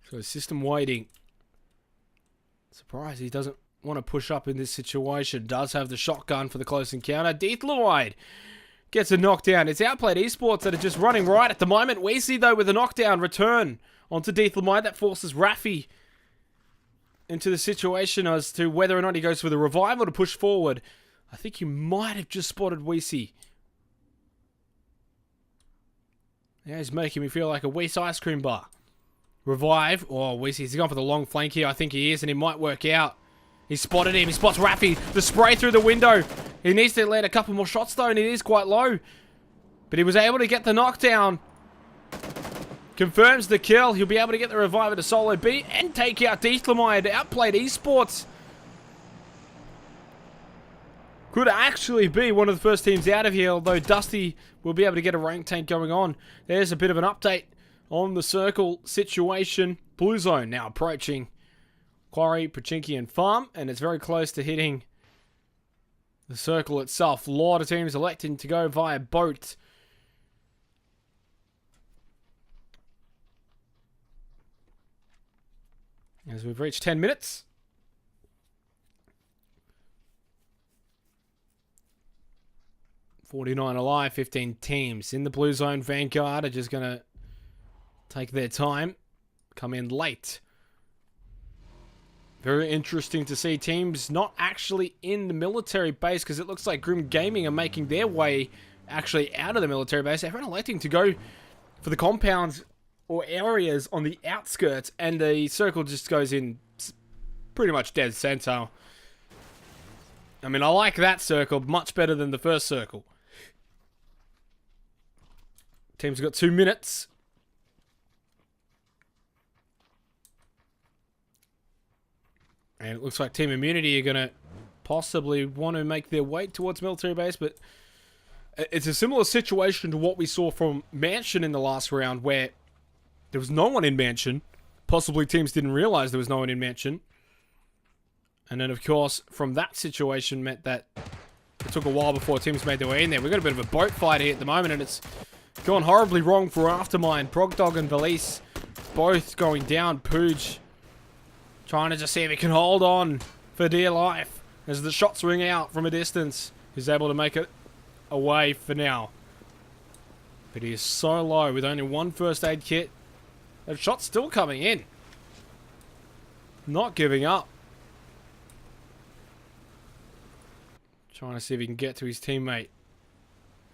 So system waiting. Surprised he doesn't want to push up in this situation. Does have the shotgun for the close encounter. Deethloid gets a knockdown. It's Outplayed Esports that are just running right at the moment. Weezy, though, with a knockdown return onto Deethloid. That forces Raffy into the situation as to whether or not he goes for the revival to push forward. I think you might have just spotted Weezy. Yeah, he's making me feel like a Weezy ice cream bar. Revive. Oh, Weezy's gone for the long flank here. I think he is, and it might work out. He spotted him. He spots Raffy. The spray through the window. He needs to land a couple more shots, though, and it is quite low. But he was able to get the knockdown. Confirms the kill. He'll be able to get the revive to solo B and take out Deethloid. Outplayed Esports. Could actually be one of the first teams out of here, although Dusty will be able to get a rank tank going on. There's a bit of an update on the circle situation. Blue zone now approaching Quarry, Pachinki, and Farm, and it's very close to hitting the circle itself. A lot of teams electing to go via boat. As we've reached 10 minutes. $49 alive, 15 teams. In the blue zone, Vanguard are just going to take their time. Come in late. Very interesting to see teams not actually in the military base, because it looks like Grim Gaming are making their way actually out of the military base. Everyone electing to go for the compounds or areas on the outskirts, and the circle just goes in pretty much dead center. I mean, I like that circle much better than the first circle. Teams have got 2 minutes. And it looks like Team Immunity are going to possibly want to make their way towards military base, but it's a similar situation to what we saw from Mansion in the last round, where there was no one in Mansion. Possibly teams didn't realize there was no one in Mansion. And then, of course, from that situation meant that it took a while before teams made their way in there. We've got a bit of a boat fight here at the moment, and it's gone horribly wrong for Aftermind. Progdog and Valise both going down. Pooj trying to just see if he can hold on for dear life as the shots ring out from a distance. He's able to make it away for now. But he is so low with only 1 first aid kit. That shot's still coming in. Not giving up. Trying to see if he can get to his teammate.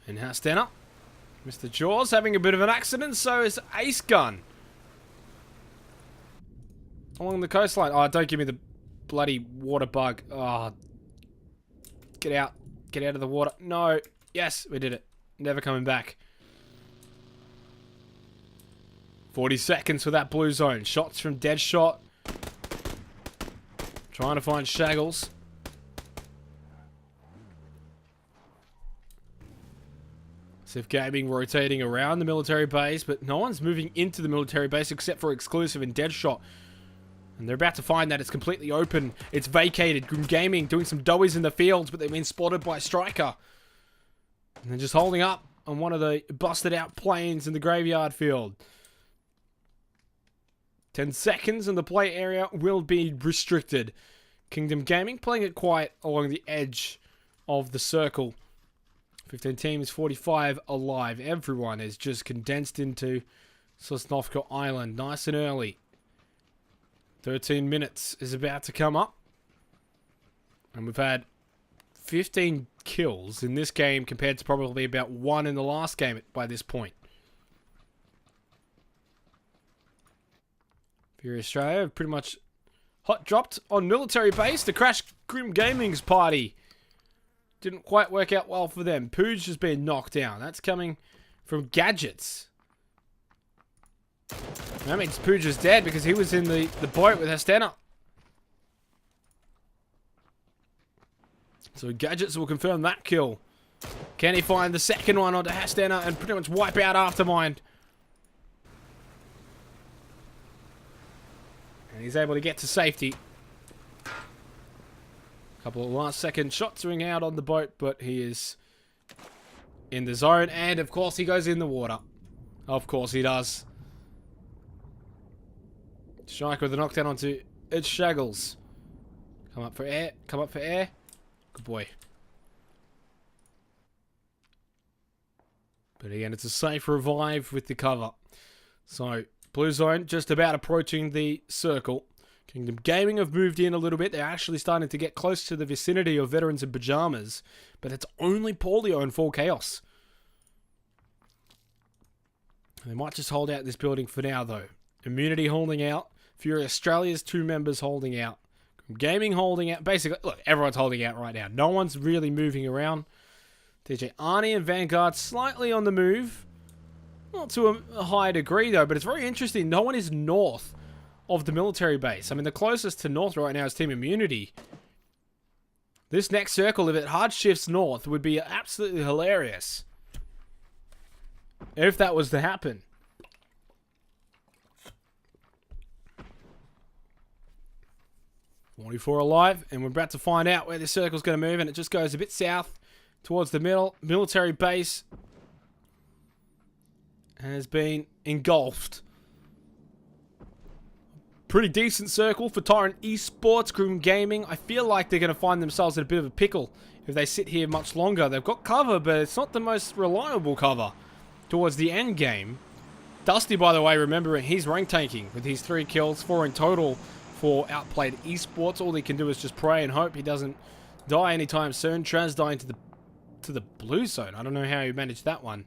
And Hastena. Mr. Jaws having a bit of an accident, so is Ace Gun. Along the coastline. Oh, don't give me the bloody water bug. Oh. Get out. Get out of the water. No. Yes, we did it. Never coming back. 40 seconds for that blue zone. Shots from Deadshot. Trying to find Shaggles. Civ Gaming rotating around the military base, but no one's moving into the military base except for Exclusive and Deadshot. And they're about to find that it's completely open. It's vacated. Grim Gaming doing some doughies in the fields, but they've been spotted by Striker. And they're just holding up on one of the busted out planes in the graveyard field. 10 seconds and the play area will be restricted. Kingdom Gaming playing it quiet along the edge of the circle. 15 teams, 45 alive. Everyone is just condensed into Sosnovka Island nice and early. 13 minutes is about to come up. And we've had 15 kills in this game compared to probably about 1 in the last game by this point. Fury Australia have pretty much Hot dropped on military base to crash Grim Gaming's party. Didn't quite work out well for them. Pooj has been knocked down. That's coming from Gadgets. That means Pooj is dead because he was in the boat with Hastana. So Gadgets will confirm that kill. Can he find the second one onto Hastana and pretty much wipe out Aftermind? And he's able to get to safety. A couple of last second shots ring out on the boat, but he is in the zone. And of course he goes in the water. Of course he does. Strike with a knockdown onto Ed Shaggles. Come up for air. Come up for air. Good boy. But again, it's a safe revive with the cover. So, Blue Zone just about approaching the circle. Kingdom Gaming have moved in a little bit. They're actually starting to get close to the vicinity of Veterans in Pajamas. But it's only Paulio and Full Chaos. They might just hold out this building for now, though. Immunity holding out. Fury Australia's 2 members holding out. Gaming holding out. Basically, look, everyone's holding out right now. No one's really moving around. DJ Arnie and Vanguard slightly on the move. Not to a high degree, though, but it's very interesting. No one is north of the military base. I mean, the closest to north right now is Team Immunity. This next circle, if it hard shifts north, would be absolutely hilarious. If that was to happen. .44 alive, and we're about to find out where this circle's going to move, and it just goes a bit south towards the middle. Military base has been engulfed. Pretty decent circle for Tyrant Esports, Grim Gaming. I feel like they're going to find themselves in a bit of a pickle if they sit here much longer. They've got cover, but it's not the most reliable cover towards the end game. Dusty, by the way, remember, he's rank tanking with his 3 kills, 4 in total for Outplayed Esports. All he can do is just pray and hope he doesn't die anytime soon. Traz dying to the blue zone. I don't know how he managed that one.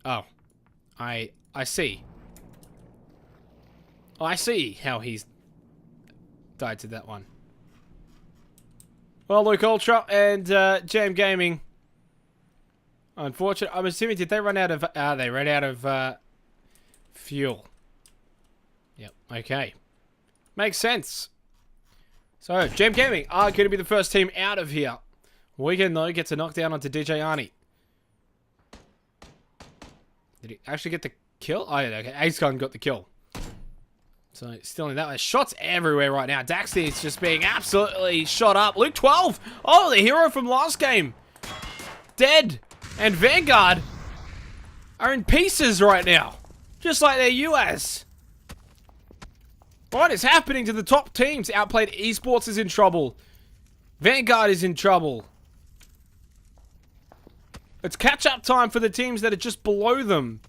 Oh, I see. I see how he's died to that one. Well, Luke Ultra and Jam Gaming. Unfortunate. I'm assuming, did they run out of... they ran out of fuel. Yep, okay. Makes sense. So, Jam Gaming are going to be the first team out of here. Wigan, though, gets a knockdown onto DJ Arnie. Did he actually get the kill? Oh, yeah, okay. Ace Gun got the kill. So, still in that way. Shots everywhere right now. Daxty is just being absolutely shot up. Luke 12. Oh, the hero from last game. Dead. And Vanguard are in pieces right now. Just like their US. What is happening to the top teams? Outplayed Esports is in trouble. Vanguard is in trouble. It's catch-up time for the teams that are just below them.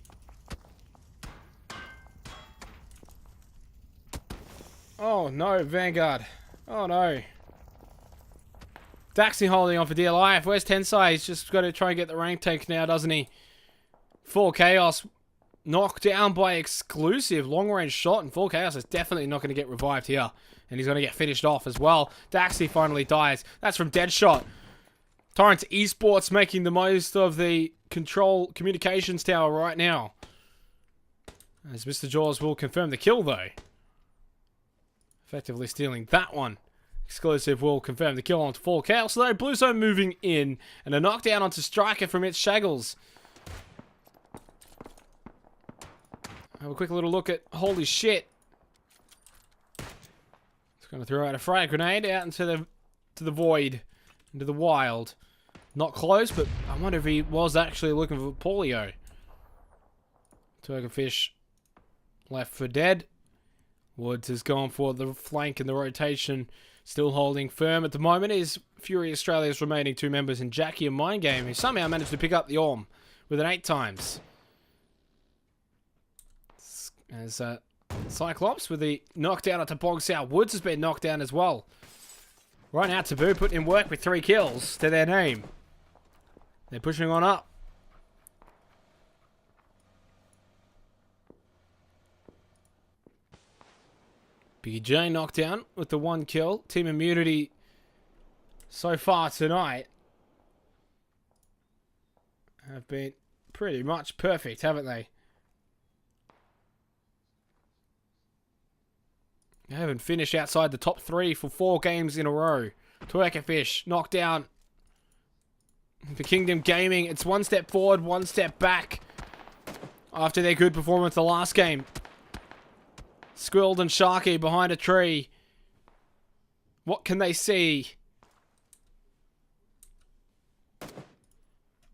Oh no, Vanguard. Oh no. Daxi holding on for dear life. Where's Tensai? He's just got to try and get the rank take now, doesn't he? Full Chaos knocked down by Exclusive. Long range shot, and Full Chaos is definitely not going to get revived here. And he's going to get finished off as well. Daxi finally dies. That's from Deadshot. Torrent Esports making the most of the control communications tower right now. As Mr. Jaws will confirm the kill, though. Effectively stealing that one. Exclusive will confirm the kill onto Full Chaos, though. Blue Zone moving in. And a knockdown onto Striker from its Shaggles. Have a quick little look at... Holy shit. It's going to throw out a frag grenade out into the void. Into the wild. Not close, but I wonder if he was actually looking for Paulio. Turkerfish left for dead. Woods has gone for the flank and the rotation. Still holding firm at the moment is Fury Australia's remaining 2 members in Jackie and Mind Game, who somehow managed to pick up the Orm with an 8 times. As Cyclops with the knockdown onto Bogsau. Woods has been knocked down as well. Right now, Taboo put in work with 3 kills to their name. They're pushing on up. Biggie J knocked down with the 1 kill. Team Immunity so far tonight have been pretty much perfect, haven't they? They haven't finished outside the top 3 for 4 games in a row. Twerkerfish knocked down. For Kingdom Gaming, it's 1 step forward, 1 step back after their good performance the last game. Squilled and Sharky behind a tree. What can they see?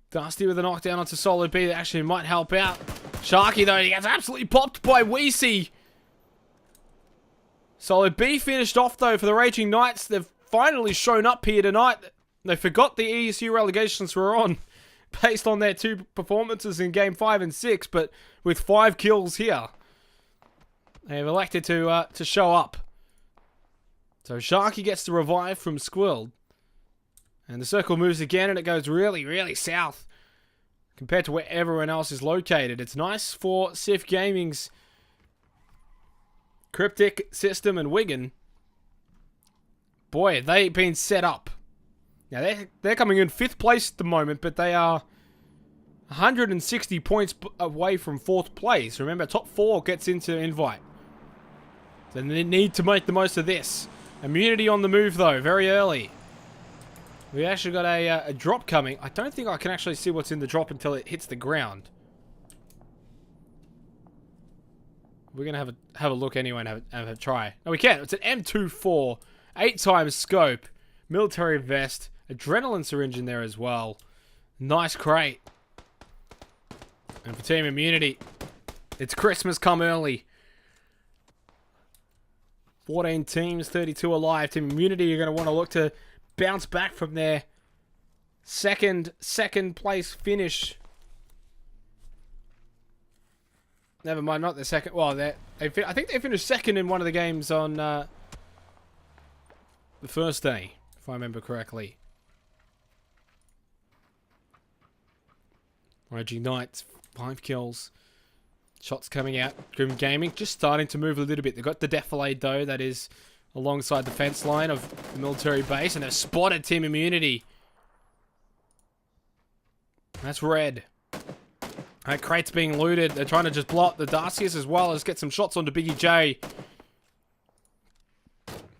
Dusty with a knockdown onto Solid B that actually might help out. Sharky, though, he gets absolutely popped by Weesey. Solid B finished off, though, for the Raging Knights. They've finally shown up here tonight. They forgot the ESU relegations were on based on their 2 performances in Game 5 and 6, but with 5 kills here, they've elected to show up. So Sharky gets the revive from Squilled. And the circle moves again, and it goes really, really south compared to where everyone else is located. It's nice for Sif Gaming's Cryptic System and Wigan. Boy, they've been set up. Now, they're coming in 5th place at the moment, but they are 160 points away from 4th place. Remember, top 4 gets into invite. So they need to make the most of this. Immunity on the move, though, very early. We actually got a drop coming. I don't think I can actually see what's in the drop until it hits the ground. We're going to have a look anyway and have a try. No, we can. It's an M24, 8 times scope, military vest, adrenaline syringe in there as well. Nice crate. And for Team Immunity, it's Christmas come early. 14 teams, 32 alive. Team Immunity, you're going to want to look to bounce back from their second place finish. Never mind, not the second. Well, I think they finished second in one of the games on the first day, if I remember correctly. Raging Knights, 5 kills. Shots coming out. Grim Gaming just starting to move a little bit. They've got the defilade, though, that is alongside the fence line of the military base, and they've spotted Team Immunity. That's red. That crate's being looted. They're trying to just blow up the Darcius as well as get some shots onto Biggie J.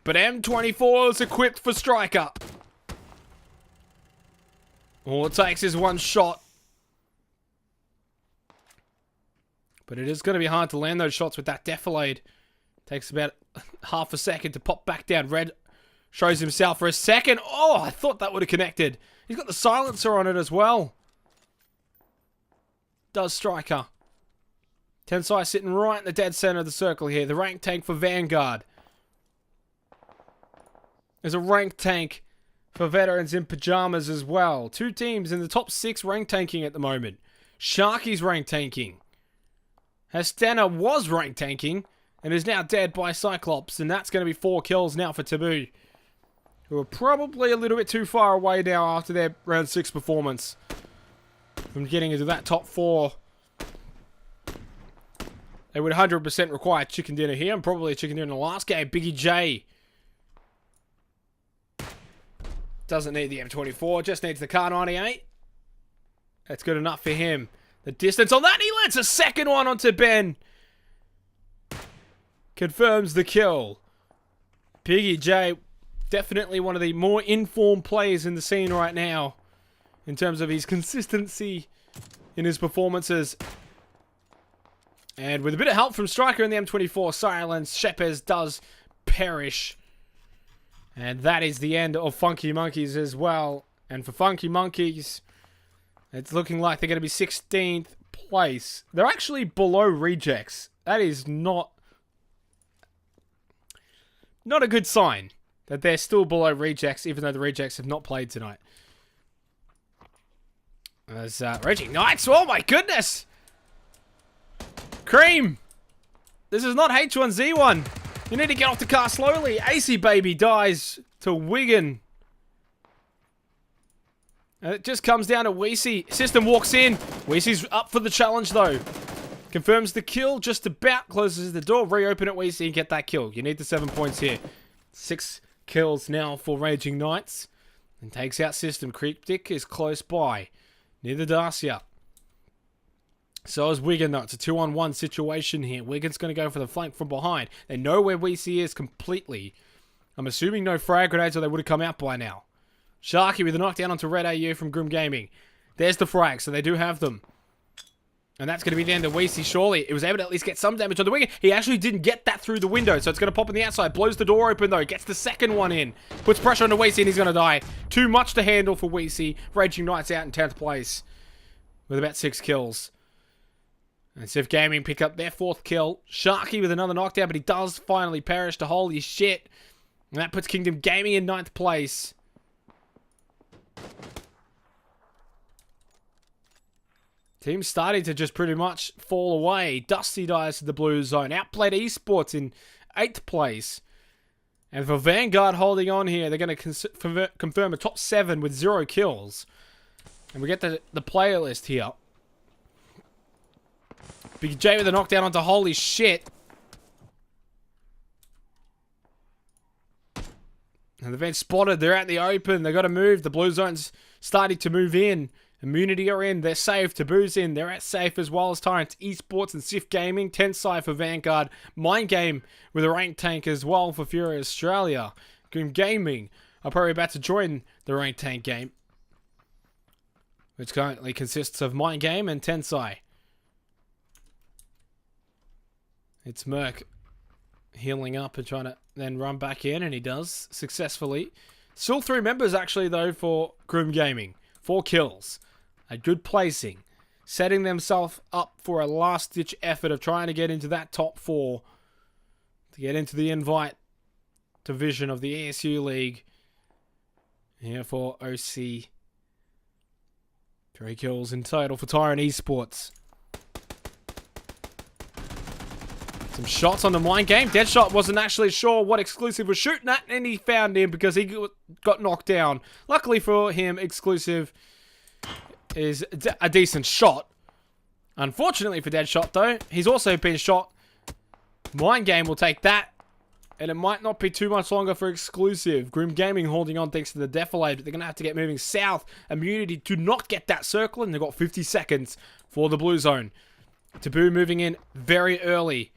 But M24 is equipped for Striker. All it takes is 1 shot. But it is going to be hard to land those shots with that defilade. Takes about half a second to pop back down. Red shows himself for a second. Oh, I thought that would have connected. He's got the silencer on it as well. Does Striker. Tensai sitting right in the dead center of the circle here. The rank tank for Vanguard. There's a rank tank for veterans in pajamas as well. 2 teams in the top 6 rank tanking at the moment. Sharky's rank tanking. Hastana was rank tanking and is now dead by Cyclops. And that's going to be 4 kills now for Taboo, who are probably a little bit too far away now after their round 6 performance from getting into that top 4. They would 100% require chicken dinner here, and probably a chicken dinner in the last game. Biggie J doesn't need the M24, just needs the Car 98. That's good enough for him. The distance on that, he lets a second one onto Ben. Confirms the kill. Biggie J, definitely one of the more informed players in the scene right now in terms of his consistency in his performances. And with a bit of help from Striker in the M24, Silence, Shepes does perish. And that is the end of Funky Monkeys as well. And for Funky Monkeys, it's looking like they're going to be 16th place. They're actually below Rejects. That is not a good sign that they're still below Rejects, even though the Rejects have not played tonight. There's Raging Knights. Oh my goodness! Cream! This is not H1Z1. You need to get off the car slowly. AC Baby dies to Wigan. And it just comes down to Weesey. System walks in. Weesey's up for the challenge though. Confirms the kill, just about, closes the door, reopen it, we see and get that kill. You need the 7 points here. 6 kills now for Raging Knights. And takes out System. Cryptic is close by. Near the Darcia. So is Wigan though. It's a 2-on-1 situation here. Wigan's going to go for the flank from behind. They know where WC is completely. I'm assuming no frag grenades or they would have come out by now. Sharky with a knockdown onto Red AU from Grim Gaming. There's the frag, so they do have them. And that's going to be the end of Weesey, surely. It was able to at least get some damage on the wing. He actually didn't get that through the window, so it's going to pop on the outside. Blows the door open, though. Gets the second one in. Puts pressure on the Weesey, and he's going to die. Too much to handle for Weesey. Raging Knights out in 10th place. With about 6 kills. And Sif Gaming pick up their 4th kill. Sharky with another knockdown, but he does finally perish to holy shit. And that puts Kingdom Gaming in 9th place. Team's starting to just pretty much fall away. Dusty dies to the blue zone. Outplayed Esports in 8th place. And for Vanguard holding on here, they're going to confirm a top 7 with 0 kills. And we get the player list here. Big J with a knockdown onto holy shit. And they've been spotted. They're out in the open. They've got to move. The blue zone's starting to move in. Immunity are in. They're safe. Taboo's in. They're at safe as well as Tyrants, Esports, and Sif Gaming. Tensai for Vanguard. Mind Game with a rank tank as well for Fury Australia. Grim Gaming are probably about to join the rank tank game, which currently consists of Mind Game and Tensai. It's Merc healing up and trying to then run back in, and he does successfully. Still 3 members actually though for Grim Gaming. 4 kills. A good placing. Setting themselves up for a last-ditch effort of trying to get into that top 4. To get into the invite division of the ESU League. Here for OC. 3 kills in total for Tyrant Esports. Some shots on the Mind Game. Deadshot wasn't actually sure what Exclusive was shooting at, and he found him because he got knocked down. Luckily for him, Exclusive is a decent shot. Unfortunately for Deadshot, though, he's also been shot. Mind Game will take that, and it might not be too much longer for Exclusive. Grim Gaming holding on thanks to the defilade, but they're going to have to get moving south. Immunity to not get that circle, and they've got 50 seconds for the blue zone. Taboo moving in very early.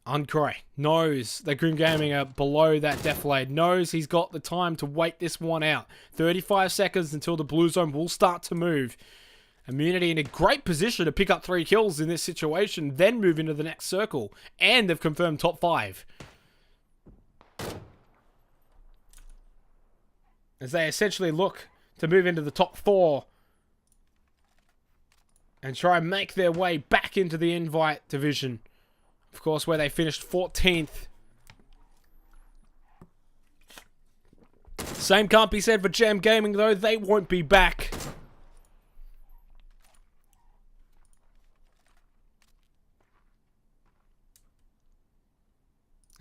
Uncry knows that Grim Gaming are below that defilade. Knows he's got the time to wait this one out. 35 seconds until the blue zone will start to move. Immunity in a great position to pick up 3 kills in this situation, then move into the next circle. And they've confirmed top 5. As they essentially look to move into the top 4. And try and make their way back into the invite division. Of course, where they finished 14th. Same can't be said for Jam Gaming, though. They won't be back.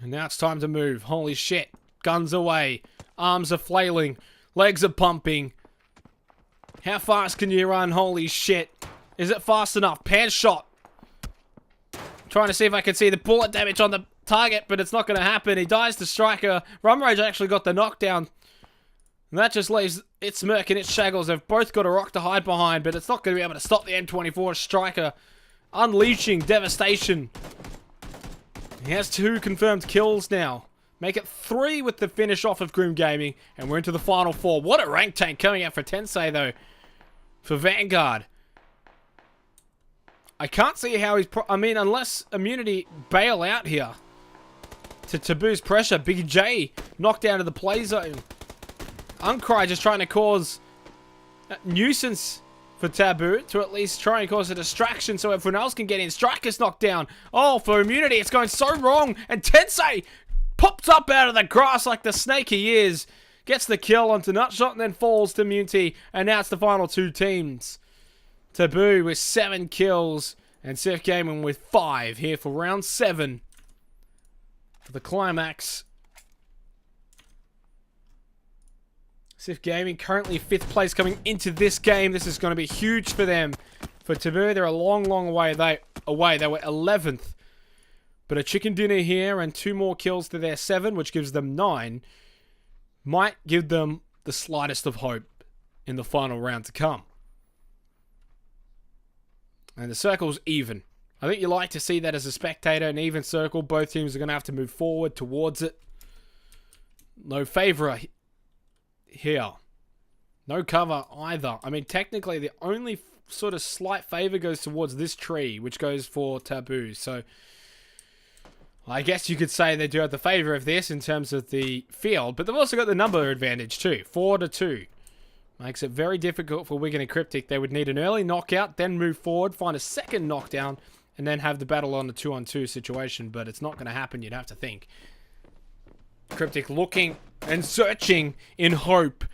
And now it's time to move. Holy shit. Guns away. Arms are flailing. Legs are pumping. How fast can you run? Holy shit. Is it fast enough? Pan shot. Trying to see if I can see the bullet damage on the target, but it's not going to happen. He dies to Striker. Rum Rage actually got the knockdown. And that just leaves its Merc and its Shaggles. They've both got a rock to hide behind, but it's not going to be able to stop the M24 Striker unleashing devastation. He has 2 confirmed kills now. Make it 3 with the finish off of Grim Gaming, and we're into the final 4. What a rank tank coming out for Tensei, though, for Vanguard. I can't see how he's... I mean, unless Immunity bail out here to Taboo's pressure. Big J knocked down to the play zone. Uncry just trying to cause a nuisance for Taboo to at least try and cause a distraction so everyone else can get in. Striker's knocked down. Oh, for Immunity, it's going so wrong. And Tensei pops up out of the grass like the snake he is. Gets the kill onto Nutshot and then falls to Immunity. And now it's the final 2 teams. Taboo with 7 kills and Sif Gaming with 5 here for round 7 for the climax. Sif Gaming currently 5th place coming into this game. This is going to be huge for them for Taboo. They're a long, long way away. They were 11th. But a chicken dinner here and 2 more kills to their 7, which gives them 9, might give them the slightest of hope in the final round to come. And the circle's even. I think you like to see that as a spectator, an even circle. Both teams are going to have to move forward towards it. No favor here. No cover either. I mean, technically, the only sort of slight favor goes towards this tree, which goes for Taboo. So, I guess you could say they do have the favor of this in terms of the field, but they've also got the number advantage too. 4-2. Makes it very difficult for Wigan and Cryptic. They would need an early knockout, then move forward, find a second knockdown, and then have the battle on the 2-on-2 situation, but it's not going to happen, you'd have to think. Cryptic looking and searching in hope.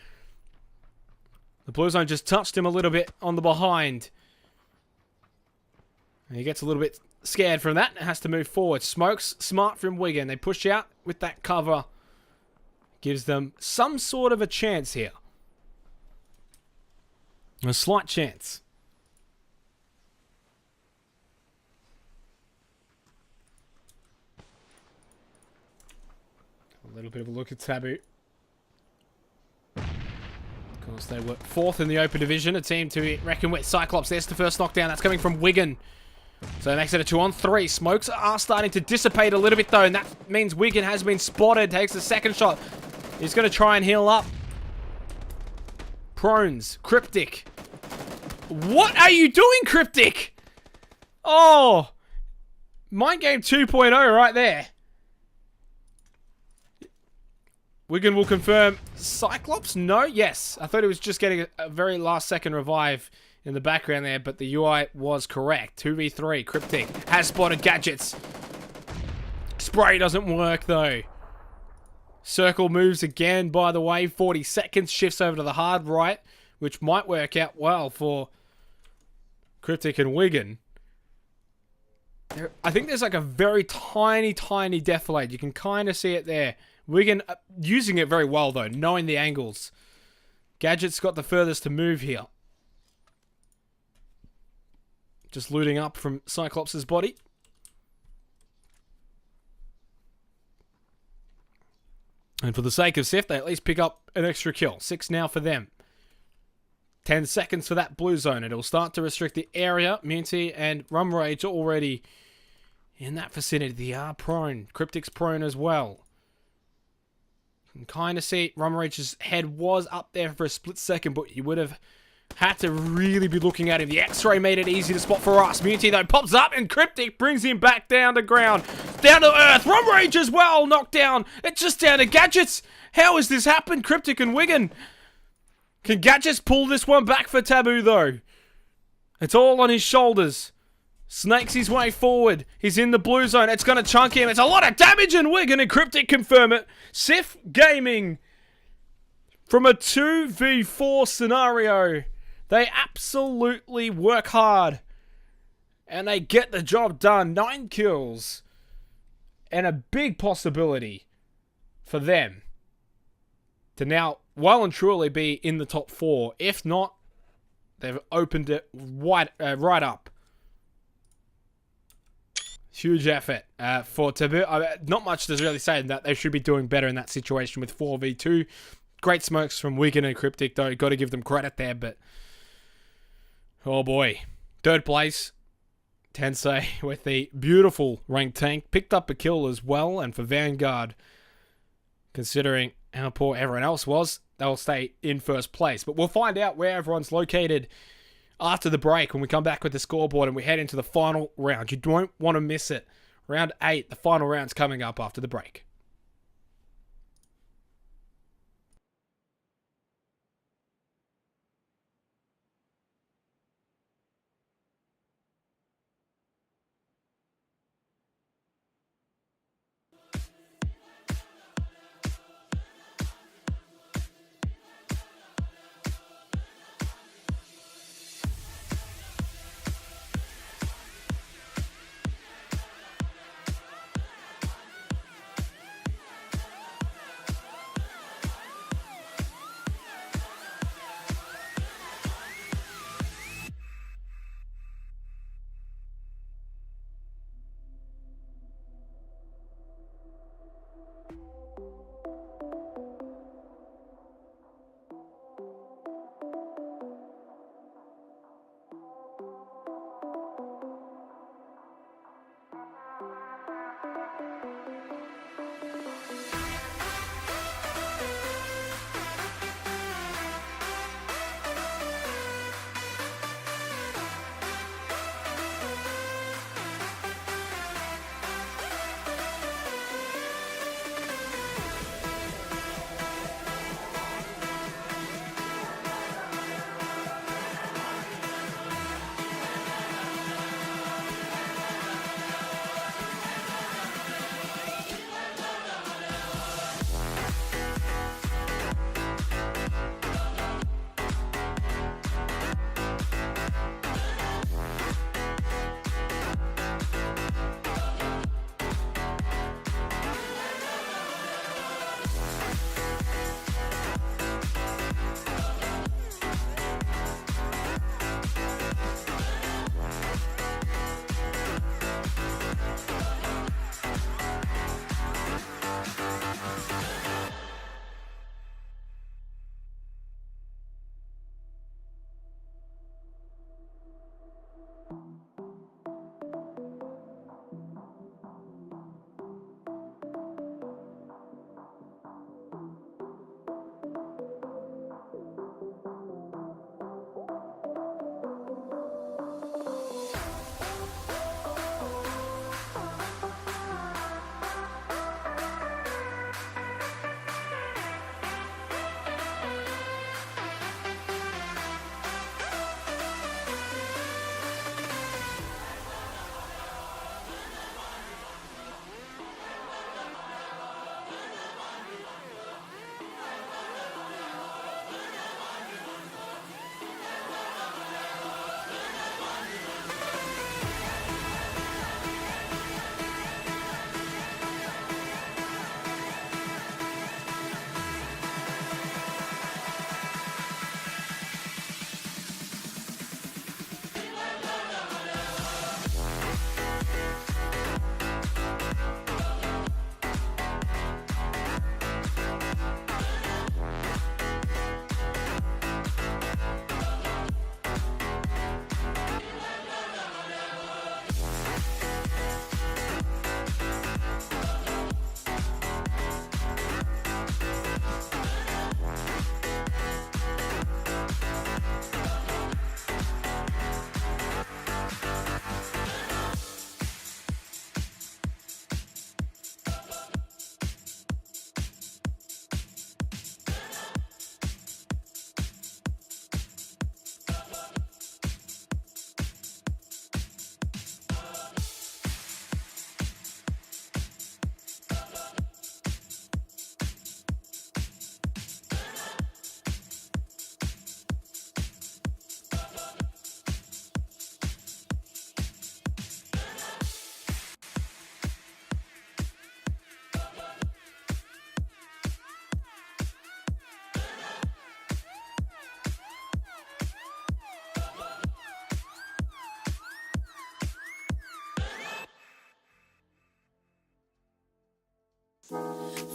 The Blue Zone just touched him a little bit on the behind. And he gets a little bit scared from that and has to move forward. Smokes smart from Wigan. They push out with that cover. Gives them some sort of a chance here. A slight chance. A little bit of a look at Taboo. Of course, they were 4th in the Open Division. A team to reckon with. Cyclops, there's the first knockdown. That's coming from Wigan. So it makes it a 2-on-3. Smokes are starting to dissipate a little bit, though, and that means Wigan has been spotted. Takes the second shot. He's going to try and heal up. Prones. Cryptic. What are you doing, Cryptic? Oh. Mind Game 2.0 right there. Wigan will confirm. Cyclops? No? Yes. I thought it was just getting a very last second revive in the background there, but the UI was correct. 2v3. Cryptic has spotted Gadgets. Spray doesn't work, though. Circle moves again, by the way. 40 seconds. Shifts over to the hard right, which might work out well for Cryptic and Wigan. I think there's like a very tiny, tiny defilade. You can kind of see it there. Wigan using it very well, though, knowing the angles. Gadget's got the furthest to move here. Just looting up from Cyclops' body. And for the sake of Sif, they at least pick up an extra kill. 6 now for them. 10 seconds for that blue zone. It'll start to restrict the area. Minty and Rum Rage are already in that vicinity. They are prone. Cryptic's prone as well. You can kind of see Rum Rage's head was up there for a split second, but you would have had to really be looking at him. The X-ray made it easy to spot for us. Minty, though, pops up and Cryptic brings him back down to ground. Down to earth. Rum Rage as well. Knocked down. It's just down to Gadgets. How has this happened? Cryptic and Wigan. Can Gadgets pull this one back for Taboo, though? It's all on his shoulders. Snakes his way forward. He's in the blue zone. It's going to chunk him. It's a lot of damage, and Wigan and Cryptic confirm it. Sif Gaming, from a 2v4 scenario, they absolutely work hard. And they get the job done. 9 kills. And a big possibility for them to now well and truly be in the top 4. If not, they've opened it right up. Huge effort for Taboo. Not much to really say in that. They should be doing better in that situation with 4v2. Great smokes from Wigan and Cryptic, though. Got to give them credit there, but oh boy. 3rd place, Tensei with the beautiful ranked tank. Picked up a kill as well, and for Vanguard, considering how poor everyone else was, they'll stay in 1st place. But we'll find out where everyone's located after the break when we come back with the scoreboard and we head into the final round. You don't want to miss it. Round 8, the final round's coming up after the break.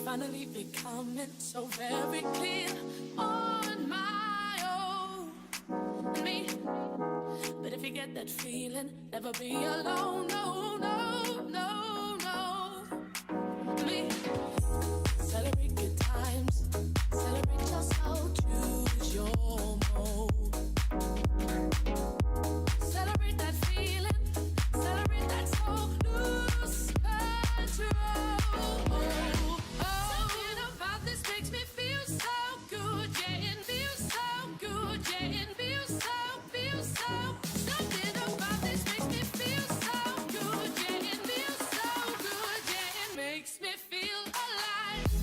finally becoming so very clear on my own. And me, but if you get that feeling, never be alone. No, no, no, no. Me, celebrate good times, celebrate your soul, choose your mode. Celebrate that feeling, celebrate that soul, lose control. Something about this makes me feel so good, yeah, and feel so good, yeah, and feel so. Something about this makes me feel so good, yeah, and feel so good, yeah, it makes me feel alive.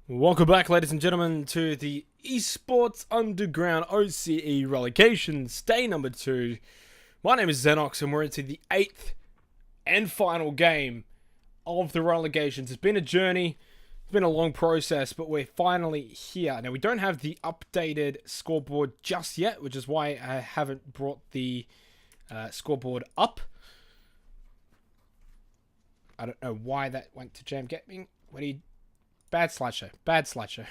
Welcome back, ladies and gentlemen, to the Esports Underground OCE Relegations, day number 2. My name is Xenox, and we're into the 8th and final game of the Relegations. It's been a journey, it's been a long process, but we're finally here. Now, we don't have the updated scoreboard just yet, which is why I haven't brought the scoreboard up. I don't know why that went to Jam Gaming. What do you... Bad slideshow. Bad slideshow.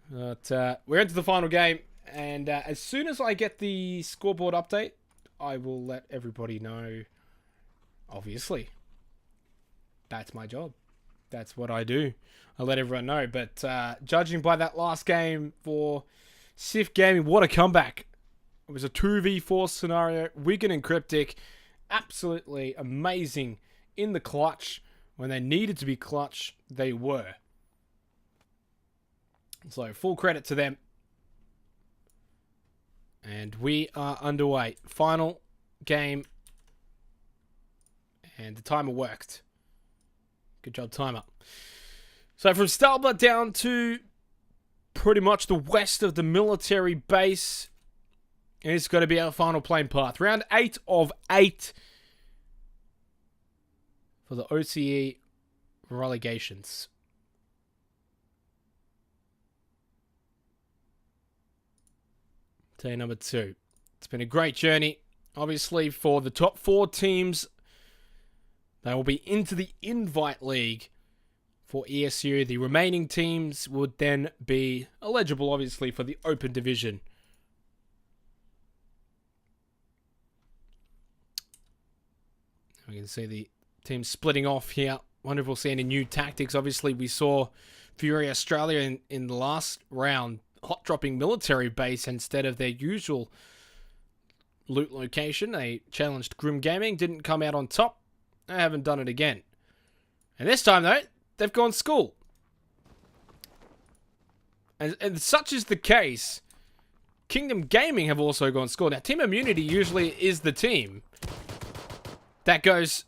But we're into the final game, and as soon as I get the scoreboard update, I will let everybody know. Obviously, that's my job. That's what I do. I let everyone know. But judging by that last game for Sif Gaming, what a comeback! It was a 2v4 scenario. Wigan and Cryptic, absolutely amazing. In the clutch, when they needed to be clutch, they were. So, full credit to them. And we are underway. Final game. And the timer worked. Good job, timer. So, from Stalba down to pretty much the west of the military base, it's going to be our final playing path. Round 8 of 8. For the OCE Relegations. Day number 2. It's been a great journey. Obviously, for the top 4 teams, they will be into the Invite League for ESU. The remaining teams would then be eligible, obviously, for the Open Division. We can see the team splitting off here. Wonder if we'll see any new tactics. Obviously, we saw Fury Australia in the last round hot dropping military base instead of their usual loot location. They challenged Grim Gaming, didn't come out on top. They haven't done it again. And this time, though, they've gone school. And such is the case, Kingdom Gaming have also gone school. Now, Team Immunity usually is the team that goes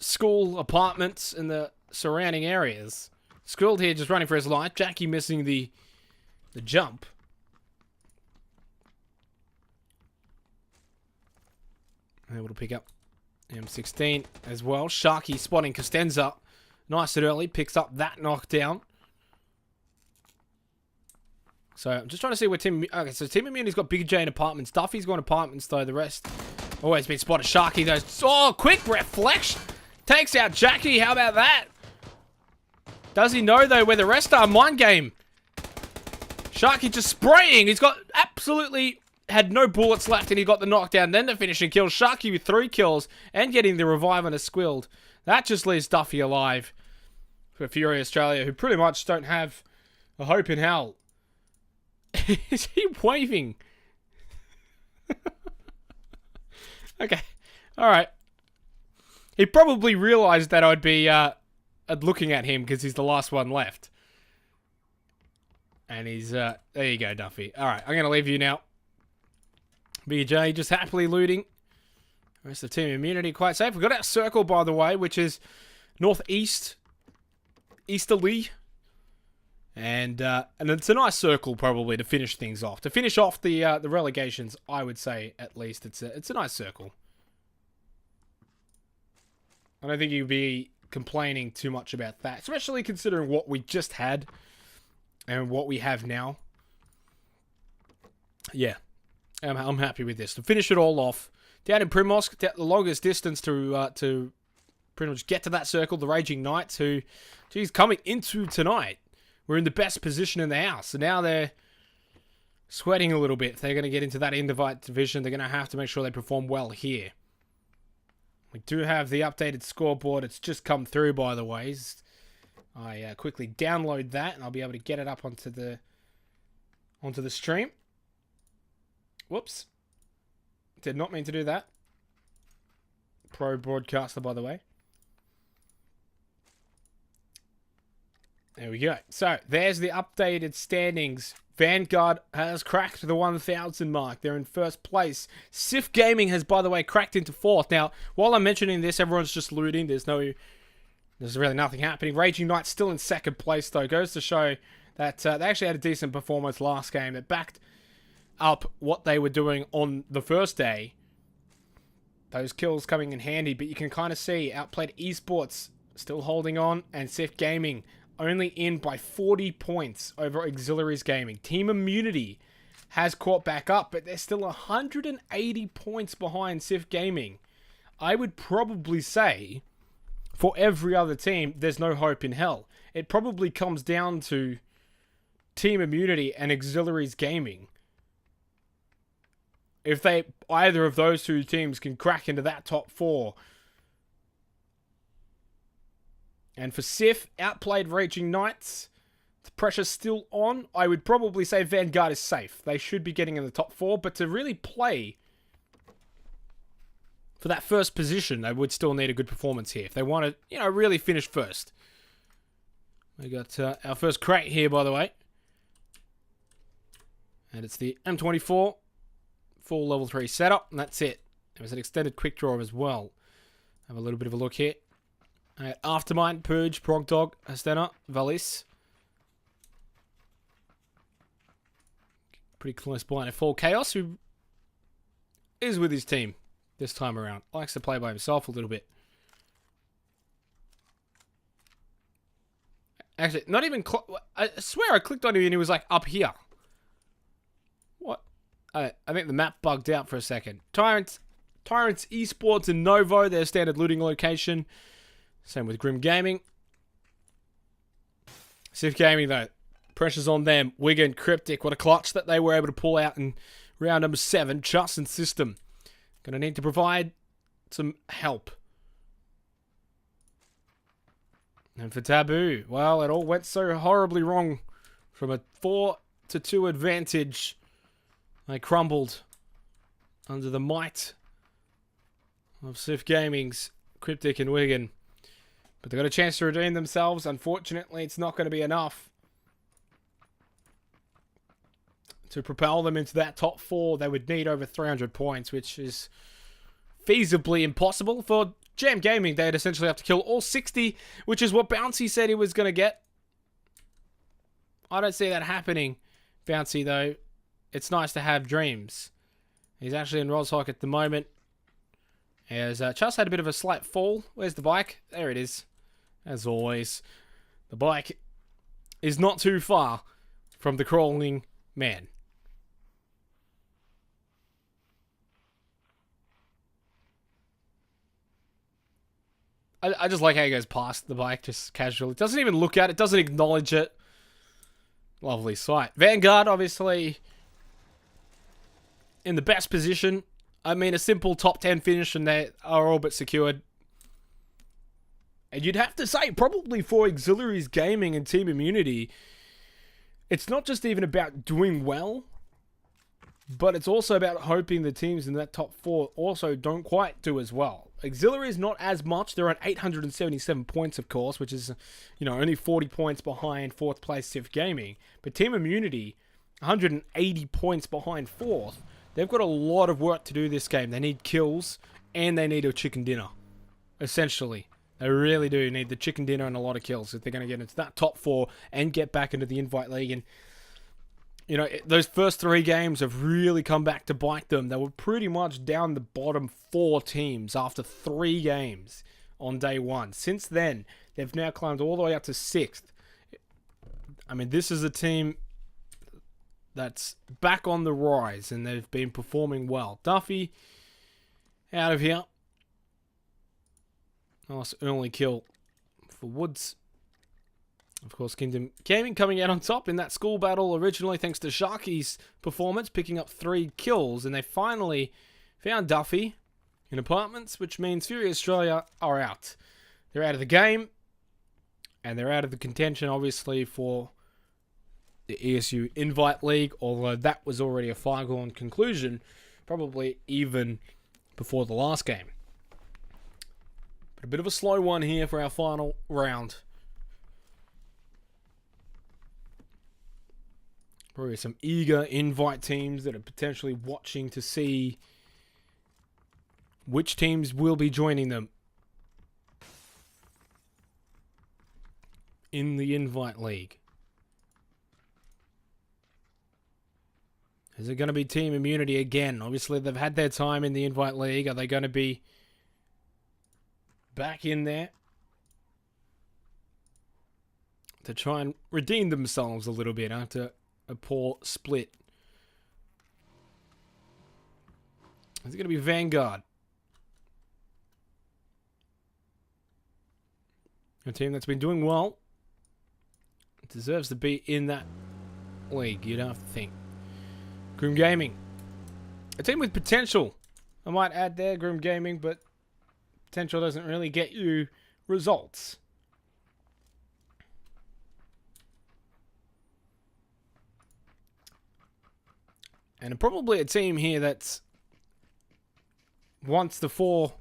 school, apartments, and the surrounding areas. Skilled here just running for his life. Jackie missing the jump. Able to pick up M16 as well. Sharky spotting Costenza. Nice and early. Picks up that knockdown. So I'm just trying to see where Team... Okay, so Team Immunity's got Big J in apartments. Duffy's got apartments, though. The rest... Oh, it's been spotted. Sharky, though. Oh, quick reflection. Takes out Jackie. How about that? Does he know, though, where the rest are? Mind game. Sharky just spraying. He's got absolutely had no bullets left, and he got the knockdown. Then the finishing kill. Sharky with 3 kills and getting the revive on a Squilled. That just leaves Duffy alive for Fury Australia, who pretty much don't have a hope in hell. Is he waving? Okay. Alright. He probably realized that I'd be looking at him because he's the last one left. And he's... there you go, Duffy. Alright, I'm going to leave you now. BJ just happily looting. The rest of Team Immunity quite safe. We've got our circle, by the way, which is northeast. Easterly. And it's a nice circle, probably, to finish things off. To finish off the relegations, I would say, at least, it's a nice circle. I don't think you'd be complaining too much about that, especially considering what we just had and what we have now. Yeah, I'm happy with this. To finish it all off, down in Primosk, the longest distance to pretty much get to that circle, the Raging Knights, who, geez, coming into tonight, we're in the best position in the house. So now they're sweating a little bit. They're going to get into that Invite division. They're going to have to make sure they perform well here. We do have the updated scoreboard. It's just come through, by the way. I quickly download that, and I'll be able to get it up onto the stream. Whoops. Did not mean to do that. Pro broadcaster, by the way. There we go. So, there's the updated standings. Vanguard has cracked the 1,000 mark. They're in first place. Sif Gaming has, by the way, cracked into fourth. Now, while I'm mentioning this, everyone's just looting. There's no There's really nothing happening. Raging Knights still in second place, though. Goes to show that they actually had a decent performance last game that backed up what they were doing on the first day. Those kills coming in handy, but you can kind of see Outplayed Esports still holding on, and Sif Gaming only in by 40 points over Auxiliaries Gaming. Team Immunity has caught back up, but they're still 180 points behind Sif Gaming. I would probably say, for every other team, there's no hope in hell. It probably comes down to Team Immunity and Auxiliaries Gaming. If either of those two teams can crack into that top 4. And for Sif, Outplayed Raging Knights, the pressure's still on. I would probably say Vanguard is safe. They should be getting in the top 4, but to really play for that first position, they would still need a good performance here if they want to, really finish first. We got our first crate here, by the way. And it's the M24. Full level 3 setup, and that's it. There was an extended quick draw as well. Have a little bit of a look here. Aftermind, Purge, Progdog, Astena, Valis. Pretty close behind. Fall Chaos, who is with his team this time around. Likes to play by himself a little bit. Actually, not even... I swear I clicked on him and he was like up here. What? I think the map bugged out for a second. Tyrants Esports and Novo, their standard looting location. Same with Grim Gaming. Sif Gaming, though, pressure's on them. Wigan, Cryptic, what a clutch that they were able to pull out in round number 7. Justin System. Going to need to provide some help. And for Taboo, well, it all went so horribly wrong. From a 4-2 advantage, they crumbled under the might of Sif Gaming's Cryptic and Wigan. But they got a chance to redeem themselves. Unfortunately, it's not going to be enough to propel them into that top 4. They would need over 300 points, which is feasibly impossible. For Jam Gaming, they'd essentially have to kill all 60, which is what Bouncy said he was going to get. I don't see that happening, Bouncy, though. It's nice to have dreams. He's actually in Rozhok at the moment. As Chas had a bit of a slight fall. Where's the bike? There it is. As always, the bike is not too far from the crawling man. I just like how he goes past the bike just casually. Doesn't even look at it. Doesn't acknowledge it. Lovely sight. Vanguard, obviously, in the best position. I mean, a simple top 10 finish and they are all but secured. And you'd have to say, probably for Auxiliaries Gaming and Team Immunity, it's not just even about doing well, but it's also about hoping the teams in that top 4 also don't quite do as well. Auxiliaries not as much. They're on 877 points, of course, which is, only 40 points behind 4th place Sif Gaming. But Team Immunity, 180 points behind 4th. They've got a lot of work to do this game. They need kills and they need a chicken dinner, essentially. They really do need the chicken dinner and a lot of kills if they're going to get into that top 4 and get back into the Invite League. And, those first 3 games have really come back to bite them. They were pretty much down the bottom 4 teams after 3 games on day 1. Since then, they've now climbed all the way up to 6th. I mean, this is a team that's back on the rise and they've been performing well. Duffy out of here. Nice early kill for Woods. Of course, Kingdom Gaming coming out on top in that school battle originally thanks to Sharky's performance, picking up 3 kills. And they finally found Duffy in apartments, which means Fury Australia are out. They're out of the game. And they're out of the contention, obviously, for the ESU Invite League. Although that was already a foregone conclusion, probably even before the last game. But a bit of a slow one here for our final round. Probably some eager invite teams that are potentially watching to see which teams will be joining them. in the Invite League? Is it going to be team immunity again? Obviously, they've had their time in the Invite League. Are they going to be back in there to try and redeem themselves a little bit after a poor split? Is it going to be Vanguard? A team that's been doing well. It deserves to be in that league, you'd have to think. Groom Gaming. A team with potential. I might add there, Groom Gaming, but potential doesn't really get you results. And probably a team here that's once the 4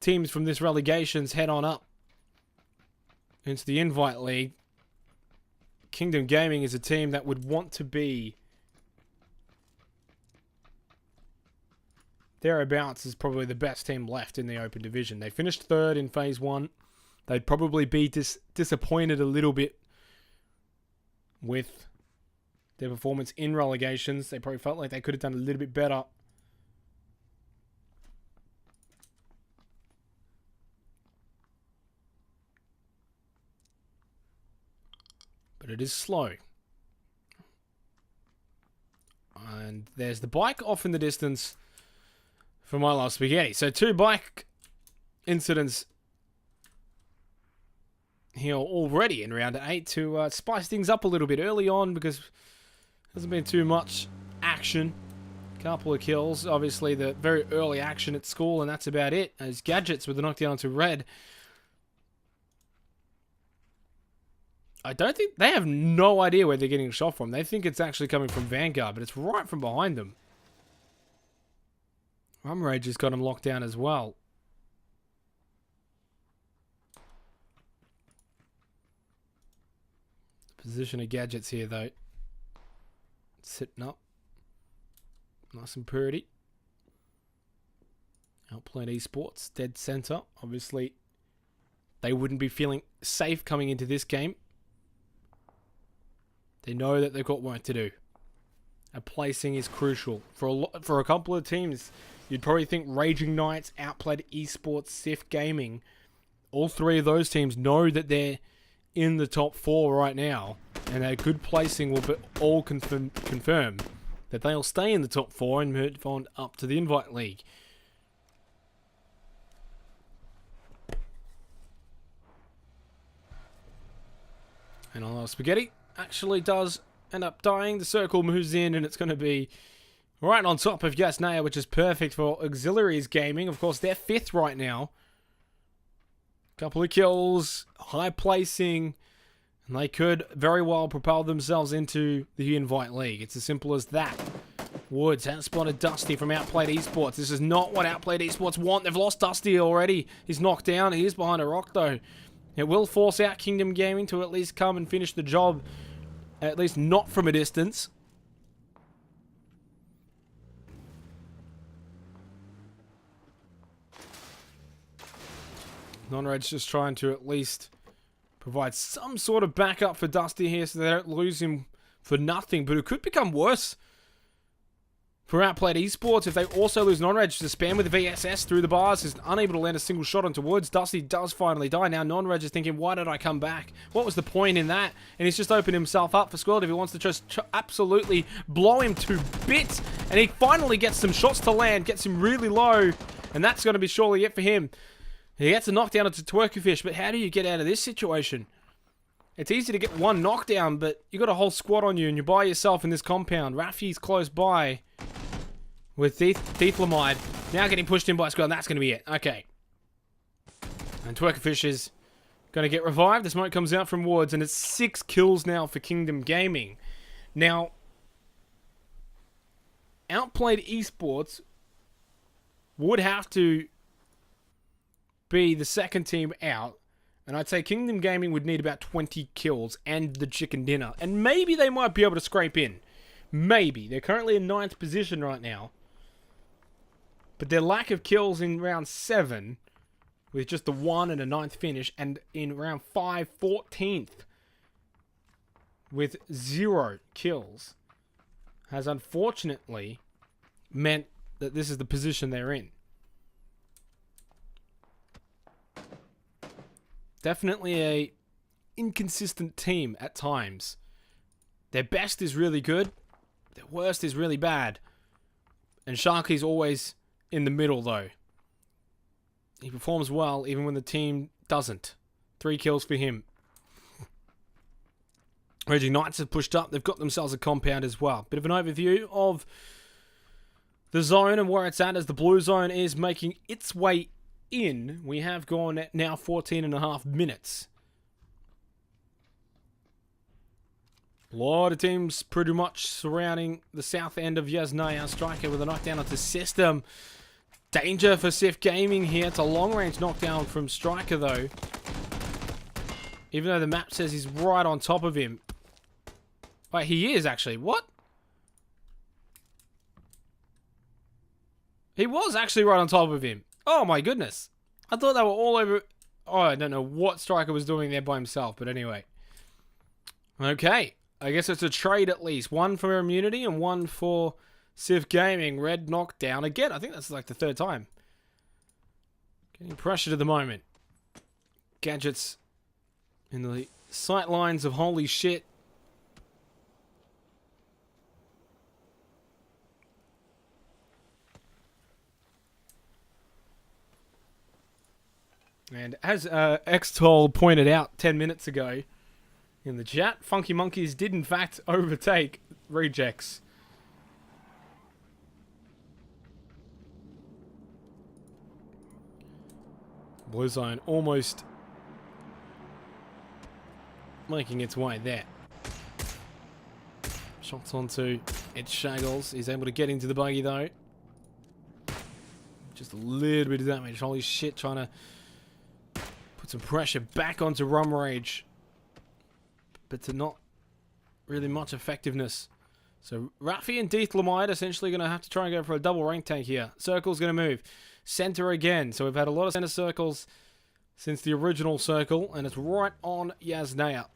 teams from this relegations head on up into the Invite League, Kingdom Gaming is a team that would want to be thereabouts is probably the best team left in the Open Division. They finished 3rd in Phase 1. They'd probably be disappointed a little bit with their performance in relegations. They probably felt like they could have done a little bit better. But it is slow. And there's the bike off in the distance for My Love Spaghetti. So 2 bike incidents here already in round 8 to spice things up a little bit early on because there hasn't been too much action. Couple of kills. Obviously the very early action at school, and that's about it. As Gadgets with the knockdown onto Red. I don't think... They have no idea where they're getting shot from. They think it's actually coming from Vanguard, but it's right from behind them. Rage has got him locked down as well. Position of Gadgets here, though. Sitting up. Nice and pretty. Outplayed Esports. Dead center. Obviously, they wouldn't be feeling safe coming into this game. They know that they've got work to do. And placing is crucial. For a couple of teams, you'd probably think Raging Knights, Outplayed Esports, Sif Gaming. All 3 of those teams know that they're in the top 4 right now. And their good placing will all confirm that they'll stay in the top 4 and move on up to the Invite League. And I Love Spaghetti actually does end up dying. The circle moves in and it's going to be right on top of Yasnaya, which is perfect for Auxiliaries Gaming. Of course, they're 5th right now. Couple of kills, high placing, and they could very well propel themselves into the Invite League. It's as simple as that. Woods has spotted Dusty from Outplayed Esports. This is not what Outplayed Esports want. They've lost Dusty already. He's knocked down. He is behind a rock, though. It will force out Kingdom Gaming to at least come and finish the job, at least not from a distance. Non-Red's just trying to at least provide some sort of backup for Dusty here so they don't lose him for nothing. But it could become worse for Outplayed Esports if they also lose Non-Reg to spam with the VSS through the bars. Is unable to land a single shot onto Woods. Dusty does finally die. Now Non-Reg is thinking, why did I come back? What was the point in that? And he's just opened himself up for Squirrel if he wants to just absolutely blow him to bits. And he finally gets some shots to land, gets him really low. And that's going to be surely it for him. He gets a knockdown onto Twerkerfish, but how do you get out of this situation? It's easy to get one knockdown, but you got a whole squad on you and you're by yourself in this compound. Rafi's close by with Thieflamide. Now getting pushed in by a squad, and that's going to be it. Okay. And Twerkerfish is going to get revived. The smoke comes out from Woods, and it's 6 kills now for Kingdom Gaming. Now, Outplayed Esports would have to be the second team out, and I'd say Kingdom Gaming would need about 20 kills and the chicken dinner, and maybe they might be able to scrape in. Maybe. They're currently in 9th position right now, but their lack of kills in round 7 with just the 1 and a 9th finish, and in round 5, 14th with 0 kills, has unfortunately meant that this is the position they're in. Definitely a inconsistent team at times. Their best is really good, their worst is really bad. And Sharky's always in the middle though. He performs well even when the team doesn't. 3 kills for him. Raging Knights have pushed up. They've got themselves a compound as well. Bit of an overview of the zone and where it's at as the blue zone is making its way in. We have gone now 14 and a half minutes. A lot of teams pretty much surrounding the south end of Yasnaya. Striker with a knockdown onto System. Danger for Sif Gaming here. It's a long-range knockdown from Striker, though. Even though the map says he's right on top of him. Wait, he is actually. What? He was actually right on top of him. Oh, my goodness. I thought they were all over... Oh, I don't know what Striker was doing there by himself, but anyway. Okay. I guess it's a trade at least. 1 for immunity and 1 for Civ Gaming. Red knockdown again. I think that's like the 3rd time. Getting pressured at the moment. Gadgets in the sight lines of holy shit. And as Xtol pointed out 10 minutes ago, in the chat, Funky Monkeys did in fact overtake Rejects. Blue Zone almost making its way there. Shots onto Ed Shaggles. He's able to get into the buggy though. Just a little bit of damage. Holy shit, trying to put some pressure back onto Rum Rage. But to not really much effectiveness. So Rafi and Deethlamide essentially going to have to try and go for a double rank tank here. Circle's going to move. Center again. So we've had a lot of center circles since the original circle. And it's right on Yasnaya.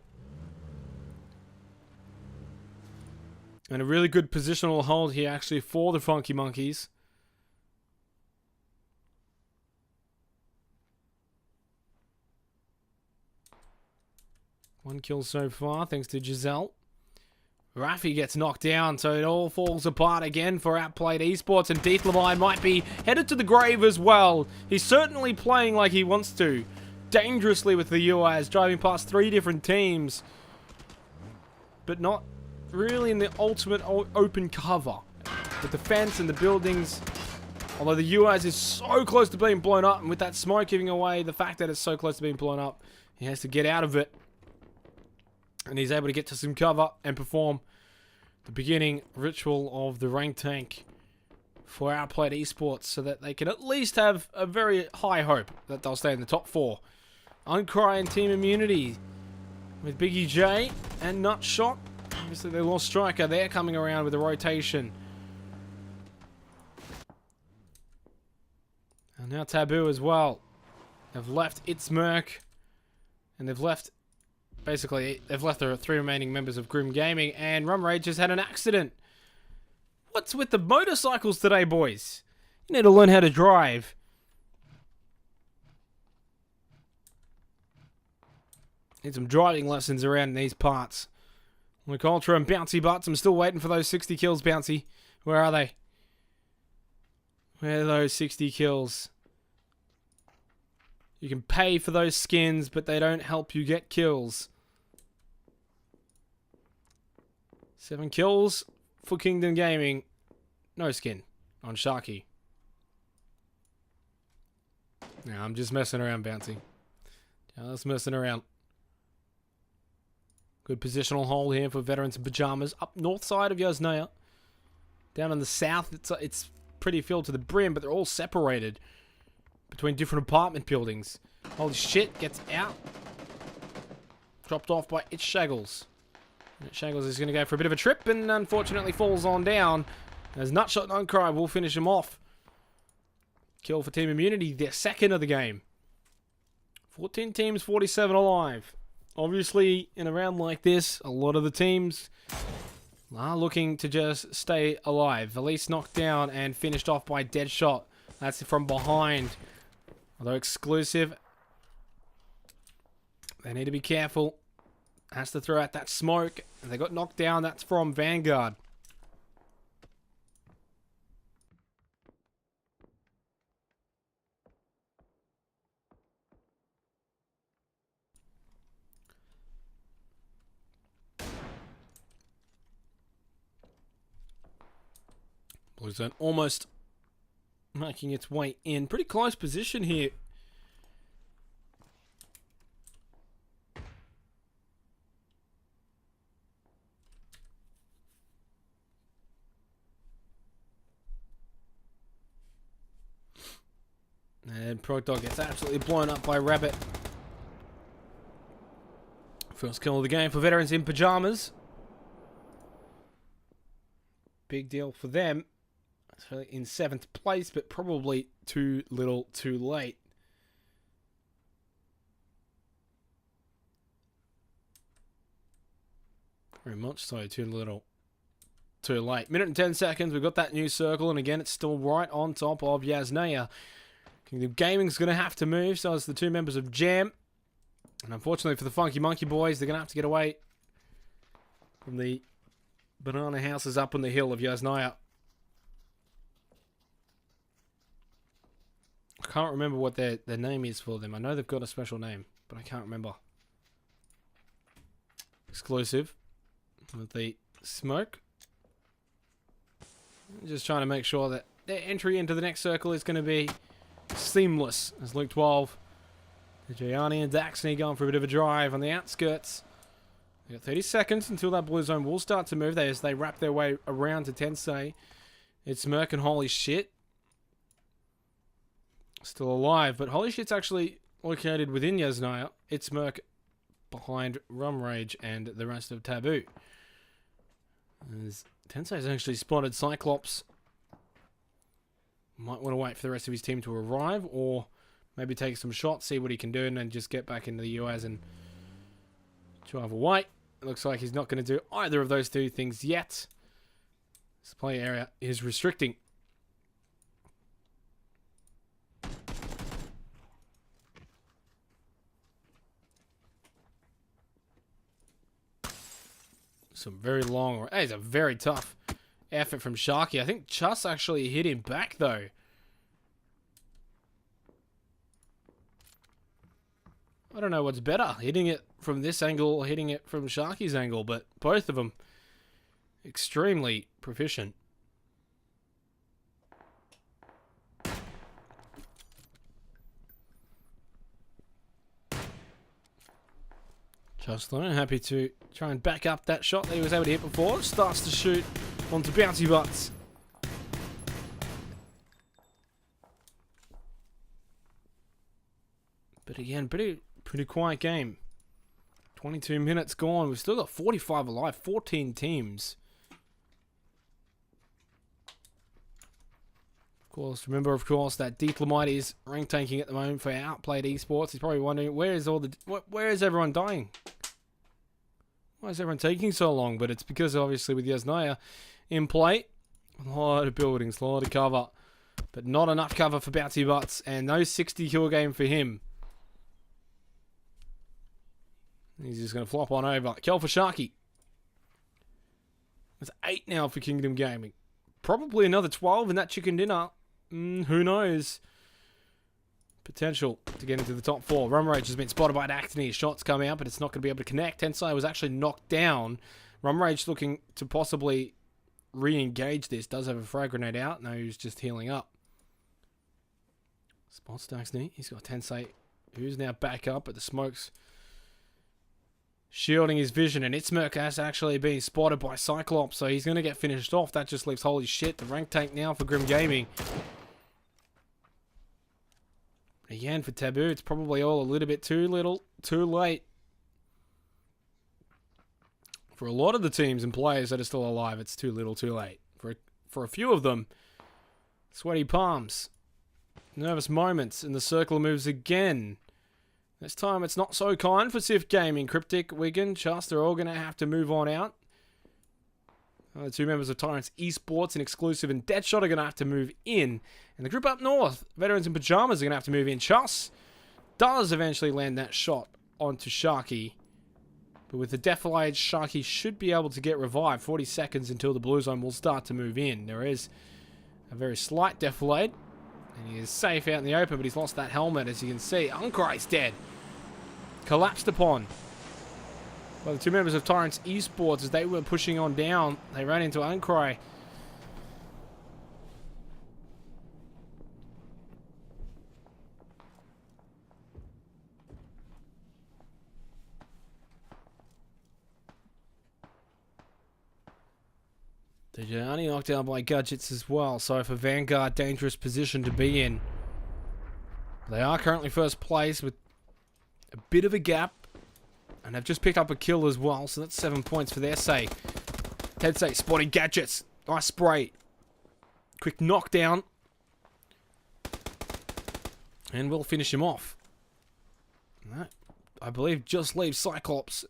And a really good positional hold here actually for the Funky Monkeys. One kill so far, thanks to Giselle. Rafi gets knocked down, so it all falls apart again for Outplayed Esports, and Deethlamide might be headed to the grave as well. He's certainly playing like he wants to. Dangerously with the UIs, driving past 3 different teams. But not really in the ultimate open cover. With the fence and the buildings. Although the UIs is so close to being blown up, and with that smoke giving away the fact that it's so close to being blown up, he has to get out of it. And he's able to get to some cover and perform the beginning ritual of the rank tank for Outplayed Esports so that they can at least have a very high hope that they'll stay in the top 4. Uncry and Team Immunity with Biggie J and Nutshot. Obviously they lost Striker. They're coming around with a rotation. And now Taboo as well. They've left It's Merc. And they've left... Basically, they've left the 3 remaining members of Grim Gaming, and Rum Rage has had an accident. What's with the motorcycles today, boys? You need to learn how to drive. Need some driving lessons around these parts. Like Ultra and Bouncy Butts, I'm still waiting for those 60 kills, Bouncy. Where are they? Where are those 60 kills? You can pay for those skins, but they don't help you get kills. 7 kills for Kingdom Gaming. No skin on Sharky. Now I'm just messing around, Bouncy. Just messing around. Good positional hold here for Veterans in Pajamas. Up north side of Yasnaya. Down in the south, it's pretty filled to the brim, but they're all separated between different apartment buildings. Holy shit, gets out. Dropped off by It's Shaggles. Shaggles is going to go for a bit of a trip and unfortunately falls on down. As Nutshot and Uncry will finish him off. Kill for Team Immunity, their 2nd of the game. 14 teams, 47 alive. Obviously, in a round like this, a lot of the teams are looking to just stay alive. Elise knocked down and finished off by Deadshot. That's from behind. Although exclusive, they need to be careful. Has to throw out that smoke. They got knocked down. That's from Vanguard. Blue Zone almost making its way in. Pretty close position here. And Prog Dog gets absolutely blown up by Rabbit. First kill of the game for Veterans in Pajamas. Big deal for them. In 7th place, but probably too little too late. Very much so, too little too late. Minute and 10 seconds, we've got that new circle, and again, it's still right on top of Yasnaya. Kingdom Gaming's going to have to move, so as the two members of Jam. And unfortunately for the Funky Monkey Boys, they're going to have to get away from the banana houses up on the hill of Yasnaya. I can't remember what their name is for them. I know they've got a special name, but I can't remember. Exclusive with the smoke. Just trying to make sure that their entry into the next circle is going to be seamless. As Luke 12, Gianni and Daxney going for a bit of a drive on the outskirts. They've got 30 seconds until that blue zone will start to move as they wrap their way around to Tensei. It's Merc and Holy Shit. Still alive, but Holy Shit's actually located within Yasnaya. It's Merc behind Rum Rage and the rest of Taboo. As Tensei's actually spotted Cyclops. Might want to wait for the rest of his team to arrive, or maybe take some shots, see what he can do, and then just get back into the UAs and drive away. It looks like he's not going to do either of those two things yet. This play area is restricting. Some very long... Hey, it's a very tough effort from Sharky. I think Chus actually hit him back, though. I don't know what's better, hitting it from this angle or hitting it from Sharky's angle, but both of them extremely proficient. Justin, happy to try and back up that shot that he was able to hit before. Starts to shoot onto Bouncy Butts. But again, pretty quiet game. 22 minutes gone. We've still got 45 alive, 14 teams. Of course, remember, that Dietlemite is rank tanking at the moment for Outplayed Esports. He's probably wondering, where is everyone dying? Why is everyone taking so long? But it's because, obviously, with Yasnaya in play, a lot of buildings, a lot of cover. But not enough cover for Bouncy Butts, and no 60 kill game for him. He's just going to flop on over. Kill for Sharky. That's 8 now for Kingdom Gaming. Probably another 12 in that chicken dinner. Who knows? Potential to get into the top 4. Rum Rage has been spotted by Daxney. Shots come out, but it's not going to be able to connect. Tensei was actually knocked down. Rum Rage looking to possibly re-engage this. Does have a frag grenade out. No, he's just healing up. Spots Daxney. He's got Tensei, who's now back up, but the smoke's shielding his vision, and Itzmerk has actually been spotted by Cyclops, so he's going to get finished off. That just leaves Holy Shit, the rank tank now for Grim Gaming. Again, for Taboo, it's probably all a little bit too little, too late. For a lot of the teams and players that are still alive, it's too little, too late. For a few of them, sweaty palms, nervous moments, and the circle moves again. This time it's not so kind for Sif Gaming. Cryptic, Wigan, Chas, they're all going to have to move on out. The two members of Tyrants Esports and Exclusive and Deadshot are going to have to move in. And the group up north, Veterans in Pajamas, are going to have to move in. Chas does eventually land that shot onto Sharky. But with the defilade, Sharky should be able to get revived. 40 seconds until the blue zone will start to move in. There is a very slight defilade. And he is safe out in the open, but he's lost that helmet, as you can see. Uncry's dead. Collapsed upon by the two members of Tyrants Esports as they were pushing on down. They ran into Uncry. Dejani knocked down by Gadgets as well. So for Vanguard, dangerous position to be in. They are currently first place with a bit of a gap. And they've just picked up a kill as well. So that's 7 points for their sake. Headsay spotting Gadgets. Nice spray. Quick knockdown. And we'll finish him off. That, I believe, just leaves Cyclops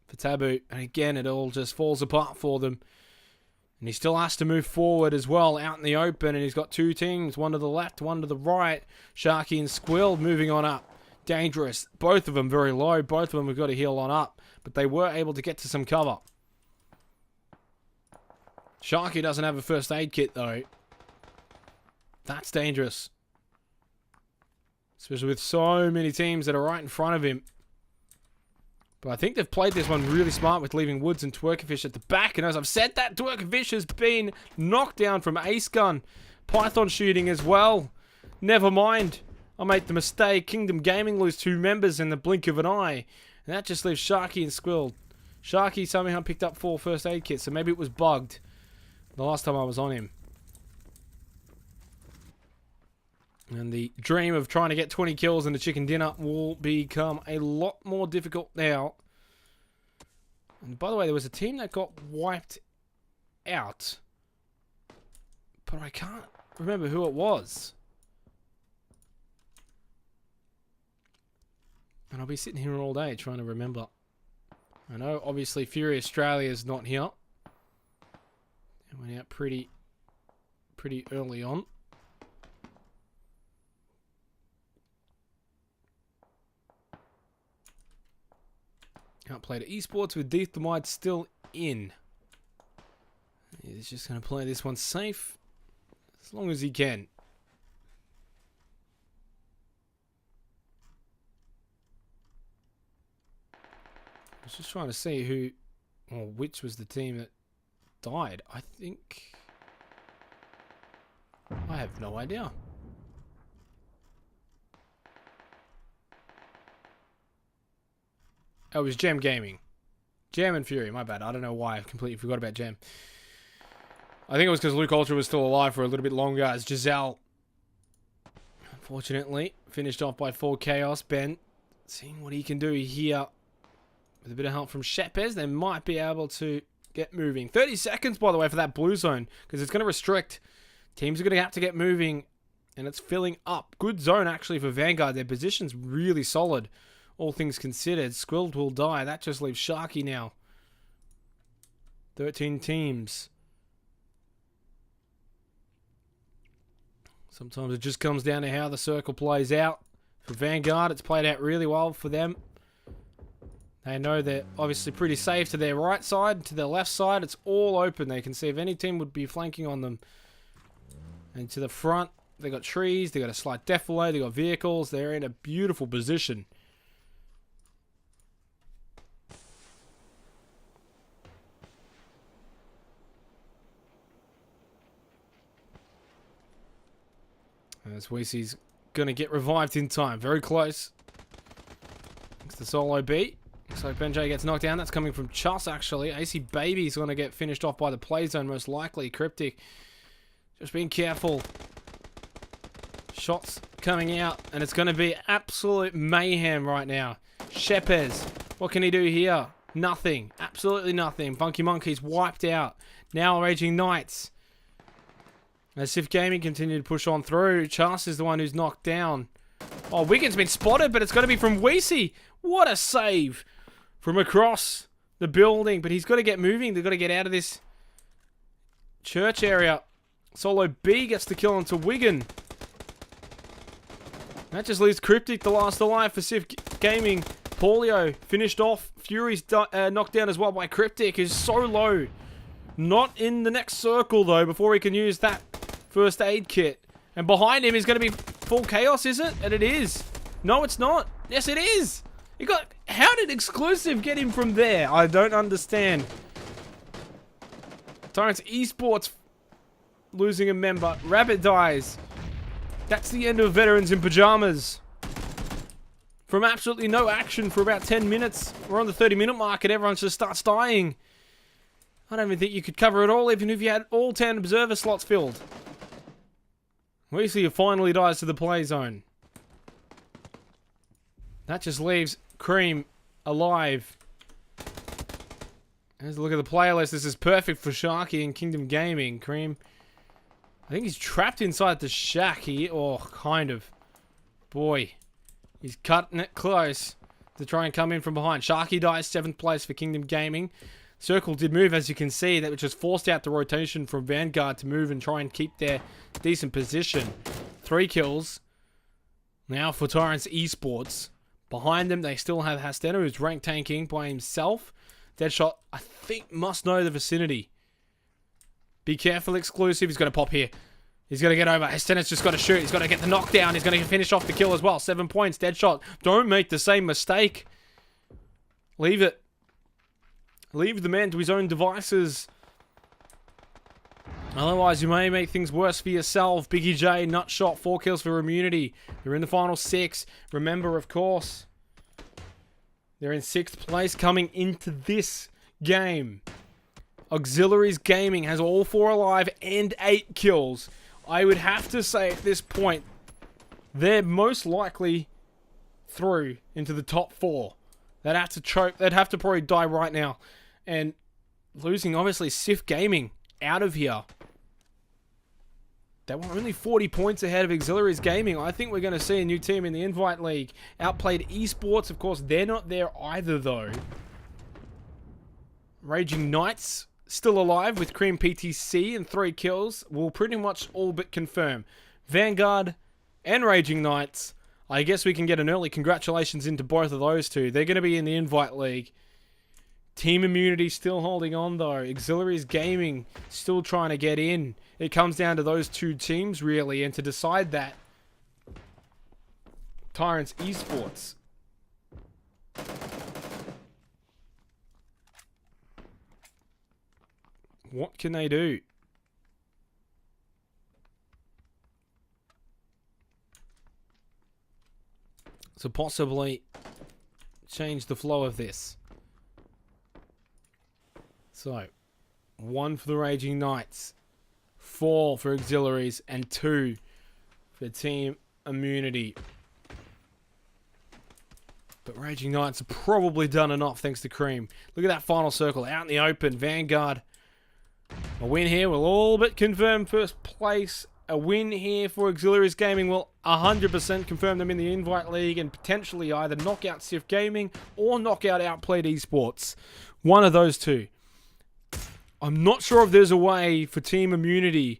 for Taboo. And again, it all just falls apart for them. And he still has to move forward as well, out in the open. And he's got two teams, one to the left, one to the right. Sharky and Squill moving on up. Dangerous. Both of them very low. Both of them have got to heal on up. But they were able to get to some cover. Sharky doesn't have a first aid kit, though. That's dangerous. Especially with so many teams that are right in front of him. But I think they've played this one really smart with leaving Woods and Twerkerfish at the back. And as I've said that, Twerkerfish has been knocked down from Ace Gun. Python shooting as well. Never mind. I made the mistake. Kingdom Gaming lose two members in the blink of an eye. And that just leaves Sharky and Squill. Sharky somehow picked up 4 first aid kits. So maybe it was bugged the last time I was on him. And the dream of trying to get 20 kills in the chicken dinner will become a lot more difficult now. And by the way, there was a team that got wiped out. But I can't remember who it was. And I'll be sitting here all day trying to remember. I know, obviously, Fury Australia is not here. It went out pretty early on. Can't play to esports with Deethamide still in. He's just going to play this one safe as long as he can. I was just trying to see who, or which was the team that died. I think I have no idea. Oh, it was Jam Gaming. Jam and Fury, my bad. I don't know why. I completely forgot about Jam. I think it was because Luke Ultra was still alive for a little bit longer as Giselle, unfortunately, finished off by 4 Chaos. Ben, seeing what he can do here. With a bit of help from Shepez, they might be able to get moving. 30 seconds, by the way, for that blue zone. Because it's going to restrict. Teams are going to have to get moving. And it's filling up. Good zone, actually, for Vanguard. Their position's really solid. All things considered. Squilled will die. That just leaves Sharky now. 13 teams. Sometimes it just comes down to how the circle plays out. For Vanguard, it's played out really well for them. They know they're obviously pretty safe to their right side. To their left side, it's all open. They can see if any team would be flanking on them. And to the front, they got trees. They got a slight defilade. They got vehicles. They're in a beautiful position. As Weezy's going to get revived in time. Very close. It's the solo beat. So Benjay gets knocked down. That's coming from Chus, actually. AC Baby's going to get finished off by the play zone, most likely. Cryptic. Just being careful. Shots coming out. And it's going to be absolute mayhem right now. Shepez. What can he do here? Nothing. Absolutely nothing. Funky Monkey's wiped out. Now Raging Knights. As Sif Gaming continue to push on through. Chas is the one who's knocked down. Oh, Wigan's been spotted, but it's got to be from Weesey. What a save from across the building. But he's got to get moving. They've got to get out of this church area. Solo B gets the kill onto Wigan. That just leaves Cryptic the last alive for Sif Gaming. Paulio finished off. Fury's knocked down as well by Cryptic, who's so low. Not in the next circle, though, before he can use that first aid kit. And behind him is going to be full chaos, is it? And it is. No, it's not. Yes, it is. How did Exclusive get him from there? I don't understand. Tyrants Esports losing a member. Rabbit dies. That's the end of Veterans in Pajamas. From absolutely no action for about 10 minutes. We're on the 30-minute mark and everyone just starts dying. I don't even think you could cover it all, even if you had all 10 observer slots filled. Weasley finally dies to the play zone. That just leaves Cream alive. Let's look at the playlist. This is perfect for Sharky and Kingdom Gaming. Cream, I think he's trapped inside the shack here. Oh, kind of. Boy, he's cutting it close to try and come in from behind. Sharky dies 7th place for Kingdom Gaming. Circle did move, as you can see, that which has forced out the rotation from Vanguard to move and try and keep their decent position. 3 kills. Now for Tyrants Esports. Behind them, they still have Hastena, who's rank tanking by himself. Deadshot, I think, must know the vicinity. Be careful, Exclusive. He's going to pop here. He's going to get over. Hastena's just got to shoot. He's got to get the knockdown. He's going to finish off the kill as well. 7 points. Deadshot. Don't make the same mistake. Leave it. Leave the man to his own devices. Otherwise, you may make things worse for yourself. Biggie J, Nutshot, 4 kills for Immunity. They're in the final 6. Remember, of course, they're in 6th place coming into this game. Auxiliaries Gaming has all 4 alive and 8 kills. I would have to say at this point, they're most likely through into the top 4. They'd have to choke. They'd have to probably die right now. And losing, obviously, Sif Gaming out of here. They were only 40 points ahead of Auxiliaries Gaming. I think we're going to see a new team in the Invite League. Outplayed Esports, of course, they're not there either, though. Raging Knights still alive with Cream PTC and 3 kills. Will pretty much all but confirm. Vanguard and Raging Knights. I guess we can get an early congratulations into both of those two. They're going to be in the Invite League. Team Immunity still holding on, though. Auxiliaries Gaming still trying to get in. It comes down to those 2 teams, really. And to decide that, Tyrants Esports. What can they do? To possibly change the flow of this. So, 1 for the Raging Knights, 4 for Auxiliaries, and 2 for Team Immunity. But Raging Knights have probably done enough thanks to Cream. Look at that final circle out in the open. Vanguard. A win here will all but confirm first place. A win here for Auxiliaries Gaming will 100% confirm them in the Invite League and potentially either knock out Sif Gaming or knock out Outplayed Esports. One of those 2. I'm not sure if there's a way for Team Immunity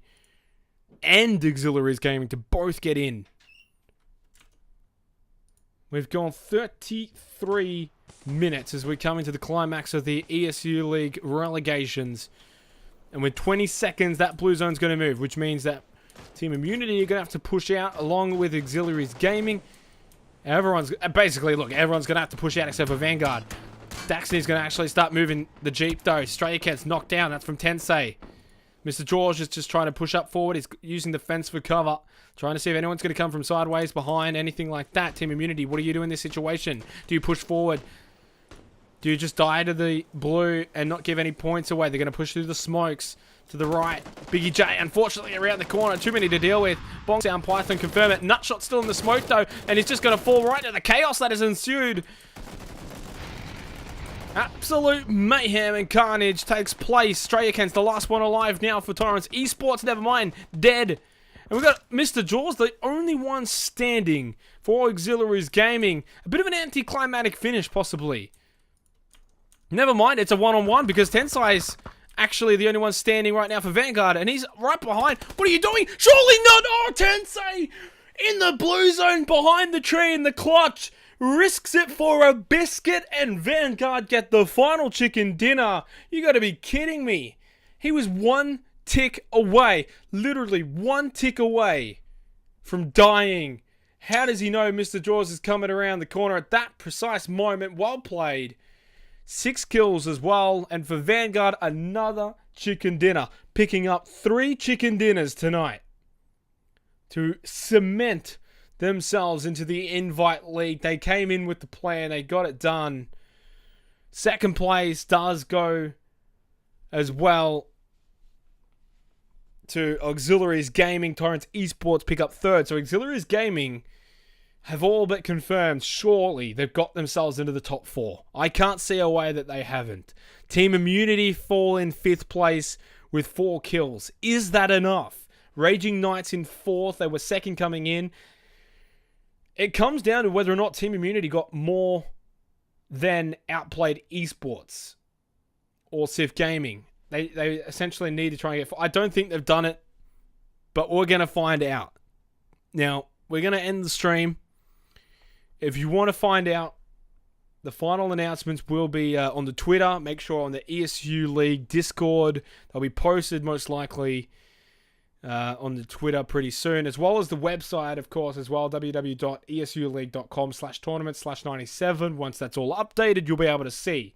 and Auxiliaries Gaming to both get in. We've gone 33 minutes as we come into the climax of the ESU League Relegations. And with 20 seconds, that blue zone's going to move, which means that Team Immunity are going to have to push out along with Auxiliaries Gaming. Everyone's basically, look, everyone's going to have to push out except for Vanguard. Daxney's going to actually start moving the Jeep, though. Straycat's knocked down. That's from Tensei. Mr. George is just trying to push up forward. He's using the fence for cover. Trying to see if anyone's going to come from sideways, behind, anything like that. Team Immunity, what do you do in this situation? Do you push forward? Do you just die to the blue and not give any points away? They're going to push through the smokes to the right. Biggie J, unfortunately, around the corner. Too many to deal with. Bong Sound Python confirm it. Nutshot still in the smoke, though. And he's just going to fall right into the chaos that has ensued. Absolute mayhem and carnage takes place. Strayakens, the last one alive now for Torrance Esports. Never mind, dead. And we've got Mr. Jaws, the only one standing for Auxiliaries Gaming. A bit of an anticlimactic finish, possibly. Never mind, it's a one-on-one because Tensai's actually the only one standing right now for Vanguard, and he's right behind. What are you doing? Surely not! Oh, Tensai! In the blue zone, behind the tree in the clutch. Risks it for a biscuit, and Vanguard get the final chicken dinner. You gotta be kidding me. He was one tick away, literally one tick away from dying. How does he know Mr. Jaws is coming around the corner at that precise moment? Well played. 6 kills as well, and for Vanguard, another chicken dinner. Picking up 3 chicken dinners tonight to cement themselves into the Invite League. They came in with the plan. They got it done. Second place does go as well to Auxiliaries Gaming. Torrance Esports pick up third. So Auxiliaries Gaming have all but confirmed, surely they've got themselves into the top 4. I can't see a way that they haven't. Team Immunity fall in 5th place with 4 kills. Is that enough? Raging Knights in 4th. They were second coming in. It comes down to whether or not Team Immunity got more than outplayed Esports or Sif Gaming. They essentially need to try and get... I don't think they've done it, but we're going to find out. Now, we're going to end the stream. If you want to find out, the final announcements will be on the Twitter. Make sure on the ESU League Discord. They'll be posted most likely on the Twitter pretty soon, as well as the website, of course, as well, www.esuleague.com/tournament/97. Once that's all updated, you'll be able to see.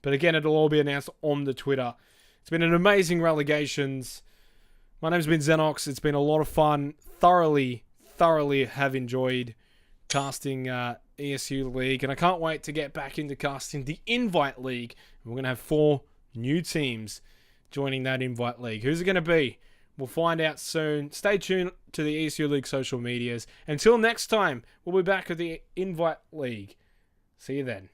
But again, it'll all be announced on the Twitter. It's been an amazing Relegations. My name's been Xenox. It's been a lot of fun. Thoroughly have enjoyed casting ESU League. And I can't wait to get back into casting the Invite League. We're going to have 4 new teams joining that Invite League. Who's it going to be? We'll find out soon. Stay tuned to the ESU League social medias. Until next time, we'll be back with the Invite League. See you then.